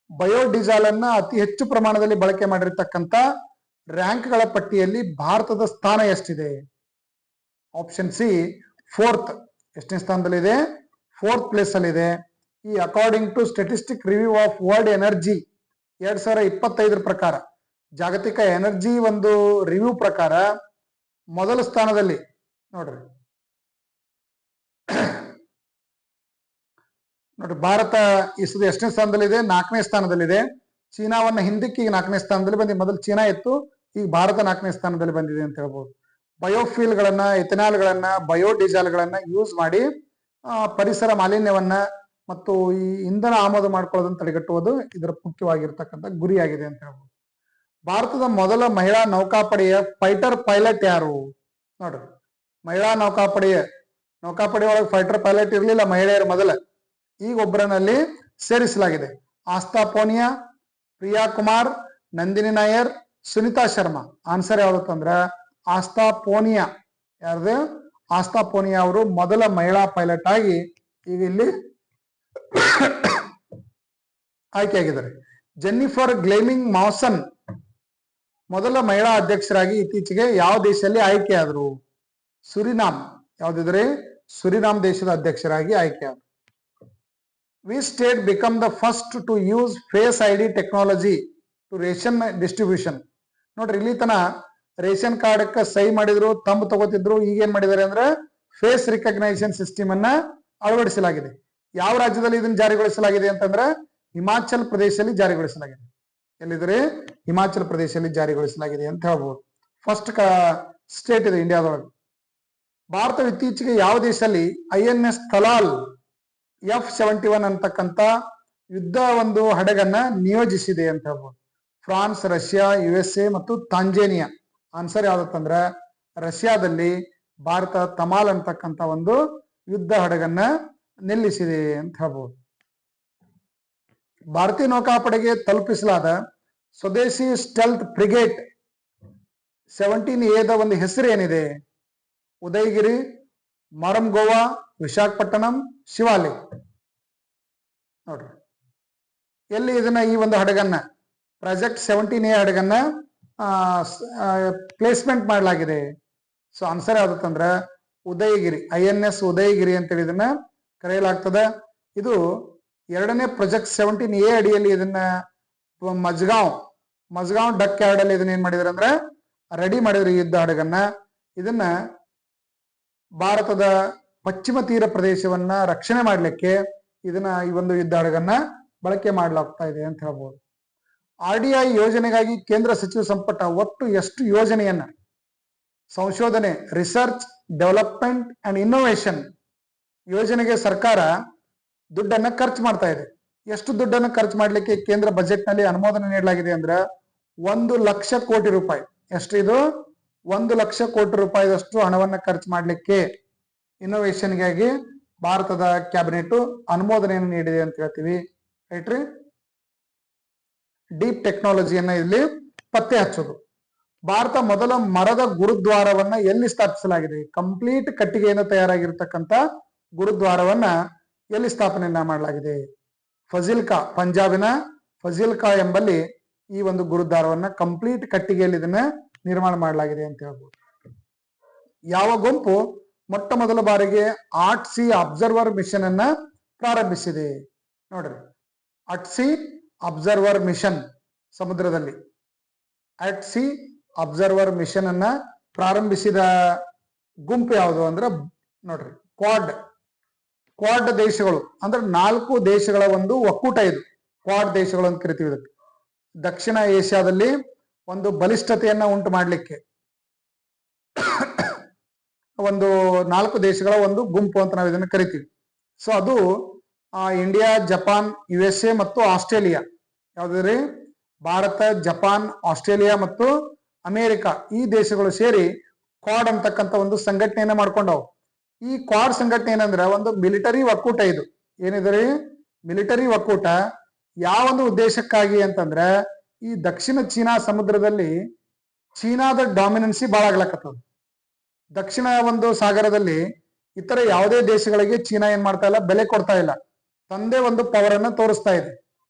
ಬಯೋಡೀಸೆಲ್ ಅನ್ನ ಅತಿ ಹೆಚ್ಚು ಪ್ರಮಾಣದಲ್ಲಿ ಬಳಕೆ ಮಾಡಿರ್ತಕ್ಕಂಥ ರ್ಯಾಂಕ್ಗಳ ಪಟ್ಟಿಯಲ್ಲಿ ಭಾರತದ ಸ್ಥಾನ ಎಷ್ಟಿದೆ? Option C 4th. ಎಷ್ಟನೇ ಸ್ಥಾನದಲ್ಲಿದೆ? 4th ಪ್ಲೇಸ್ ಅಲ್ಲಿ ಇದೆ. ಈ according to statistic review of world energy 2025 ಪ್ರಕಾರ, ಜಾಗತಿಕ ಎನರ್ಜಿ ಒಂದು ರಿವ್ಯೂ ಪ್ರಕಾರ ಮೊದಲ ಸ್ಥಾನದಲ್ಲಿ ನೋಡ್ರಿ ಭಾರತ ಈ ಸದ ಎಷ್ಟನೇ ಸ್ಥಾನದಲ್ಲಿದೆ? 4ನೇ ಸ್ಥಾನದಲ್ಲಿದೆ. ಚೀನಾವನ್ನ ಹಿಂದಕ್ಕೆ ಈಗ 4ನೇ ಸ್ಥಾನದಲ್ಲಿ ಬಂದಿದೆ. ಮೊದಲು ಚೀನಾ ಇತ್ತು, ಈಗ ಭಾರತ 4ನೇ ಸ್ಥಾನದಲ್ಲಿ ಬಂದಿದೆ ಅಂತ ಹೇಳ್ಬೋದು. ಬಯೋಫ್ಯೂಲ್ ಗಳನ್ನ, ಎಥೆನಾಲ್ ಗಳನ್ನ, ಬಯೋಡೀಸೆಲ್ ಗಳನ್ನ ಯೂಸ್ ಮಾಡಿ ಪರಿಸರ ಮಾಲಿನ್ಯವನ್ನ ಮತ್ತು ಈ ಇಂಧನ ಆಮದು ಮಾಡ್ಕೊಳ್ಳೋದನ್ನ ತಡೆಗಟ್ಟುವುದು ಇದರ ಮುಖ್ಯವಾಗಿರ್ತಕ್ಕಂಥ ಗುರಿಯಾಗಿದೆ ಅಂತ ಹೇಳ್ಬೋದು. ಭಾರತದ ಮೊದಲ ಮಹಿಳಾ ನೌಕಾಪಡೆಯ ಫೈಟರ್ ಪೈಲಟ್ ಯಾರು? ನೋಡ್ರಿ, ಮಹಿಳಾ ನೌಕಾಪಡೆಯ ಒಳಗೆ ಫೈಟರ್ ಪೈಲಟ್ ಇರಲಿಲ್ಲ ಮಹಿಳೆಯರ ಮೊದಲ, ಈಗ ಒಬ್ಬರನಲ್ಲಿ ಸೇರಿಸಲಾಗಿದೆ. ಆಸ್ಥಾ ಪೋನಿಯಾ, ಪ್ರಿಯಾ ಕುಮಾರ್, ನಂದಿನಿ ನಾಯರ್, ಸುನಿತಾ ಶರ್ಮಾ. ಆನ್ಸರ್ ಯಾವ್ದತ್ತಂದ್ರ ಆಸ್ಥಾ ಪೋನಿಯಾ. ಯಾರ್ದು? ಆಸ್ಥಾ ಪೋನಿಯಾ ಅವರು ಮೊದಲ ಮಹಿಳಾ ಪೈಲಟ್ ಆಗಿ ಈಗ ಇಲ್ಲಿ ಆಯ್ಕೆಯಾಗಿದ್ದಾರೆ. ಜೆನ್ನಿಫರ್ ಗ್ಲೇಮಿಂಗ್ ಮಾಸನ್ ಮೊದಲ ಮಹಿಳಾ ಅಧ್ಯಕ್ಷರಾಗಿ ಇತ್ತೀಚೆಗೆ ಯಾವ ದೇಶದಲ್ಲಿ ಆಯ್ಕೆಯಾದರು? ಸುರಿನಾಮ್. ಯಾವ್ದಿದ್ರೆ? ಸುರಿನಾಮ್ ದೇಶದ ಅಧ್ಯಕ್ಷರಾಗಿ ಆಯ್ಕೆಯಾದರು. Which state become the first to use face ID technology to ration distribution? ನೋಡ್ರಿ, ಇಲ್ಲಿ ತನ ರೇಷನ್ ಕಾರ್ಡ್ ಸಹಿ ಮಾಡಿದ್ರು, ತಂಬ್ ತಗೋತಿದ್ರು. ಈಗ ಏನ್ ಮಾಡಿದ್ದಾರೆ ಅಂದ್ರೆ ಫೇಸ್ ರಿಕಗ್ನೈಸೇಷನ್ ಸಿಸ್ಟಮ್ ಅನ್ನ ಅಳವಡಿಸಲಾಗಿದೆ. ಯಾವ ರಾಜ್ಯದಲ್ಲಿ ಇದನ್ನ ಜಾರಿಗೊಳಿಸಲಾಗಿದೆ ಅಂತಂದ್ರೆ ಹಿಮಾಚಲ್ ಪ್ರದೇಶದಲ್ಲಿ ಜಾರಿಗೊಳಿಸಲಾಗಿದೆ. ಎಲ್ಲಿದ್ರೆ? ಹಿಮಾಚಲ ಪ್ರದೇಶದಲ್ಲಿ ಜಾರಿಗೊಳಿಸಲಾಗಿದೆ ಅಂತ ಹೇಳ್ಬೋದು. ಫಸ್ಟ್ ಸ್ಟೇಟ್ ಇದೆ ಇಂಡಿಯಾದೊಳಗೆ. ಭಾರತ ಇತ್ತೀಚೆಗೆ ಯಾವ ದೇಶದಲ್ಲಿ INS ಥಲಾಲ್ F-71 ಅಂತಕ್ಕಂಥ ಯುದ್ಧ ಒಂದು ಹಡಗನ್ನ ನಿಯೋಜಿಸಿದೆ ಅಂತ ಹೇಳ್ಬೋದು. ಫ್ರಾನ್ಸ್, ರಷ್ಯಾ, USA ಮತ್ತು ತಾಂಜೇನಿಯಾ. ಆನ್ಸರ್ ಯಾವ್ದತ್ತಂದ್ರ ರಷ್ಯಾದಲ್ಲಿ ಭಾರತ ತಮಾಲ್ ಅಂತಕ್ಕಂಥ ಒಂದು ಯುದ್ಧ ಹಡಗನ್ನ ನಿಲ್ಲಿಸಿದೆ ಅಂತ ಹೇಳ್ಬೋದು. ಭಾರತೀಯ ನೌಕಾಪಡೆಗೆ ತಲುಪಿಸಲಾದ ಸ್ವದೇಶಿ ಸ್ಟೆಲ್ತ್ ಫ್ರಿಗೇಟ್ 17A ಒಂದು ಹೆಸರು ಏನಿದೆ? ಉದಯಗಿರಿ, ಮಾರಮ್ಗೋವಾ, ವಿಶಾಖಪಟ್ಟಣಂ, ಶಿವಾಲಿಕ್. ನೋಡ್ರಿ, ಎಲ್ಲಿ ಇದನ್ನ ಈ ಒಂದು ಹಡಗನ್ನ ಪ್ರಾಜೆಕ್ಟ್ 17A ಹಡಗನ್ನ ಪ್ಲೇಸ್ಮೆಂಟ್ ಮಾಡಲಾಗಿದೆ? ಸೊ ಆನ್ಸರ್ ಯಾವ್ದತ್ತಂದ್ರ ಉದಯಗಿರಿ, INS ಉದಯಗಿರಿ ಅಂತೇಳಿ ಇದನ್ನ ಕರೆಯಲಾಗ್ತದ. ಇದು ಎರಡನೇ ಪ್ರಾಜೆಕ್ಟ್ 17A ಅಡಿಯಲ್ಲಿ ಇದನ್ನ ಮಜ್ಗಾಂವ್ ಡಕ್ ಯಾರ್ಡ್ ಅಲ್ಲಿ ಇದನ್ನ ಏನ್ ಮಾಡಿದಾರೆ ಅಂದ್ರೆ ರೆಡಿ ಮಾಡಿದ್ರು ಈ ಯುದ್ಧ ಹಡಗನ್ನ. ಇದನ್ನ ಭಾರತದ ಪಶ್ಚಿಮ ತೀರ ಪ್ರದೇಶವನ್ನ ರಕ್ಷಣೆ ಮಾಡ್ಲಿಕ್ಕೆ ಇದನ್ನ ಈ ಒಂದು ಯುದ್ಧ ಹಡಗನ್ನ ಬಳಕೆ ಮಾಡಲಾಗ್ತಾ ಇದೆ ಅಂತ ಹೇಳ್ಬೋದು. RDI ಯೋಜನೆಗಾಗಿ ಕೇಂದ್ರ ಸಚಿವ ಸಂಪುಟ ಒಟ್ಟು ಎಷ್ಟು ಯೋಜನೆಯನ್ನ ಸಂಶೋಧನೆ, ರಿಸರ್ಚ್, ಡೆವಲಪ್ಮೆಂಟ್ ಅಂಡ್ ಇನ್ನೋವೇಷನ್ ಯೋಜನೆಗೆ ಸರ್ಕಾರ ದುಡ್ಡನ್ನ ಖರ್ಚು ಮಾಡ್ತಾ ಇದೆ? ಎಷ್ಟು ದುಡ್ಡನ್ನು ಖರ್ಚು ಮಾಡ್ಲಿಕ್ಕೆ ಕೇಂದ್ರ ಬಜೆಟ್ ನಲ್ಲಿ ಅನುಮೋದನೆ ನೀಡಲಾಗಿದೆ ಅಂದ್ರೆ 1 ಲಕ್ಷ ಕೋಟಿ ರೂಪಾಯಿ. ಎಷ್ಟು ಇದು? 1 ಲಕ್ಷ ಕೋಟಿ ರೂಪಾಯಿದಷ್ಟು ಹಣವನ್ನ ಖರ್ಚು ಮಾಡ್ಲಿಕ್ಕೆ ಇನ್ನೋವೇಷನ್ಗಾಗಿ ಭಾರತದ ಕ್ಯಾಬಿನೆಟ್ ಅನುಮೋದನೆಯನ್ನು ನೀಡಿದೆ ಅಂತ ಹೇಳ್ತೀವಿ. ರೈಟ್ರಿ? ಡೀಪ್ ಟೆಕ್ನಾಲಜಿಯನ್ನ ಇಲ್ಲಿ ಪತ್ತೆ ಹಚ್ಚೋದು. ಭಾರತ ಮೊದಲ ಮರದ ಗುರುದ್ವಾರವನ್ನ ಎಲ್ಲಿ ಸ್ಥಾಪಿಸಲಾಗಿದೆ? ಕಂಪ್ಲೀಟ್ ಕಟ್ಟಿಗೆಯಿಂದ ತಯಾರಾಗಿರ್ತಕ್ಕಂಥ ಗುರುದ್ವಾರವನ್ನ ಎಲ್ಲಿ ಸ್ಥಾಪನೆಯನ್ನ ಮಾಡಲಾಗಿದೆ? ಫಜಿಲ್ಕಾ, ಪಂಜಾಬಿನ ಫಜಿಲ್ಕಾ ಎಂಬಲ್ಲಿ ಈ ಒಂದು ಗುರುದ್ವಾರವನ್ನ ಕಂಪ್ಲೀಟ್ ಕಟ್ಟಿಗೆಯಲ್ಲಿ ಇದನ್ನ ನಿರ್ಮಾಣ ಮಾಡಲಾಗಿದೆ ಅಂತ ಹೇಳ್ಬೋದು. ಯಾವ ಗುಂಪು ಮೊಟ್ಟ ಮೊದಲ ಬಾರಿಗೆ ಆಟ್ ಸಿ ಅಬ್ಸರ್ವರ್ ಮಿಷನ್ ಅನ್ನ ಪ್ರಾರಂಭಿಸಿದೆ? ನೋಡ್ರಿ, ಅಟ್ ಸಿ ಅಬ್ಸರ್ವರ್ ಮಿಷನ್, ಸಮುದ್ರದಲ್ಲಿ ಅಟ್ ಸಿ ಅಬ್ಸರ್ವರ್ ಮಿಷನ್ ಅನ್ನ ಪ್ರಾರಂಭಿಸಿದ ಗುಂಪು ಯಾವುದು ಅಂದ್ರೆ ನೋಡ್ರಿ ಕ್ವಾಡ್ ದೇಶಗಳು ಅಂದ್ರೆ 4 ದೇಶಗಳ ಒಂದು ಒಕ್ಕೂಟ ಇದು. ಕ್ವಾಡ್ ದೇಶಗಳು ಅಂತ ಕರಿತೀವಿ ಇದಕ್ಕೆ. ದಕ್ಷಿಣ ಏಷ್ಯಾದಲ್ಲಿ ಒಂದು ಬಲಿಷ್ಠತೆಯನ್ನ ಉಂಟು ಮಾಡಲಿಕ್ಕೆ ಒಂದು 4 ದೇಶಗಳ ಒಂದು ಗುಂಪು ಅಂತ ನಾವು ಇದನ್ನು ಕರಿತೀವಿ. ಸೊ ಅದು ಇಂಡಿಯಾ, ಜಪಾನ್, USA ಮತ್ತು ಆಸ್ಟ್ರೇಲಿಯಾ. ಯಾವ್ದ್ರಿ? ಭಾರತ, ಜಪಾನ್, ಆಸ್ಟ್ರೇಲಿಯಾ ಮತ್ತು ಅಮೆರಿಕ ಈ ದೇಶಗಳು ಸೇರಿ ಕ್ವಾಡ್ ಅಂತಕ್ಕಂಥ ಒಂದು ಸಂಘಟನೆಯನ್ನ ಮಾಡ್ಕೊಂಡವು. ಈ ಕ್ವಾಡ್ ಸಂಘಟನೆ ಏನಂದ್ರೆ ಒಂದು ಮಿಲಿಟರಿ ಒಕ್ಕೂಟ. ಇದು ಏನಿದ್ರಿ? ಮಿಲಿಟರಿ ಒಕ್ಕೂಟ. ಯಾವ ಒಂದು ಉದ್ದೇಶಕ್ಕಾಗಿ ಅಂತಂದ್ರೆ ಈ ದಕ್ಷಿಣ ಚೀನಾ ಸಮುದ್ರದಲ್ಲಿ ಚೀನಾದ ಡಾಮಿನೆನ್ಸಿ ಬಹಳ ಆಗ್ಲಕತ್ತದ. ದಕ್ಷಿಣ ಒಂದು ಸಾಗರದಲ್ಲಿ ಇತರ ಯಾವುದೇ ದೇಶಗಳಿಗೆ ಚೀನಾ ಏನ್ ಮಾಡ್ತಾ ಇಲ್ಲ, ಬೆಲೆ ಕೊಡ್ತಾ ಇಲ್ಲ. ತಂದೆ ಒಂದು ಪವರ್ ಅನ್ನ ತೋರಿಸ್ತಾ ಇದೆ.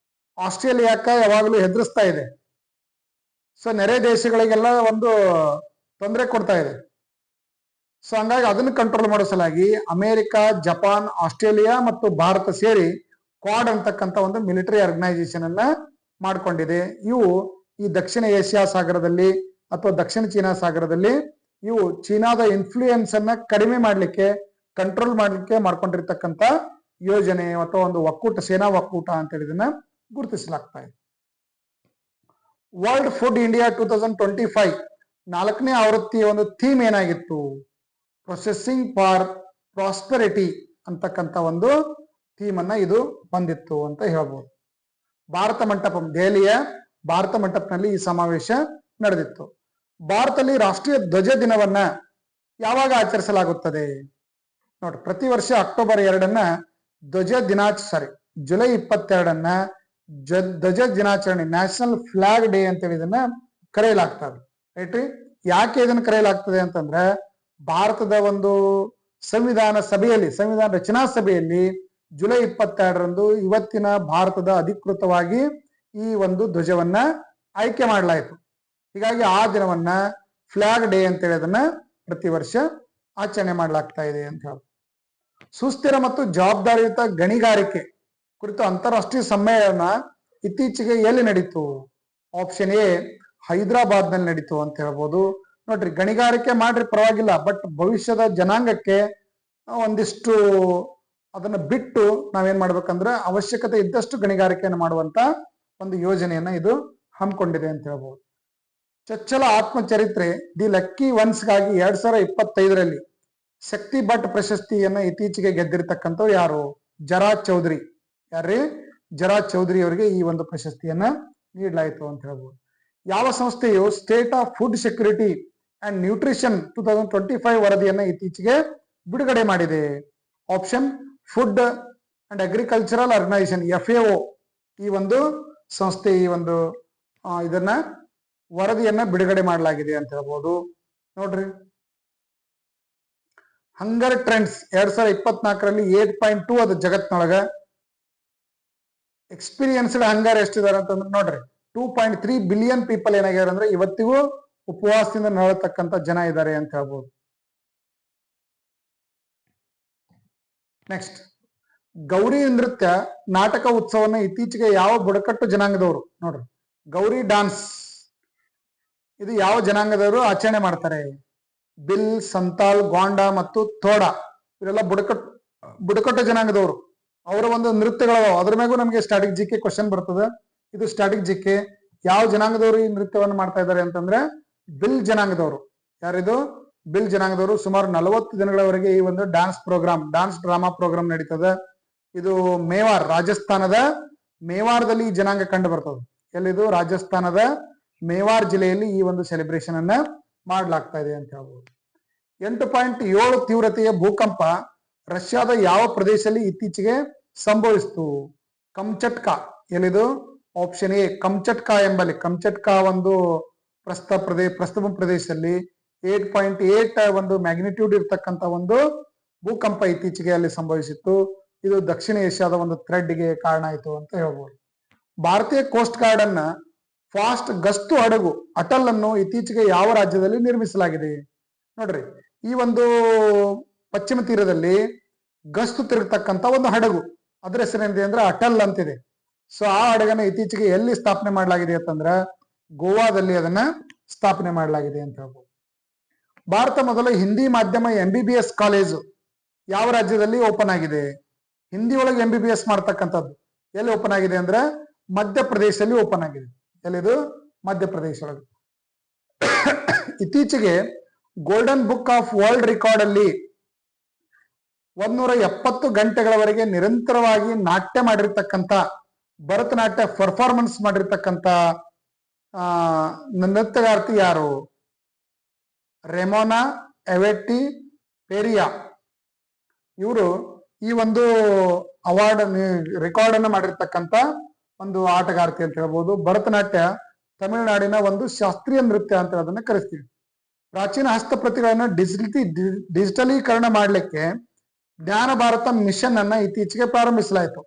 ಆಸ್ಟ್ರೇಲಿಯಾಕ್ಕ ಯಾವಾಗಲೂ ಹೆದರಿಸ್ತಾ ಇದೆ. ಸೊ ನೆರೆ ದೇಶಗಳಿಗೆಲ್ಲ ಒಂದು ತೊಂದರೆ ಕೊಡ್ತಾ ಇದೆ. ಸೊ ಹಂಗಾಗಿ ಅದನ್ನು ಕಂಟ್ರೋಲ್ ಮಾಡೋ ಸಲುವಾಗಿ ಅಮೆರಿಕ, ಜಪಾನ್, ಆಸ್ಟ್ರೇಲಿಯಾ ಮತ್ತು ಭಾರತ ಸೇರಿ ಕ್ವಾಡ್ ಅಂತಕ್ಕಂಥ ಒಂದು ಮಿಲಿಟರಿ ಆರ್ಗನೈಸೇಷನ್ ಅನ್ನ ಮಾಡ್ಕೊಂಡಿದೆ. ಇವು ಈ ದಕ್ಷಿಣ ಏಷ್ಯಾ ಸಾಗರದಲ್ಲಿ ಅಥವಾ ದಕ್ಷಿಣ ಚೀನಾ ಸಾಗರದಲ್ಲಿ ಇವು ಚೀನಾದ ಇನ್ಫ್ಲೂಯೆನ್ಸ್ ಅನ್ನ ಕಡಿಮೆ ಮಾಡ್ಲಿಕ್ಕೆ, ಕಂಟ್ರೋಲ್ ಮಾಡ್ಲಿಕ್ಕೆ ಮಾಡ್ಕೊಂಡಿರ್ತಕ್ಕಂಥ ಯೋಜನೆ ಅಥವಾ ಒಂದು ಒಕ್ಕೂಟ, ಸೇನಾ ಒಕ್ಕೂಟ ಅಂತ ಇದನ್ನ ಗುರುತಿಸಲಾಗ್ತಾ ಇದೆ. ವರ್ಲ್ಡ್ ಫುಡ್ ಇಂಡಿಯಾ 2025 4ನೇ ಆವೃತ್ತಿಯ ಒಂದು ಥೀಮ್ ಏನಾಗಿತ್ತು? ಪ್ರೊಸೆಸಿಂಗ್ ಫಾರ್ ಪ್ರಾಸ್ಪೆರಿಟಿ ಅಂತಕ್ಕಂಥ ಒಂದು ಥೀಮ್ ಅನ್ನ ಇದು ಹೊಂದಿತ್ತು ಅಂತ ಹೇಳ್ಬೋದು. ಭಾರತ ಮಂಟಪಂ, ದೆಹಲಿಯ ಭಾರತ ಮಂಟಪನಲ್ಲಿ ಈ ಸಮಾವೇಶ ನಡೆದಿತ್ತು. ಭಾರತದಲ್ಲಿ ರಾಷ್ಟ್ರೀಯ ಧ್ವಜ ದಿನವನ್ನ ಯಾವಾಗ ಆಚರಿಸಲಾಗುತ್ತದೆ? ನೋಡಿ, ಪ್ರತಿ ವರ್ಷ ಅಕ್ಟೋಬರ್ 2 ಧ್ವಜ ಜುಲೈ 22 ಧ್ವಜ ದಿನಾಚರಣೆ, ನ್ಯಾಷನಲ್ ಫ್ಲಾಗ್ ಡೇ ಅಂತೇಳಿ ಇದನ್ನ ಕರೆಯಲಾಗ್ತದೆ. ರೈಟ್ ರೀ? ಯಾಕೆ ಇದನ್ನ ಕರೆಯಲಾಗ್ತದೆ ಅಂತಂದ್ರೆ ಭಾರತದ ಒಂದು ಸಂವಿಧಾನ ರಚನಾ ಸಭೆಯಲ್ಲಿ ಜುಲೈ 22 ಇವತ್ತಿನ ಭಾರತದ ಅಧಿಕೃತವಾಗಿ ಈ ಒಂದು ಧ್ವಜವನ್ನ ಆಯ್ಕೆ ಮಾಡಲಾಯಿತು. ಹೀಗಾಗಿ ಆ ದಿನವನ್ನ ಫ್ಲಾಗ್ ಡೇ ಅಂತೇಳಿ ಅದನ್ನ ಪ್ರತಿ ವರ್ಷ ಆಚರಣೆ ಮಾಡಲಾಗ್ತಾ ಇದೆ ಅಂತ ಹೇಳಿ. ಸುಸ್ಥಿರ ಮತ್ತು ಜವಾಬ್ದಾರಿಯುತ ಗಣಿಗಾರಿಕೆ ಕುರಿತು ಅಂತಾರಾಷ್ಟ್ರೀಯ ಸಮ್ಮೇಳನ ಇತ್ತೀಚೆಗೆ ಎಲ್ಲಿ ನಡೀತು? ಆಪ್ಷನ್ ಎ ಹೈದರಾಬಾದ್ ನಲ್ಲಿ ನಡೀತು ಅಂತ ಹೇಳ್ಬೋದು. ನೋಡ್ರಿ, ಗಣಿಗಾರಿಕೆ ಮಾಡ್ರಿ ಪರವಾಗಿಲ್ಲ, ಬಟ್ ಭವಿಷ್ಯದ ಜನಾಂಗಕ್ಕೆ ಒಂದಿಷ್ಟು ಅದನ್ನ ಬಿಟ್ಟು ನಾವೇನ್ ಮಾಡ್ಬೇಕಂದ್ರೆ ಅವಶ್ಯಕತೆ ಇದ್ದಷ್ಟು ಗಣಿಗಾರಿಕೆಯನ್ನು ಮಾಡುವಂತ ಒಂದು ಯೋಜನೆಯನ್ನ ಇದು ಹಮ್ಮಿಕೊಂಡಿದೆ ಅಂತ ಹೇಳ್ಬೋದು. ಚೊಚ್ಚಲ ಆತ್ಮಚರಿತ್ರೆ ದಿ ಲಕ್ಕಿ ಒನ್ಸ್ಗಾಗಿ 2025ರಲ್ಲಿ ಶಕ್ತಿ ಭಟ್ ಪ್ರಶಸ್ತಿಯನ್ನ ಇತ್ತೀಚೆಗೆ ಗೆದ್ದಿರ್ತಕ್ಕಂಥವ್ರು ಯಾರು? ಜರಾ ಚೌಧರಿ. ಯಾರ್ರಿ? ಜರಾ ಚೌಧರಿ ಅವರಿಗೆ ಈ ಒಂದು ಪ್ರಶಸ್ತಿಯನ್ನ ನೀಡಲಾಯಿತು ಅಂತ ಹೇಳ್ಬೋದು. ಯಾವ ಸಂಸ್ಥೆಯು state of food security and nutrition 2025 ವರದಿಯನ್ನ ಇತ್ತೀಚೆಗೆ ಬಿಡುಗಡೆ ಮಾಡಿದೆ? Option food and agricultural organisation, FAO ಈ ಒಂದು ಸಂಸ್ಥೆ ಈ ಒಂದು ಇದನ್ನ ವರದಿಯನ್ನ ಬಿಡುಗಡೆ ಮಾಡಲಾಗಿದೆ ಅಂತ ಹೇಳ್ಬೋದು. ನೋಡ್ರಿ, ಹಂಗರ್ ಟ್ರೆಂಡ್ಸ್ 2024ರಲ್ಲಿ 8.2 ಅದು ಜಗತ್ನೊಳಗ. ಎಕ್ಸ್ಪೀರಿಯನ್ಸ್ಡ್ ಹಂಗರ್ ಎಷ್ಟಿದ್ದಾರೆ ಅಂತಂದ್ರೆ ನೋಡ್ರಿ 2.3 ಬಿಲಿಯನ್ ಪೀಪಲ್ ಏನಾಗ್ಯಾರ ಅಂದ್ರೆ ಇವತ್ತಿಗೂ ಉಪವಾಸದಿಂದ ನರಳತಕ್ಕಂಥ ಜನ ಇದ್ದಾರೆ ಅಂತ ಹೇಳ್ಬೋದು. ನೆಕ್ಸ್ಟ್, ಗೌರಿ ನೃತ್ಯ ನಾಟಕ ಉತ್ಸವನ ಇತ್ತೀಚೆಗೆ ಯಾವ ಬುಡಕಟ್ಟು ಜನಾಂಗದವರು? ನೋಡ್ರಿ, ಗೌರಿ ಡಾನ್ಸ್ ಇದು ಯಾವ ಜನಾಂಗದವರು ಆಚರಣೆ ಮಾಡ್ತಾರೆ? ಬಿಲ್, ಸಂತಾಲ್, ಗೋಂಡ ಮತ್ತು ಥೋಡಾ ಇವರೆಲ್ಲ ಬುಡಕಟ್ಟು ಜನಾಂಗದವರು. ಅವರ ಒಂದು ನೃತ್ಯಗಳು, ಅದ್ರ ಮ್ಯಾಗೂ ನಮಗೆ ಸ್ಟ್ಯಾಟಿಕ್ ಜಿಕೆ ಕ್ವಶನ್ ಬರ್ತದೆ. ಇದು ಸ್ಟ್ಯಾಟಿಕ್ ಜಿಕೆ. ಯಾವ ಜನಾಂಗದವರು ಈ ನೃತ್ಯವನ್ನು ಮಾಡ್ತಾ ಇದ್ದಾರೆ ಅಂತಂದ್ರೆ ಬಿಲ್ ಜನಾಂಗದವರು. ಯಾರಿದು? ಬಿಲ್ ಜನಾಂಗದವರು. ಸುಮಾರು 40 ದಿನಗಳವರೆಗೆ ಈ ಒಂದು ಡಾನ್ಸ್ ಡ್ರಾಮಾ ಪ್ರೋಗ್ರಾಮ್ ನಡೀತದೆ. ಇದು ಮೇವಾರ್, ರಾಜಸ್ಥಾನದ ಮೇವಾರದಲ್ಲಿ ಈ ಜನಾಂಗ ಕಂಡು ಬರ್ತದೆ. ಎಲ್ಲಿದು? ರಾಜಸ್ಥಾನದ ಮೇವಾರ್ ಜಿಲ್ಲೆಯಲ್ಲಿ ಈ ಒಂದು ಸೆಲೆಬ್ರೇಷನ್ ಅನ್ನ ಮಾಡ್ಲಾಗ್ತಾ ಇದೆ ಅಂತ ಹೇಳ್ಬೋದು. 8.7 ತೀವ್ರತೆಯ ಭೂಕಂಪ ರಷ್ಯಾದ ಯಾವ ಪ್ರದೇಶದಲ್ಲಿ ಇತ್ತೀಚೆಗೆ ಸಂಭವಿಸಿತು? ಕಮ್ಚಟ್ಕಾ. ಎಲ್ಲಿದು? ಆಪ್ಷನ್ ಎ ಕಮ್ಚಟ್ಕಾ ಎಂಬಲ್ಲಿ. ಕಮ್ಚಟ್ಕಾ ಒಂದು ಪ್ರಸ್ತುತ ಪ್ರದೇಶದಲ್ಲಿ 8.8 ಒಂದು ಮ್ಯಾಗ್ನಿಟ್ಯೂಡ್ ಇರ್ತಕ್ಕಂಥ ಒಂದು ಭೂಕಂಪ ಇತ್ತೀಚೆಗೆ ಅಲ್ಲಿ ಸಂಭವಿಸಿತ್ತು. ಇದು ದಕ್ಷಿಣ ಏಷ್ಯಾದ ಒಂದು ಥ್ರೆಡ್ಗೆ ಕಾರಣ ಆಯಿತು ಅಂತ ಹೇಳ್ಬೋದು. ಭಾರತೀಯ ಕೋಸ್ಟ್ ಗಾರ್ಡ್ ಅನ್ನ ಫಾಸ್ಟ್ ಗಸ್ತು ಹಡಗು ಅಟಲ್ ಅನ್ನು ಇತ್ತೀಚೆಗೆ ಯಾವ ರಾಜ್ಯದಲ್ಲಿ ನಿರ್ಮಿಸಲಾಗಿದೆ? ನೋಡ್ರಿ, ಈ ಒಂದು ಪಶ್ಚಿಮ ತೀರದಲ್ಲಿ ಗಸ್ತು ತಿರುಗತಕ್ಕಂಥ ಒಂದು ಹಡಗು, ಅದ್ರ ಹೆಸರೇನಿದೆ ಅಂದ್ರೆ ಅಟಲ್ ಅಂತಿದೆ. ಸೊ ಆ ಹಡಗನ್ನ ಇತ್ತೀಚೆಗೆ ಎಲ್ಲಿ ಸ್ಥಾಪನೆ ಮಾಡಲಾಗಿದೆ ಅಂತಂದ್ರ ಗೋವಾದಲ್ಲಿ ಅದನ್ನ ಸ್ಥಾಪನೆ ಮಾಡಲಾಗಿದೆ ಅಂತ ಹೇಳ್ಬೋದು. ಭಾರತ ಮೊದಲ ಹಿಂದಿ ಮಾಧ್ಯಮ MBBS ಕಾಲೇಜು ಯಾವ ರಾಜ್ಯದಲ್ಲಿ ಓಪನ್ ಆಗಿದೆ? ಹಿಂದಿ ಒಳಗೆ MBBS ಮಾಡ್ತಕ್ಕಂಥದ್ದು ಎಲ್ಲಿ ಓಪನ್ ಆಗಿದೆ ಅಂದ್ರೆ ಮಧ್ಯಪ್ರದೇಶದಲ್ಲಿ ಓಪನ್ ಆಗಿದೆ. ಎಲ್ಲಿದು? ಮಧ್ಯಪ್ರದೇಶ ಒಳಗೆ. ಇತ್ತೀಚೆಗೆ golden book of world record ಅಲ್ಲಿ 170 ಗಂಟೆಗಳವರೆಗೆ ನಿರಂತರವಾಗಿ ನಾಟ್ಯ ಮಾಡಿರ್ತಕ್ಕಂಥ, ಭರತನಾಟ್ಯ ಪರ್ಫಾರ್ಮೆನ್ಸ್ ಮಾಡಿರ್ತಕ್ಕಂಥ ನೃತ್ಯಗಾರ್ತಿ ಯಾರು? ರೆಮೋನಾ ಎವೆಟ್ಟಿ ಪೆರಿಯಾ. ಇವರು ಈ ಒಂದು ಅವಾರ್ಡ್ ರೆಕಾರ್ಡ್ ಅನ್ನು ಮಾಡಿರ್ತಕ್ಕಂಥ ಒಂದು ಆಟಗಾರ್ತಿ ಅಂತ ಹೇಳ್ಬೋದು. ಭರತನಾಟ್ಯ ತಮಿಳುನಾಡಿನ ಒಂದು ಶಾಸ್ತ್ರೀಯ ನೃತ್ಯ ಅಂತ ಅದನ್ನ ಕರೆಸ್ತೀವಿ. ಪ್ರಾಚೀನ ಹಸ್ತಪ್ರತಿಗಳನ್ನ ಡಿಜಿಟಲೀಕರಣ ಮಾಡಲಿಕ್ಕೆ ಜ್ಞಾನ ಭಾರತ ಮಿಷನ್ ಅನ್ನ ಇತ್ತೀಚೆಗೆ ಪ್ರಾರಂಭಿಸಲಾಯಿತು.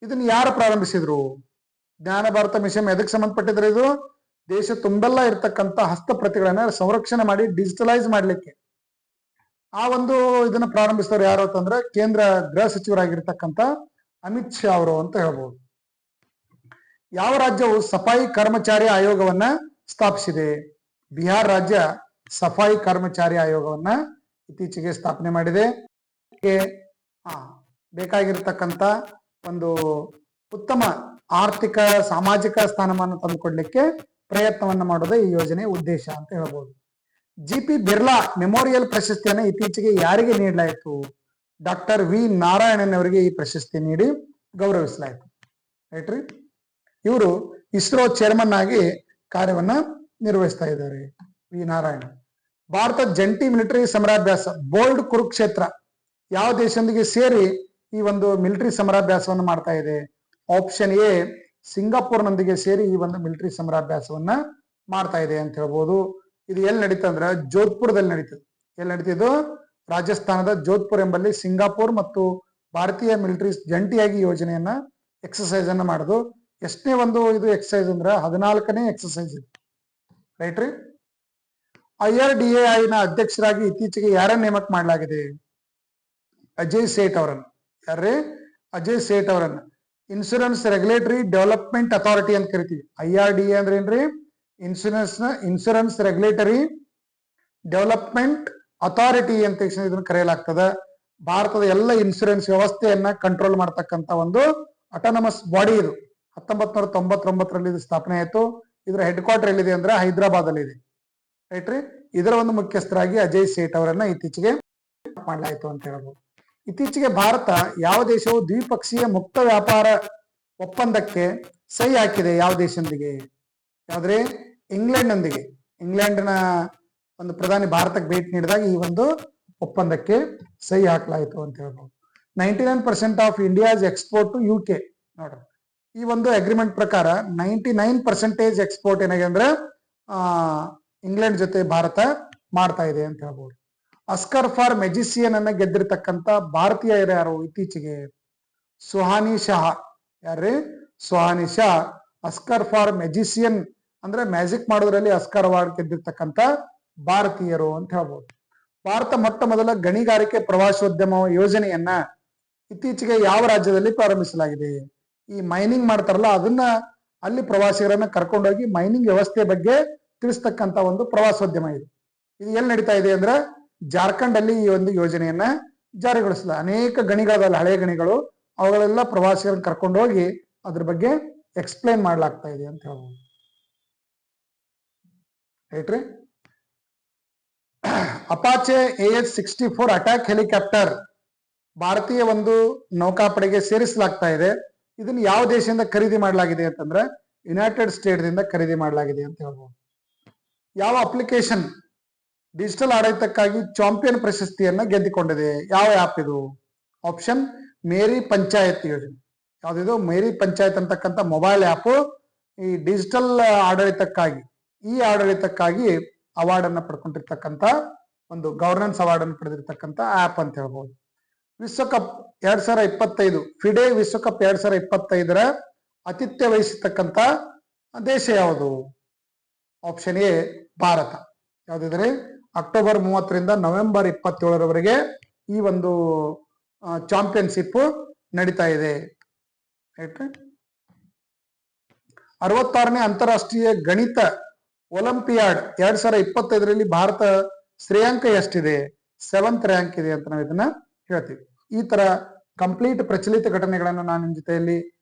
ಇದನ್ನ ಯಾರು ಪ್ರಾರಂಭಿಸಿದ್ರು? ಜ್ಞಾನ ಭಾರತ ಮಿಷನ್ ಎದಕ್ಕೆ ಸಂಬಂಧಪಟ್ಟಿದ್ರೆ? ಇದು ದೇಶ ತುಂಬೆಲ್ಲ ಇರ್ತಕ್ಕಂಥ ಹಸ್ತಪ್ರತಿಗಳನ್ನ ಸಂರಕ್ಷಣೆ ಮಾಡಿ ಡಿಜಿಟಲೈಸ್ ಮಾಡ್ಲಿಕ್ಕೆ ಆ ಒಂದು ಇದನ್ನ ಪ್ರಾರಂಭಿಸಿದವರು ಯಾರು ಅಂತಂದ್ರೆ ಕೇಂದ್ರ ಗೃಹ ಸಚಿವರಾಗಿರ್ತಕ್ಕಂಥ ಅಮಿತ್ ಶಾ ಅವರು ಅಂತ ಹೇಳ್ಬೋದು. ಯಾವ ರಾಜ್ಯವು ಸಫಾಯಿ ಕರ್ಮಚಾರಿ ಆಯೋಗವನ್ನ ಸ್ಥಾಪಿಸಿದೆ? ಬಿಹಾರ್ ರಾಜ್ಯ ಸಫಾಯಿ ಕರ್ಮಚಾರಿ ಆಯೋಗವನ್ನ ಇತ್ತೀಚೆಗೆ ಸ್ಥಾಪನೆ ಮಾಡಿದೆ. ಬೇಕಾಗಿರ್ತಕ್ಕಂಥ ಒಂದು ಉತ್ತಮ ಆರ್ಥಿಕ ಸಾಮಾಜಿಕ ಸ್ಥಾನಮಾನ ತಂದುಕೊಡ್ಲಿಕ್ಕೆ ಪ್ರಯತ್ನವನ್ನ ಮಾಡೋದೇ ಈ ಯೋಜನೆ ಉದ್ದೇಶ ಅಂತ ಹೇಳ್ಬೋದು. GP ಬಿರ್ಲಾ ಮೆಮೋರಿಯಲ್ ಪ್ರಶಸ್ತಿಯನ್ನು ಇತ್ತೀಚೆಗೆ ಯಾರಿಗೆ ನೀಡಲಾಯಿತು? ಡಾಕ್ಟರ್ ವಿ ನಾರಾಯಣನ್ ಅವರಿಗೆ ಈ ಪ್ರಶಸ್ತಿ ನೀಡಿ ಗೌರವಿಸಲಾಯಿತು. ರೈಟ್ರಿ. ಇವರು ಇಸ್ರೋ ಚೇರ್ಮನ್ ಆಗಿ ಕಾರ್ಯವನ್ನ ನಿರ್ವಹಿಸ್ತಾ ಇದ್ದಾರೆ. ವಿ ನಾರಾಯಣ್. ಭಾರತ ಜಂಟಿ ಮಿಲಿಟರಿ ಸಮರಾಭ್ಯಾಸ ಬೋಲ್ಡ್ ಕುರುಕ್ಷೇತ್ರ ಯಾವ ದೇಶದೊಂದಿಗೆ ಸೇರಿ ಈ ಒಂದು ಮಿಲಿಟರಿ ಸಮರಾಭ್ಯಾಸವನ್ನು ಮಾಡ್ತಾ ಇದೆ? ಆಪ್ಷನ್ ಎ ಸಿಂಗಾಪುರ್ನೊಂದಿಗೆ ಸೇರಿ ಈ ಒಂದು ಮಿಲಿಟರಿ ಸಮರಾಭ್ಯಾಸವನ್ನ ಮಾಡ್ತಾ ಇದೆ ಅಂತ ಹೇಳ್ಬೋದು. ಇದು ಎಲ್ಲಿ ನಡೀತದೆ ಅಂದ್ರೆ ಜೋಧ್ಪುರದಲ್ಲಿ ನಡೀತದೆ. ಎಲ್ಲಿ ನಡೀತಿದ್ದು? ರಾಜಸ್ಥಾನದ ಜೋಧ್ಪುರ್ ಎಂಬಲ್ಲಿ ಸಿಂಗಾಪುರ್ ಮತ್ತು ಭಾರತೀಯ ಮಿಲಿಟರಿ ಜಂಟಿಯಾಗಿ ಯೋಜನೆಯನ್ನ ಎಕ್ಸಸೈಸ್ ಅನ್ನ ಮಾಡುದು. ಎಷ್ಟನೇ ಒಂದು ಇದು ಎಕ್ಸಸೈಸ್ ಅಂದ್ರೆ 14ನೇ ಎಕ್ಸಸೈಸ್ ಇದು. ರೈಟ್ರಿ. IRDAI ನ ಅಧ್ಯಕ್ಷರಾಗಿ ಇತ್ತೀಚೆಗೆ ಯಾರನ್ನ ನೇಮಕ ಮಾಡಲಾಗಿದೆ? ಅಜಯ್ ಸೇಠ್ ಅವರನ್ನು. ಯಾರೇ? ಅಜಯ್ ಸೇಠ್ ಅವರನ್ನ ಇನ್ಶೂರೆನ್ಸ್ ರೆಗ್ಯುಲೇಟರಿ ಡೆವಲಪ್ಮೆಂಟ್ ಅಥಾರಿಟಿ ಅಂತ ಕರಿತೀವಿ. IRDA ಅಂದ್ರೆ ಏನ್ರಿ? ಇನ್ಶೂರೆನ್ಸ್ ರೆಗ್ಯುಲೇಟರಿ ಡೆವಲಪ್ಮೆಂಟ್ ಅಥಾರಿಟಿ ಅಂತ ಇದನ್ನು ಕರೆಯಲಾಗ್ತದೆ. ಭಾರತದ ಎಲ್ಲ ಇನ್ಶೂರೆನ್ಸ್ ವ್ಯವಸ್ಥೆಯನ್ನ ಕಂಟ್ರೋಲ್ ಮಾಡ್ತಕ್ಕಂಥ ಒಂದು ಅಟಾನಮಸ್ ಬಾಡಿ ಇದು. 1999ರಲ್ಲಿ ಇದು ಸ್ಥಾಪನೆ ಆಯಿತು. ಇದರ ಹೆಡ್ ಕ್ವಾರ್ಟರ್ ಎಲ್ಲಿದೆ ಅಂದ್ರೆ ಹೈದರಾಬಾದ್ ಅಲ್ಲಿ ಇದೆ. ರೈಟ್ರಿ. ಇದರ ಒಂದು ಮುಖ್ಯಸ್ಥರಾಗಿ ಅಜಯ್ ಸೇಠ್ ಅವರನ್ನ ಇತ್ತೀಚೆಗೆ ಮಾಡಲಾಯಿತು ಅಂತ ಹೇಳ್ಬೋದು. ಇತ್ತೀಚೆಗೆ ಭಾರತ ಯಾವ ದೇಶವು ದ್ವಿಪಕ್ಷೀಯ ಮುಕ್ತ ವ್ಯಾಪಾರ ಒಪ್ಪಂದಕ್ಕೆ ಸಹಿ ಹಾಕಿದೆ? ಯಾವ ದೇಶದೊಂದಿಗೆ? ಯಾವ್ದ್ರೆ? ಇಂಗ್ಲೆಂಡ್ನೊಂದಿಗೆ. ಇಂಗ್ಲೆಂಡ್ನ ಒಂದು ಪ್ರಧಾನಿ ಭಾರತಕ್ಕೆ ಭೇಟಿ ನೀಡಿದಾಗ ಈ ಒಂದು ಒಪ್ಪಂದಕ್ಕೆ ಸಹಿ ಹಾಕಲಾಯಿತು ಅಂತ ಹೇಳ್ಬೋದು. 99% of India's export to UK. ನೋಡ್ರಿ, ಈ ಒಂದು ಅಗ್ರಿಮೆಂಟ್ ಪ್ರಕಾರ 99% ಎಕ್ಸ್ಪೋರ್ಟ್ ಏನಾಗಿದೆ ಅಂದ್ರೆ ಇಂಗ್ಲೆಂಡ್ ಜೊತೆ ಭಾರತ ಮಾಡ್ತಾ ಇದೆ ಅಂತ ಹೇಳ್ಬೋದು. ಆಸ್ಕರ್ ಫಾರ್ ಮೆಜಿಸಿಯನ್ ಅನ್ನ ಗೆದ್ದಿರ್ತಕ್ಕಂಥ ಭಾರತೀಯರು ಯಾರು ಇತ್ತೀಚೆಗೆ? ಸುಹಾನಿ ಶಾ. ಯಾರ್ರಿ? ಸುಹಾನಿ ಶಾ. ಆಸ್ಕರ್ ಫಾರ್ ಮೆಜಿಸಿಯನ್ ಅಂದ್ರೆ ಮ್ಯಾಜಿಕ್ ಮಾಡೋದ್ರಲ್ಲಿ ಆಸ್ಕರ್ ಅವಾರ್ಡ್ ಗೆದ್ದಿರ್ತಕ್ಕಂಥ ಭಾರತೀಯರು ಅಂತ ಹೇಳ್ಬೋದು. ಭಾರತ ಮೊಟ್ಟ ಮೊದಲ ಗಣಿಗಾರಿಕೆ ಪ್ರವಾಸೋದ್ಯಮ ಯೋಜನೆಯನ್ನ ಇತ್ತೀಚೆಗೆ ಯಾವ ರಾಜ್ಯದಲ್ಲಿ ಪ್ರಾರಂಭಿಸಲಾಗಿದೆ? ಈ ಮೈನಿಂಗ್ ಮಾಡ್ತಾರಲ್ಲ ಅದನ್ನ ಅಲ್ಲಿ ಪ್ರವಾಸಿಗರನ್ನ ಕರ್ಕೊಂಡೋಗಿ ಮೈನಿಂಗ್ ವ್ಯವಸ್ಥೆ ಬಗ್ಗೆ ತಿಳಿಸ್ತಕ್ಕಂಥ ಒಂದು ಪ್ರವಾಸೋದ್ಯಮ ಇದು. ಇದು ಎಲ್ಲಿ ನಡೀತಾ ಇದೆ ಅಂದ್ರೆ ಜಾರ್ಖಂಡ್ ಅಲ್ಲಿ ಈ ಒಂದು ಯೋಜನೆಯನ್ನ ಜಾರಿಗೊಳಿಸಲ. ಅನೇಕ ಗಣಿಗಳಲ್ಲ, ಹಳೆ ಗಣಿಗಳು, ಅವುಗಳೆಲ್ಲ ಪ್ರವಾಸಿಗರನ್ನ ಕರ್ಕೊಂಡು ಹೋಗಿ ಅದ್ರ ಬಗ್ಗೆ ಎಕ್ಸ್ಪ್ಲೈನ್ ಮಾಡ್ಲಾಗ್ತಾ ಇದೆ ಅಂತ ಹೇಳ್ಬೋದು. ರೈಟ್ರಿ. ಅಪಾಚೆ AH-64 ಅಟ್ಯಾಕ್ ಹೆಲಿಕಾಪ್ಟರ್ ಭಾರತೀಯ ಒಂದು ನೌಕಾಪಡೆಗೆ ಸೇರಿಸಲಾಗ್ತಾ ಇದೆ. ಇದನ್ನ ಯಾವ ದೇಶದಿಂದ ಖರೀದಿ ಮಾಡಲಾಗಿದೆ ಅಂತಂದ್ರೆ ಯುನೈಟೆಡ್ ಸ್ಟೇಟ್ಸ್ ದಿಂದ ಖರೀದಿ ಮಾಡಲಾಗಿದೆ ಅಂತ ಹೇಳ್ಬೋದು. ಯಾವ ಅಪ್ಲಿಕೇಶನ್ ಡಿಜಿಟಲ್ ಆಡಳಿತಕ್ಕಾಗಿ ಚಾಂಪಿಯನ್ ಪ್ರಶಸ್ತಿಯನ್ನ ಗೆದ್ದುಕೊಂಡಿದೆ? ಯಾವ ಆ್ಯಪ್ ಇದು? ಆಪ್ಷನ್ ಮೇರಿ ಪಂಚಾಯತ್ ಯೋಜನೆ. ಯಾವ್ದಿದು? ಮೇರಿ ಪಂಚಾಯತ್ ಅಂತಕ್ಕಂಥ ಮೊಬೈಲ್ ಆ್ಯಪ್ ಈ ಡಿಜಿಟಲ್ ಆಡಳಿತಕ್ಕಾಗಿ, ಈ ಆಡಳಿತಕ್ಕಾಗಿ ಅವಾರ್ಡ್ ಅನ್ನ ಪಡ್ಕೊಂಡಿರ್ತಕ್ಕಂಥ ಒಂದು ಗವರ್ನೆನ್ಸ್ ಅವಾರ್ಡ್ ಅನ್ನು ಪಡೆದಿರ್ತಕ್ಕಂಥ ಆ್ಯಪ್ ಅಂತ ಹೇಳ್ಬೋದು. ವಿಶ್ವಕಪ್ 2025 ಫಿಡೆ ವಿಶ್ವಕಪ್ 2025ರ ಆತಿಥ್ಯ ವಹಿಸತಕ್ಕಂಥ ದೇಶ ಯಾವುದು? Option A Bharat. ಯಾವ್ದಿದ್ರೆ ಅಕ್ಟೋಬರ್ 30ರಿಂದ ನವೆಂಬರ್ 27ರವರೆಗೆ ಈ ಒಂದು ಚಾಂಪಿಯನ್ಶಿಪ್ ನಡೀತಾ ಇದೆ. 66ನೇ ಅಂತಾರಾಷ್ಟ್ರೀಯ ಗಣಿತ ಒಲಿಂಪಿಯಾಡ್ 2025ರಲ್ಲಿ ಭಾರತ ಶ್ರೇಯಾಂಕ ಎಷ್ಟಿದೆ? 7th ರ್ಯಾಂಕ್ ಇದೆ ಅಂತ ನಾವು ಇದನ್ನ ಹೇಳ್ತೀವಿ. ಈ ತರ ಕಂಪ್ಲೀಟ್ ಪ್ರಚಲಿತ ಘಟನೆಗಳನ್ನು ನಾನು ನಿಮ್ಮ ಜೊತೆಯಲ್ಲಿ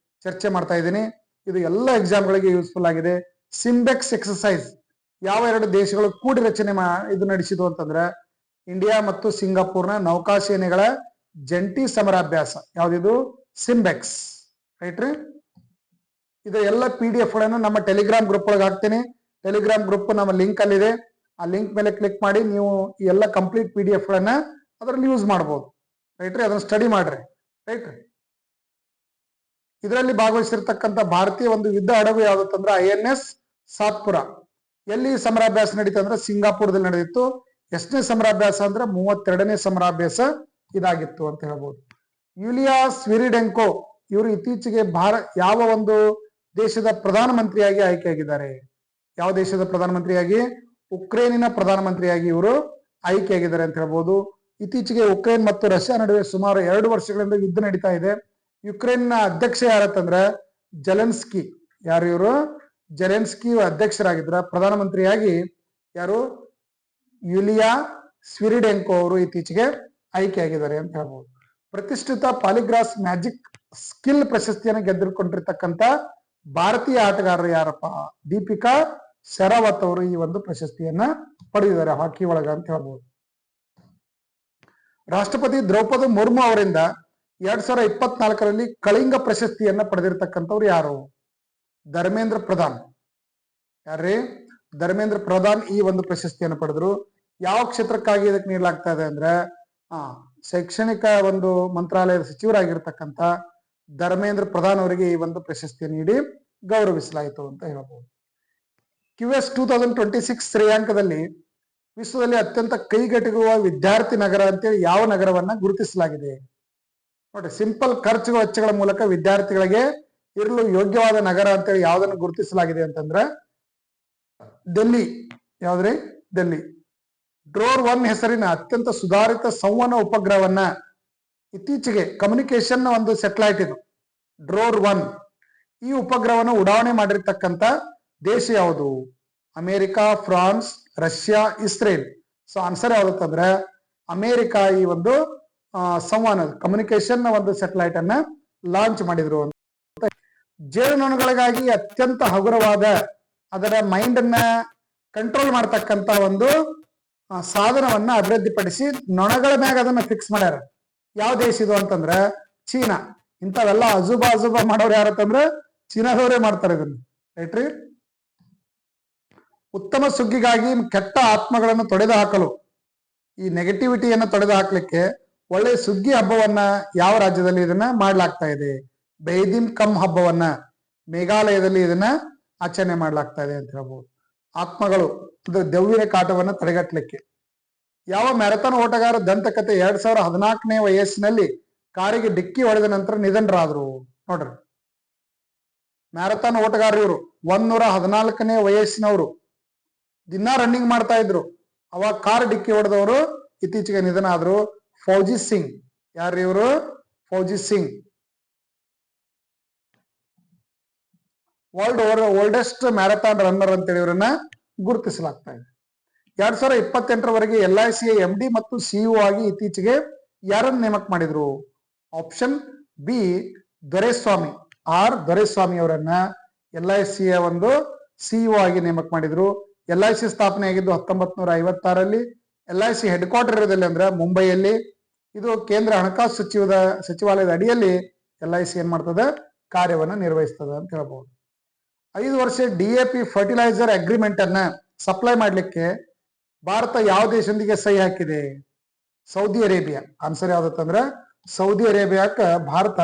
ಚರ್ಚೆ ಮಾಡ್ತಾ ಇದ್ದೀನಿ. ಇದು ಎಲ್ಲ ಎಕ್ಸಾಮ್ಗಳಿಗೆ ಯೂಸ್ಫುಲ್ ಆಗಿದೆ. ಸಿಂಬೆಕ್ಸ್ ಎಕ್ಸಸೈಸ್ ಯಾವ ಎರಡು ದೇಶಗಳು ಕೂಡಿ ರಚನೆ ಇದು ನಡೆಸಿದ್ವು ಅಂತಂದ್ರೆ ಇಂಡಿಯಾ ಮತ್ತು ಸಿಂಗಾಪುರ್ನ ನೌಕಾಸೇನೆಗಳ ಜಂಟಿ ಸಮರಾಭ್ಯಾಸ. ಯಾವ್ದಿದು? ಸಿಂಬೆಕ್ಸ್. ರೈಟ್ ರೀ. ಇದು ಎಲ್ಲ PDF ಗಳನ್ನು ನಮ್ಮ ಟೆಲಿಗ್ರಾಮ್ ಗ್ರೂಪ್ ಒಳಗೆ ಹಾಕ್ತೀನಿ. ಟೆಲಿಗ್ರಾಮ್ ಗ್ರೂಪ್ ನಮ್ಮ ಲಿಂಕ್ ಅಲ್ಲಿದೆ. ಆ ಲಿಂಕ್ ಮೇಲೆ ಕ್ಲಿಕ್ ಮಾಡಿ ನೀವು ಈ ಎಲ್ಲ ಕಂಪ್ಲೀಟ್ PDF ಗಳನ್ನ ಅದರಲ್ಲಿ ಯೂಸ್ ಮಾಡಬಹುದು. ರೈಟ್ ರೀ. ಅದನ್ನ ಸ್ಟಡಿ ಮಾಡ್ರಿ. ರೈಟ್ ರೀ. ಇದರಲ್ಲಿ ಭಾಗವಹಿಸಿರ್ತಕ್ಕಂಥ ಭಾರತೀಯ ಒಂದು ಯುದ್ಧ ಹಡಗು ಯಾವ್ದಂದ್ರೆ INS ಸಾತ್ಪುರ. ಎಲ್ಲಿ ಸಮರಾಭ್ಯಾಸ ನಡೀತು ಅಂದ್ರೆ ಸಿಂಗಾಪುರದಲ್ಲಿ ನಡೆದಿತ್ತು. ಎಷ್ಟನೇ ಸಮರಾಭ್ಯಾಸ ಅಂದ್ರೆ 32ನೇ ಸಮರಾಭ್ಯಾಸ ಇದಾಗಿತ್ತು ಅಂತ ಹೇಳ್ಬೋದು. ಯುಲಿಯಾ ಸ್ವಿರಿಡೆಂಕೋ ಇವರು ಇತ್ತೀಚೆಗೆ ಯಾವ ಒಂದು ದೇಶದ ಪ್ರಧಾನಮಂತ್ರಿಯಾಗಿ ಆಯ್ಕೆಯಾಗಿದ್ದಾರೆ? ಯಾವ ದೇಶದ ಪ್ರಧಾನಮಂತ್ರಿಯಾಗಿ? ಉಕ್ರೇನಿನ ಪ್ರಧಾನಮಂತ್ರಿಯಾಗಿ ಇವರು ಆಯ್ಕೆಯಾಗಿದ್ದಾರೆ ಅಂತ ಹೇಳ್ಬೋದು. ಇತ್ತೀಚೆಗೆ ಉಕ್ರೇನ್ ಮತ್ತು ರಷ್ಯಾ ನಡುವೆ ಸುಮಾರು 2 ವರ್ಷಗಳಿಂದ ಯುದ್ಧ ನಡೀತಾ ಇದೆ. ಯುಕ್ರೇನ್ನ ಅಧ್ಯಕ್ಷ ಯಾರತ್ತಂದ್ರೆ ಜೆಲೆನ್ಸ್ಕಿ. ಯಾರು ಇವರು? ಜೆಲೆನ್ಸ್ಕಿ ಅಧ್ಯಕ್ಷರಾಗಿದ್ರ. ಪ್ರಧಾನಮಂತ್ರಿಯಾಗಿ ಯಾರು? ಯುಲಿಯಾ ಸ್ವಿರಿಡೆಂಕೋ ಅವರು ಇತ್ತೀಚೆಗೆ ಆಯ್ಕೆಯಾಗಿದ್ದಾರೆ ಅಂತ ಹೇಳ್ಬೋದು. ಪ್ರತಿಷ್ಠಿತ ಪಾಲಿಗ್ರಾಸ್ ಮ್ಯಾಜಿಕ್ ಸ್ಕಿಲ್ ಪ್ರಶಸ್ತಿಯನ್ನು ಗೆದ್ದುಕೊಂಡಿರ್ತಕ್ಕಂಥ ಭಾರತೀಯ ಆಟಗಾರರು ಯಾರಪ್ಪ? ದೀಪಿಕಾ ಶರಾವತ್ ಅವರು ಈ ಒಂದು ಪ್ರಶಸ್ತಿಯನ್ನ ಪಡೆದಿದ್ದಾರೆ ಹಾಕಿ ಒಳಗ ಅಂತ ಹೇಳ್ಬೋದು. ರಾಷ್ಟ್ರಪತಿ ದ್ರೌಪದಿ ಮುರ್ಮು ಅವರಿಂದ 2024ರಲ್ಲಿ ಕಳಿಂಗ ಪ್ರಶಸ್ತಿಯನ್ನ ಪಡೆದಿರ್ತಕ್ಕಂಥವ್ರು ಯಾರು? ಧರ್ಮೇಂದ್ರ ಪ್ರಧಾನ್. ಯಾರ್ರೀ? ಧರ್ಮೇಂದ್ರ ಪ್ರಧಾನ್ ಈ ಒಂದು ಪ್ರಶಸ್ತಿಯನ್ನು ಪಡೆದ್ರು. ಯಾವ ಕ್ಷೇತ್ರಕ್ಕಾಗಿ ಇದಕ್ಕೆ ನೀಡಲಾಗ್ತಾ ಇದೆ ಅಂದ್ರೆ ಶೈಕ್ಷಣಿಕ ಒಂದು ಮಂತ್ರಾಲಯದ ಸಚಿವರಾಗಿರ್ತಕ್ಕಂಥ ಧರ್ಮೇಂದ್ರ ಪ್ರಧಾನ್ ಅವರಿಗೆ ಈ ಒಂದು ಪ್ರಶಸ್ತಿ ನೀಡಿ ಗೌರವಿಸಲಾಯಿತು ಅಂತ ಹೇಳ್ಬೋದು. QS 2026 ಶ್ರೇಯಾಂಕದಲ್ಲಿ ವಿಶ್ವದಲ್ಲಿ ಅತ್ಯಂತ ಕೈಗೆಟುಕುವ ವಿದ್ಯಾರ್ಥಿ ನಗರ ಅಂತೇಳಿ ಯಾವ ನಗರವನ್ನ ಗುರುತಿಸಲಾಗಿದೆ? ನೋಡಿ, ಸಿಂಪಲ್ ಖರ್ಚು ವೆಚ್ಚಗಳ ಮೂಲಕ ವಿದ್ಯಾರ್ಥಿಗಳಿಗೆ ಇರಲು ಯೋಗ್ಯವಾದ ನಗರ ಅಂತೇಳಿ ಯಾವ್ದನ್ನು ಗುರುತಿಸಲಾಗಿದೆ ಅಂತಂದ್ರೆ ಡೆಲ್ಲಿ. ಯಾವ್ದ್ರಿ? ಡೆಲ್ಲಿ. ಡ್ರೋರ್ 1 ಹೆಸರಿನ ಅತ್ಯಂತ ಸುಧಾರಿತ ಸಂವಹನ ಉಪಗ್ರಹವನ್ನ ಇತ್ತೀಚೆಗೆ ಕಮ್ಯುನಿಕೇಶನ್ ಒಂದು ಸ್ಯಾಟಲೈಟ್ ಇದು ಡ್ರೋರ್ 1. ಈ ಉಪಗ್ರಹವನ್ನು ಉಡಾವಣೆ ಮಾಡಿರ್ತಕ್ಕಂಥ ದೇಶ ಯಾವುದು? America, France, Russia, Israel. So answer ಯಾವ್ದಂದ್ರೆ ಅಮೆರಿಕಾ ಈ ಒಂದು ಸಂವಹನ ಕಮ್ಯುನಿಕೇಶನ್ ಒಂದು ಸ್ಯಾಟಲೈಟ್ ಅನ್ನ ಲಾಂಚ್ ಮಾಡಿದ್ರು ಅಂತ. ಜೇನುನೊಣಗಳಿಗಾಗಿ ಅತ್ಯಂತ ಹಗುರವಾದ ಅದರ ಮೈಂಡ್ ಅನ್ನ ಕಂಟ್ರೋಲ್ ಮಾಡ್ತಕ್ಕಂತ ಒಂದು ಸಾಧನವನ್ನ ಅಭಿವೃದ್ಧಿಪಡಿಸಿ ನೊಣಗಳ ಮ್ಯಾಗ ಅದನ್ನ ಫಿಕ್ಸ್ ಮಾಡ್ಯಾರ. ಯಾವ ದೇಶ ಇದು ಅಂತಂದ್ರ ಚೀನಾ. ಇಂಥವೆಲ್ಲ ಅಜುಬಾ ಮಾಡೋರು ಯಾರತ್ತಂದ್ರ ಚೀನಾದವರೇ ಮಾಡ್ತಾರೆ ಇದನ್ನ. ರೈಟ್ ರೀ. ಉತ್ತಮ ಸುಗ್ಗಿಗಾಗಿ ಕೆಟ್ಟ ಆತ್ಮಗಳನ್ನು ತೊಡೆದು ಹಾಕಲು, ಈ ನೆಗೆಟಿವಿಟಿಯನ್ನು ತೊಡೆದು ಹಾಕ್ಲಿಕ್ಕೆ ಒಳ್ಳೆ ಸುಗ್ಗಿ ಹಬ್ಬವನ್ನ ಯಾವ ರಾಜ್ಯದಲ್ಲಿ ಇದನ್ನ ಮಾಡ್ಲಾಗ್ತಾ ಇದೆ? ಬೈದಿಮ್ ಕಮ್ ಹಬ್ಬವನ್ನ ಮೇಘಾಲಯದಲ್ಲಿ ಇದನ್ನ ಆಚರಣೆ ಮಾಡ್ಲಾಗ್ತಾ ಇದೆ ಅಂತ ಹೇಳ್ಬೋದು. ಆತ್ಮಗಳು ದೆವ್ವಿನ ಕಾಟವನ್ನ ತಡೆಗಟ್ಟಲಿಕ್ಕೆ ಯಾವ ಮ್ಯಾರಥಾನ್ ಓಟಗಾರ ದಂತಕತೆ 2014ನೇ ವಯಸ್ಸಿನಲ್ಲಿ ಕಾರಿಗೆ ಡಿಕ್ಕಿ ಹೊಡೆದ ನಂತರ ನಿಧನರಾದ್ರು? ನೋಡ್ರಿ, ಮ್ಯಾರಥಾನ್ ಓಟಗಾರ ಇವರು 114ನೇ ವಯಸ್ಸಿನವರು. ದಿನ ರನ್ನಿಂಗ್ ಮಾಡ್ತಾ ಇದ್ರು. ಅವಾಗ ಕಾರ್ ಡಿಕ್ಕಿ ಹೊಡೆದವರು ಇತ್ತೀಚೆಗೆ ನಿಧನ ಆದ್ರು. ಫೌಜಿ ಸಿಂಗ್. ಯಾರು ಇವರು? Fauji Singh. Oldest marathon runner ಅಂತೇಳಿ ಇವರನ್ನ ಗುರುತಿಸಲಾಗ್ತಾ ಇದೆ. 2028ರವರೆಗೆ LICಯ MD ಮತ್ತು CEO ಆಗಿ ಇತ್ತೀಚೆಗೆ ಯಾರನ್ನು ನೇಮಕ ಮಾಡಿದ್ರು? Option B Doreswamy. ದೊರೆಸ್ವಾಮಿ ಅವರನ್ನ LICಯ ಒಂದು CEO ಆಗಿ ನೇಮಕ ಮಾಡಿದ್ರು. LIC ಸ್ಥಾಪನೆ ಆಗಿದ್ದು 1956ರಲ್ಲಿ. LIC ಹೆಡ್ ಕ್ವಾರ್ಟರ್ ಇರೋದಲ್ಲಿ ಅಂದ್ರೆ ಮುಂಬೈಯಲ್ಲಿ. ಇದು ಕೇಂದ್ರ ಹಣಕಾಸು ಸಚಿವಾಲಯದ ಅಡಿಯಲ್ಲಿ LIC ಏನ್ ಮಾಡ್ತದೆ? ಕಾರ್ಯವನ್ನ ನಿರ್ವಹಿಸ್ತದೆ ಅಂತ ಹೇಳ್ಬಹುದು. 5 ವರ್ಷ DAP ಫರ್ಟಿಲೈಸರ್ ಅಗ್ರಿಮೆಂಟ್ ಅನ್ನ ಸಪ್ಲೈ ಮಾಡ್ಲಿಕ್ಕೆ ಭಾರತ ಯಾವ ದೇಶದೊಂದಿಗೆ ಸಹಿ ಹಾಕಿದೆ? Saudi Arabia. ಆನ್ಸರ್ ಯಾವ್ದಂದ್ರೆ ಸೌದಿ ಅರೇಬಿಯಾಕ್ಕ ಭಾರತ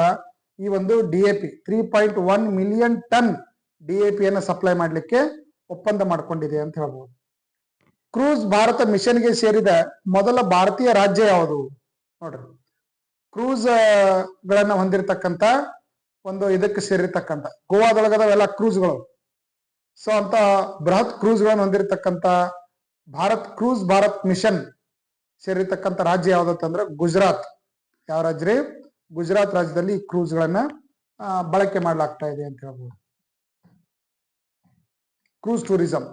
ಈ ಒಂದು DAP 3.1 ಮಿಲಿಯನ್ ಟನ್ DAP ಅನ್ನ ಸಪ್ಲೈ ಮಾಡ್ಲಿಕ್ಕೆ ಒಪ್ಪಂದ ಮಾಡ್ಕೊಂಡಿದೆ ಅಂತ ಹೇಳ್ಬಹುದು. ಕ್ರೂಸ್ ಭಾರತ ಮಿಷನ್ಗೆ ಸೇರಿದ ಮೊದಲ ಭಾರತೀಯ ರಾಜ್ಯ ಯಾವುದು? ನೋಡ್ರಿ, ಕ್ರೂಸ್ ಗಳನ್ನ ಹೊಂದಿರತಕ್ಕಂತ ಒಂದು ಇದಕ್ಕೆ ಸೇರಿರ್ತಕ್ಕಂಥ ಗೋವಾದೊಳಗದವೆಲ್ಲ ಕ್ರೂಸ್ಗಳು. ಸೊ ಅಂತ ಬೃಹತ್ ಕ್ರೂಸ್ ಗಳನ್ನು ಹೊಂದಿರತಕ್ಕಂತ ಭಾರತ್ ಮಿಷನ್ ಸೇರಿರ್ತಕ್ಕಂಥ ರಾಜ್ಯ ಯಾವ್ದಂದ್ರೆ ಗುಜರಾತ್. ಯಾವ ರಾಜ್ಯ ರೀ? ಗುಜರಾತ್ ರಾಜ್ಯದಲ್ಲಿ ಈ ಕ್ರೂಸ್ ಗಳನ್ನ ಬಳಕೆ ಮಾಡ್ಲಾಗ್ತಾ ಇದೆ ಅಂತ ಹೇಳ್ಬೋದು. Cruise tourism.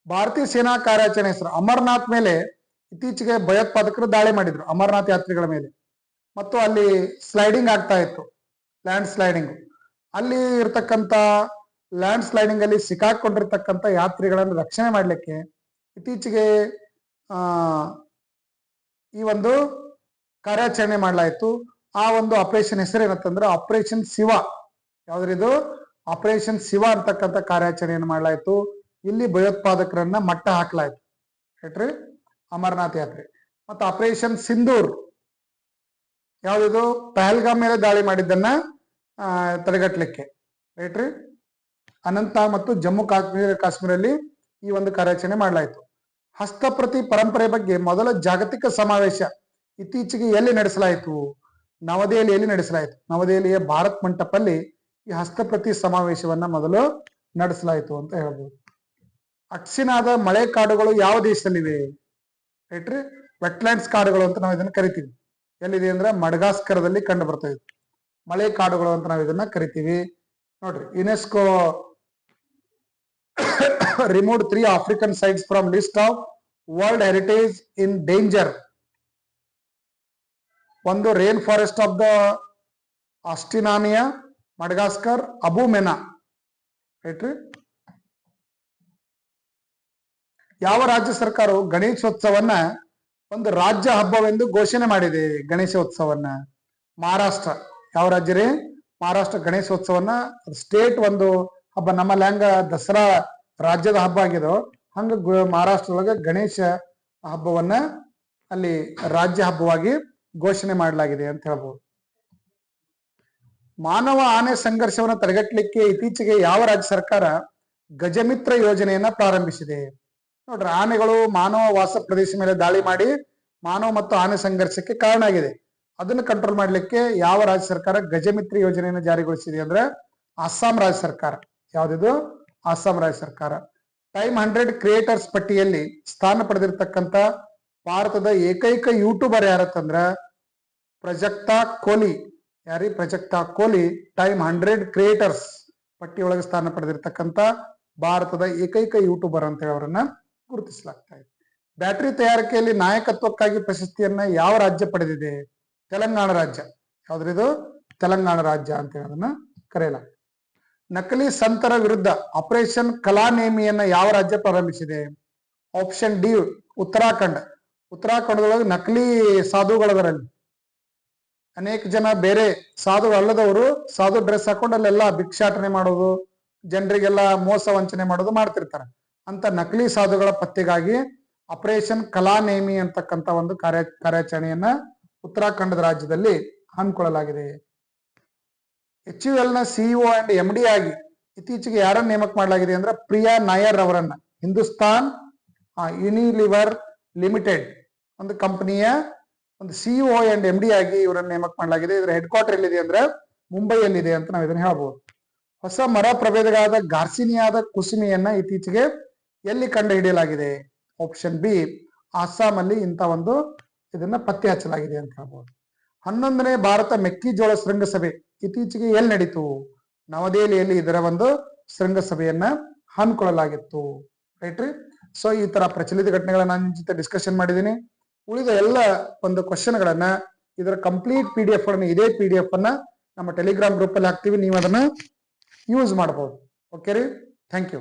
ಭಾರತೀಯ ಸೇನಾ ಕಾರ್ಯಾಚರಣೆ ಹೆಸರು ಅಮರನಾಥ್ ಮೇಲೆ ಇತ್ತೀಚೆಗೆ ಭಯೋತ್ಪಾದಕರು ದಾಳಿ ಮಾಡಿದ್ರು. ಅಮರನಾಥ್ ಯಾತ್ರಿಗಳ ಮೇಲೆ ಮತ್ತು ಅಲ್ಲಿ ಸ್ಲೈಡಿಂಗ್ ಆಗ್ತಾ ಇತ್ತು, ಲ್ಯಾಂಡ್ ಸ್ಲೈಡಿಂಗ್. ಅಲ್ಲಿ ಇರ್ತಕ್ಕಂಥ ಲ್ಯಾಂಡ್ ಸ್ಲೈಡಿಂಗ್ ಅಲ್ಲಿ ಸಿಕ್ಕಾಕೊಂಡಿರ್ತಕ್ಕಂಥ ಯಾತ್ರಿಗಳನ್ನು ರಕ್ಷಣೆ ಮಾಡಲಿಕ್ಕೆ ಇತ್ತೀಚೆಗೆ ಈ ಒಂದು ಕಾರ್ಯಾಚರಣೆ ಮಾಡಲಾಯಿತು. ಆ ಒಂದು ಆಪರೇಷನ್ ಹೆಸರು ಏನಂತಂದ್ರೆ ಆಪರೇಷನ್ ಶಿವ. ಯಾವ್ದ್ರಿದು? ಆಪರೇಷನ್ ಶಿವ ಅಂತಕ್ಕಂಥ ಕಾರ್ಯಾಚರಣೆಯನ್ನು ಮಾಡಲಾಯಿತು. ಇಲ್ಲಿ ಭಯೋತ್ಪಾದಕರನ್ನ ಮಟ್ಟ ಹಾಕಲಾಯಿತು, ಹೇಳ್ರಿ, ಅಮರನಾಥ್ ಯಾತ್ರೆ. ಮತ್ತು ಆಪರೇಷನ್ ಸಿಂಧೂರ್, ಯಾವ್ದಿದು? ಪಹಲ್ಗಾಮ್ ಮೇಲೆ ದಾಳಿ ಮಾಡಿದ್ದನ್ನ ತಡೆಗಟ್ಟಲಿಕ್ಕೆ, ರೈಟ್ರಿ. ಅನಂತ ಮತ್ತು ಜಮ್ಮು ಕಾಶ್ಮೀರಲ್ಲಿ ಈ ಒಂದು ಕಾರ್ಯಾಚರಣೆ ಮಾಡಲಾಯಿತು. ಹಸ್ತಪ್ರತಿ ಪರಂಪರೆ ಬಗ್ಗೆ ಮೊದಲ ಜಾಗತಿಕ ಸಮಾವೇಶ ಇತ್ತೀಚೆಗೆ ಎಲ್ಲಿ ನಡೆಸಲಾಯಿತು? ನವದೆಹಲಿಯಲ್ಲಿ ನಡೆಸಲಾಯಿತು. ನವದೆಹಲಿಯ ಭಾರತ್ ಮಂಟಪಲ್ಲಿ ಈ ಹಸ್ತಪ್ರತಿ ಸಮಾವೇಶವನ್ನ ಮೊದಲು ನಡೆಸಲಾಯಿತು ಅಂತ ಹೇಳ್ಬೋದು. ಅಕ್ಸಿನಾದ ಮಳೆ ಕಾಡುಗಳು ಯಾವ ದೇಶದಲ್ಲಿವೆ? ರೈಟ್ರಿ, ವೆಟ್ಲ್ಯಾಂಡ್ಸ್ ಕಾಡುಗಳು ಅಂತ ನಾವು ಇದನ್ನ ಕರಿತೀವಿ. ಎಲ್ಲಿದೆ ಅಂದ್ರೆ ಮಡಗಾಸ್ಕರದಲ್ಲಿ ಕಂಡು ಬರ್ತಾ ಇದೆ. ಮಳೆ ಕಾಡುಗಳು ಅಂತ ನಾವು ಇದನ್ನ ಕರಿತೀವಿ. ನೋಡ್ರಿ, UNESCO removed 3 African sites from list of World Heritage in Danger. ಒಂದು ರೇನ್ ಫಾರೆಸ್ಟ್ ಆಫ್ ದ ಆಸ್ಟಿನಾನಿಯಾ, ಮಡಗಾಸ್ಕರ್, ಅಬು ಮೆನಾ, ರೈಟ್ರಿ. ಯಾವ ರಾಜ್ಯ ಸರ್ಕಾರವು ಗಣೇಶೋತ್ಸವನ್ನ ಒಂದು ರಾಜ್ಯ ಹಬ್ಬವೆಂದು ಘೋಷಣೆ ಮಾಡಿದೆ? ಗಣೇಶೋತ್ಸವನ್ನ ಮಹಾರಾಷ್ಟ್ರ. ಯಾವ ರಾಜ್ಯ ರೀ? ಮಹಾರಾಷ್ಟ್ರ ಗಣೇಶೋತ್ಸವನ್ನ ಸ್ಟೇಟ್ ಒಂದು ಹಬ್ಬ. ನಮ್ಮಲ್ಲಿ ಹೆಂಗ ದಸರಾ ರಾಜ್ಯದ ಹಬ್ಬ ಆಗಿದೋ ಹಂಗ ಮಹಾರಾಷ್ಟ್ರದೊಳಗೆ ಗಣೇಶ ಹಬ್ಬವನ್ನ ಅಲ್ಲಿ ರಾಜ್ಯ ಹಬ್ಬವಾಗಿ ಘೋಷಣೆ ಮಾಡಲಾಗಿದೆ ಅಂತ ಹೇಳ್ಬೋದು. ಮಾನವ ಆನೆ ಸಂಘರ್ಷವನ್ನು ತಡೆಗಟ್ಟಲಿಕ್ಕೆ ಇತ್ತೀಚೆಗೆ ಯಾವ ರಾಜ್ಯ ಸರ್ಕಾರ ಗಜಮಿತ್ರ ಯೋಜನೆಯನ್ನ ಪ್ರಾರಂಭಿಸಿದೆ? ನೋಡ್ರಿ, ಆನೆಗಳು ಮಾನವ ವಾಸ ಪ್ರದೇಶ ಮೇಲೆ ದಾಳಿ ಮಾಡಿ ಮಾನವ ಮತ್ತು ಆನೆ ಸಂಘರ್ಷಕ್ಕೆ ಕಾರಣ ಆಗಿದೆ. ಅದನ್ನು ಕಂಟ್ರೋಲ್ ಮಾಡ್ಲಿಕ್ಕೆ ಯಾವ ರಾಜ್ಯ ಸರ್ಕಾರ ಗಜಮಿತ್ರ ಯೋಜನೆಯನ್ನು ಜಾರಿಗೊಳಿಸಿದೆ ಅಂದ್ರೆ ಅಸ್ಸಾಂ ರಾಜ್ಯ ಸರ್ಕಾರ. ಯಾವ್ದಿದು? ಅಸ್ಸಾಂ ರಾಜ್ಯ ಸರ್ಕಾರ. ಟೈಮ್ 100 ಕ್ರಿಯೇಟರ್ಸ್ ಪಟ್ಟಿಯಲ್ಲಿ ಸ್ಥಾನ ಪಡೆದಿರ್ತಕ್ಕಂಥ ಭಾರತದ ಏಕೈಕ ಯೂಟ್ಯೂಬರ್ ಯಾರತ್ತಂದ್ರ ಪ್ರಜಕ್ತಾ ಕೋಲಿ. ಯಾರಿ? ಪ್ರಜಕ್ತಾ ಕೋಲಿ ಟೈಮ್ 100 ಕ್ರಿಯೇಟರ್ಸ್ ಪಟ್ಟಿಯೊಳಗೆ ಸ್ಥಾನ ಪಡೆದಿರ್ತಕ್ಕಂಥ ಭಾರತದ ಏಕೈಕ ಯೂಟ್ಯೂಬರ್ ಅಂತ ಹೇಳಿ ಅವರನ್ನ ಗುರುತಿಸಲಾಗ್ತಾ ಇದೆ. ಬ್ಯಾಟರಿ ತಯಾರಿಕೆಯಲ್ಲಿ ನಾಯಕತ್ವಕ್ಕಾಗಿ ಪ್ರಶಸ್ತಿಯನ್ನ ಯಾವ ರಾಜ್ಯ ಪಡೆದಿದೆ? ತೆಲಂಗಾಣ ರಾಜ್ಯ. ಯಾವ್ದ್ರಿದು? ತೆಲಂಗಾಣ ರಾಜ್ಯ ಅಂತ ಹೇಳೋದನ್ನ ಕರೆಯಲಾಗ್ತದೆ. ನಕಲಿ ಸಂತರ ವಿರುದ್ಧ ಆಪರೇಷನ್ ಕಲಾನೇಮಿಯನ್ನ ಯಾವ ರಾಜ್ಯ ಪ್ರಾರಂಭಿಸಿದೆ? Option D, Uttarakhand. ಉತ್ತರಾಖಂಡದೊಳಗೆ ನಕಲಿ ಸಾಧುಗಳದರಲ್ಲಿ ಅನೇಕ ಜನ ಬೇರೆ ಸಾಧು ಅಲ್ಲದವರು ಸಾಧು ಡ್ರೆಸ್ ಹಾಕೊಂಡು ಅಲ್ಲೆಲ್ಲ ಭಿಕ್ಷಾಟನೆ ಮಾಡೋದು, ಜನರಿಗೆಲ್ಲ ಮೋಸ ವಂಚನೆ ಮಾಡೋದು ಮಾಡ್ತಿರ್ತಾರೆ. ಅಂತ ನಕಲಿ ಸಾಧುಗಳ ಪತ್ತೆಗಾಗಿ ಆಪರೇಷನ್ ಕಲಾನೇಮಿ ಅಂತಕ್ಕಂಥ ಒಂದು ಕಾರ್ಯಾಚರಣೆಯನ್ನ ಉತ್ತರಾಖಂಡದ ರಾಜ್ಯದಲ್ಲಿ ಹಮ್ಮಿಕೊಳ್ಳಲಾಗಿದೆ. HUL ನ ಸಿಇಒ ಅಂಡ್ MD ಆಗಿ ಇತ್ತೀಚೆಗೆ ಯಾರನ್ನ ನೇಮಕ ಮಾಡಲಾಗಿದೆ ಅಂದ್ರೆ ಪ್ರಿಯಾ ನಾಯರ್ ಅವರನ್ನ. ಹಿಂದೂಸ್ತಾನ್ ಯುನಿಲಿವರ್ ಲಿಮಿಟೆಡ್ ಒಂದು ಕಂಪನಿಯ ಒಂದು ಸಿಇಒ ಅಂಡ್ MD ಆಗಿ ಇವರನ್ನ ನೇಮಕ ಮಾಡಲಾಗಿದೆ. ಇದರ ಹೆಡ್ ಕ್ವಾರ್ಟರ್ ಎಲ್ಲಿದೆ ಅಂದ್ರೆ ಮುಂಬೈಯಲ್ಲಿದೆ ಅಂತ ನಾವು ಇದನ್ನ ಹೇಳ್ಬೋದು. ಹೊಸ ಮರ ಪ್ರಭೇದಗಳಾದ ಗಾರ್ಸಿನಿಯಾದ ಕುಸುಮಿಯನ್ನ ಇತ್ತೀಚೆಗೆ ಎಲ್ಲಿ ಕಂಡು ಹಿಡಿಯಲಾಗಿದೆ? ಆಪ್ಷನ್ ಬಿ, ಅಸ್ಸಾಂ ಅಲ್ಲಿ ಇಂಥ ಒಂದು ಇದನ್ನ ಪತ್ತೆ ಹಚ್ಚಲಾಗಿದೆ ಅಂತ ಹೇಳ್ಬೋದು. 11ನೇ ಭಾರತ ಮೆಕ್ಕೆಜೋಳ ಶೃಂಗಸಭೆ ಇತ್ತೀಚೆಗೆ ಎಲ್ಲಿ ನಡೀತು? ನವದೆಹಲಿಯಲ್ಲಿ ಇದರ ಒಂದು ಶೃಂಗಸಭೆಯನ್ನ ಹಮ್ಮಿಕೊಳ್ಳಲಾಗಿತ್ತು, ರೈಟ್ರಿ. ಸೊ ಈ ತರ ಪ್ರಚಲಿತ ಘಟನೆಗಳನ್ನ ನಾನು ನಿಮ್ ಜೊತೆ ಡಿಸ್ಕಷನ್ ಮಾಡಿದ್ದೀನಿ. ಉಳಿದ ಎಲ್ಲ ಒಂದು ಕ್ವಶನ್ಗಳನ್ನ ಇದರ ಕಂಪ್ಲೀಟ್ PDF ಅನ್ನು ಇದೇ PDF ಅನ್ನ ನಮ್ಮ ಟೆಲಿಗ್ರಾಮ್ ಗ್ರೂಪ್ ಅಲ್ಲಿ ಹಾಕ್ತೀವಿ. ನೀವು ಅದನ್ನ ಯೂಸ್ ಮಾಡಬಹುದು. ಓಕೆ ರೀ, ಥ್ಯಾಂಕ್ ಯು.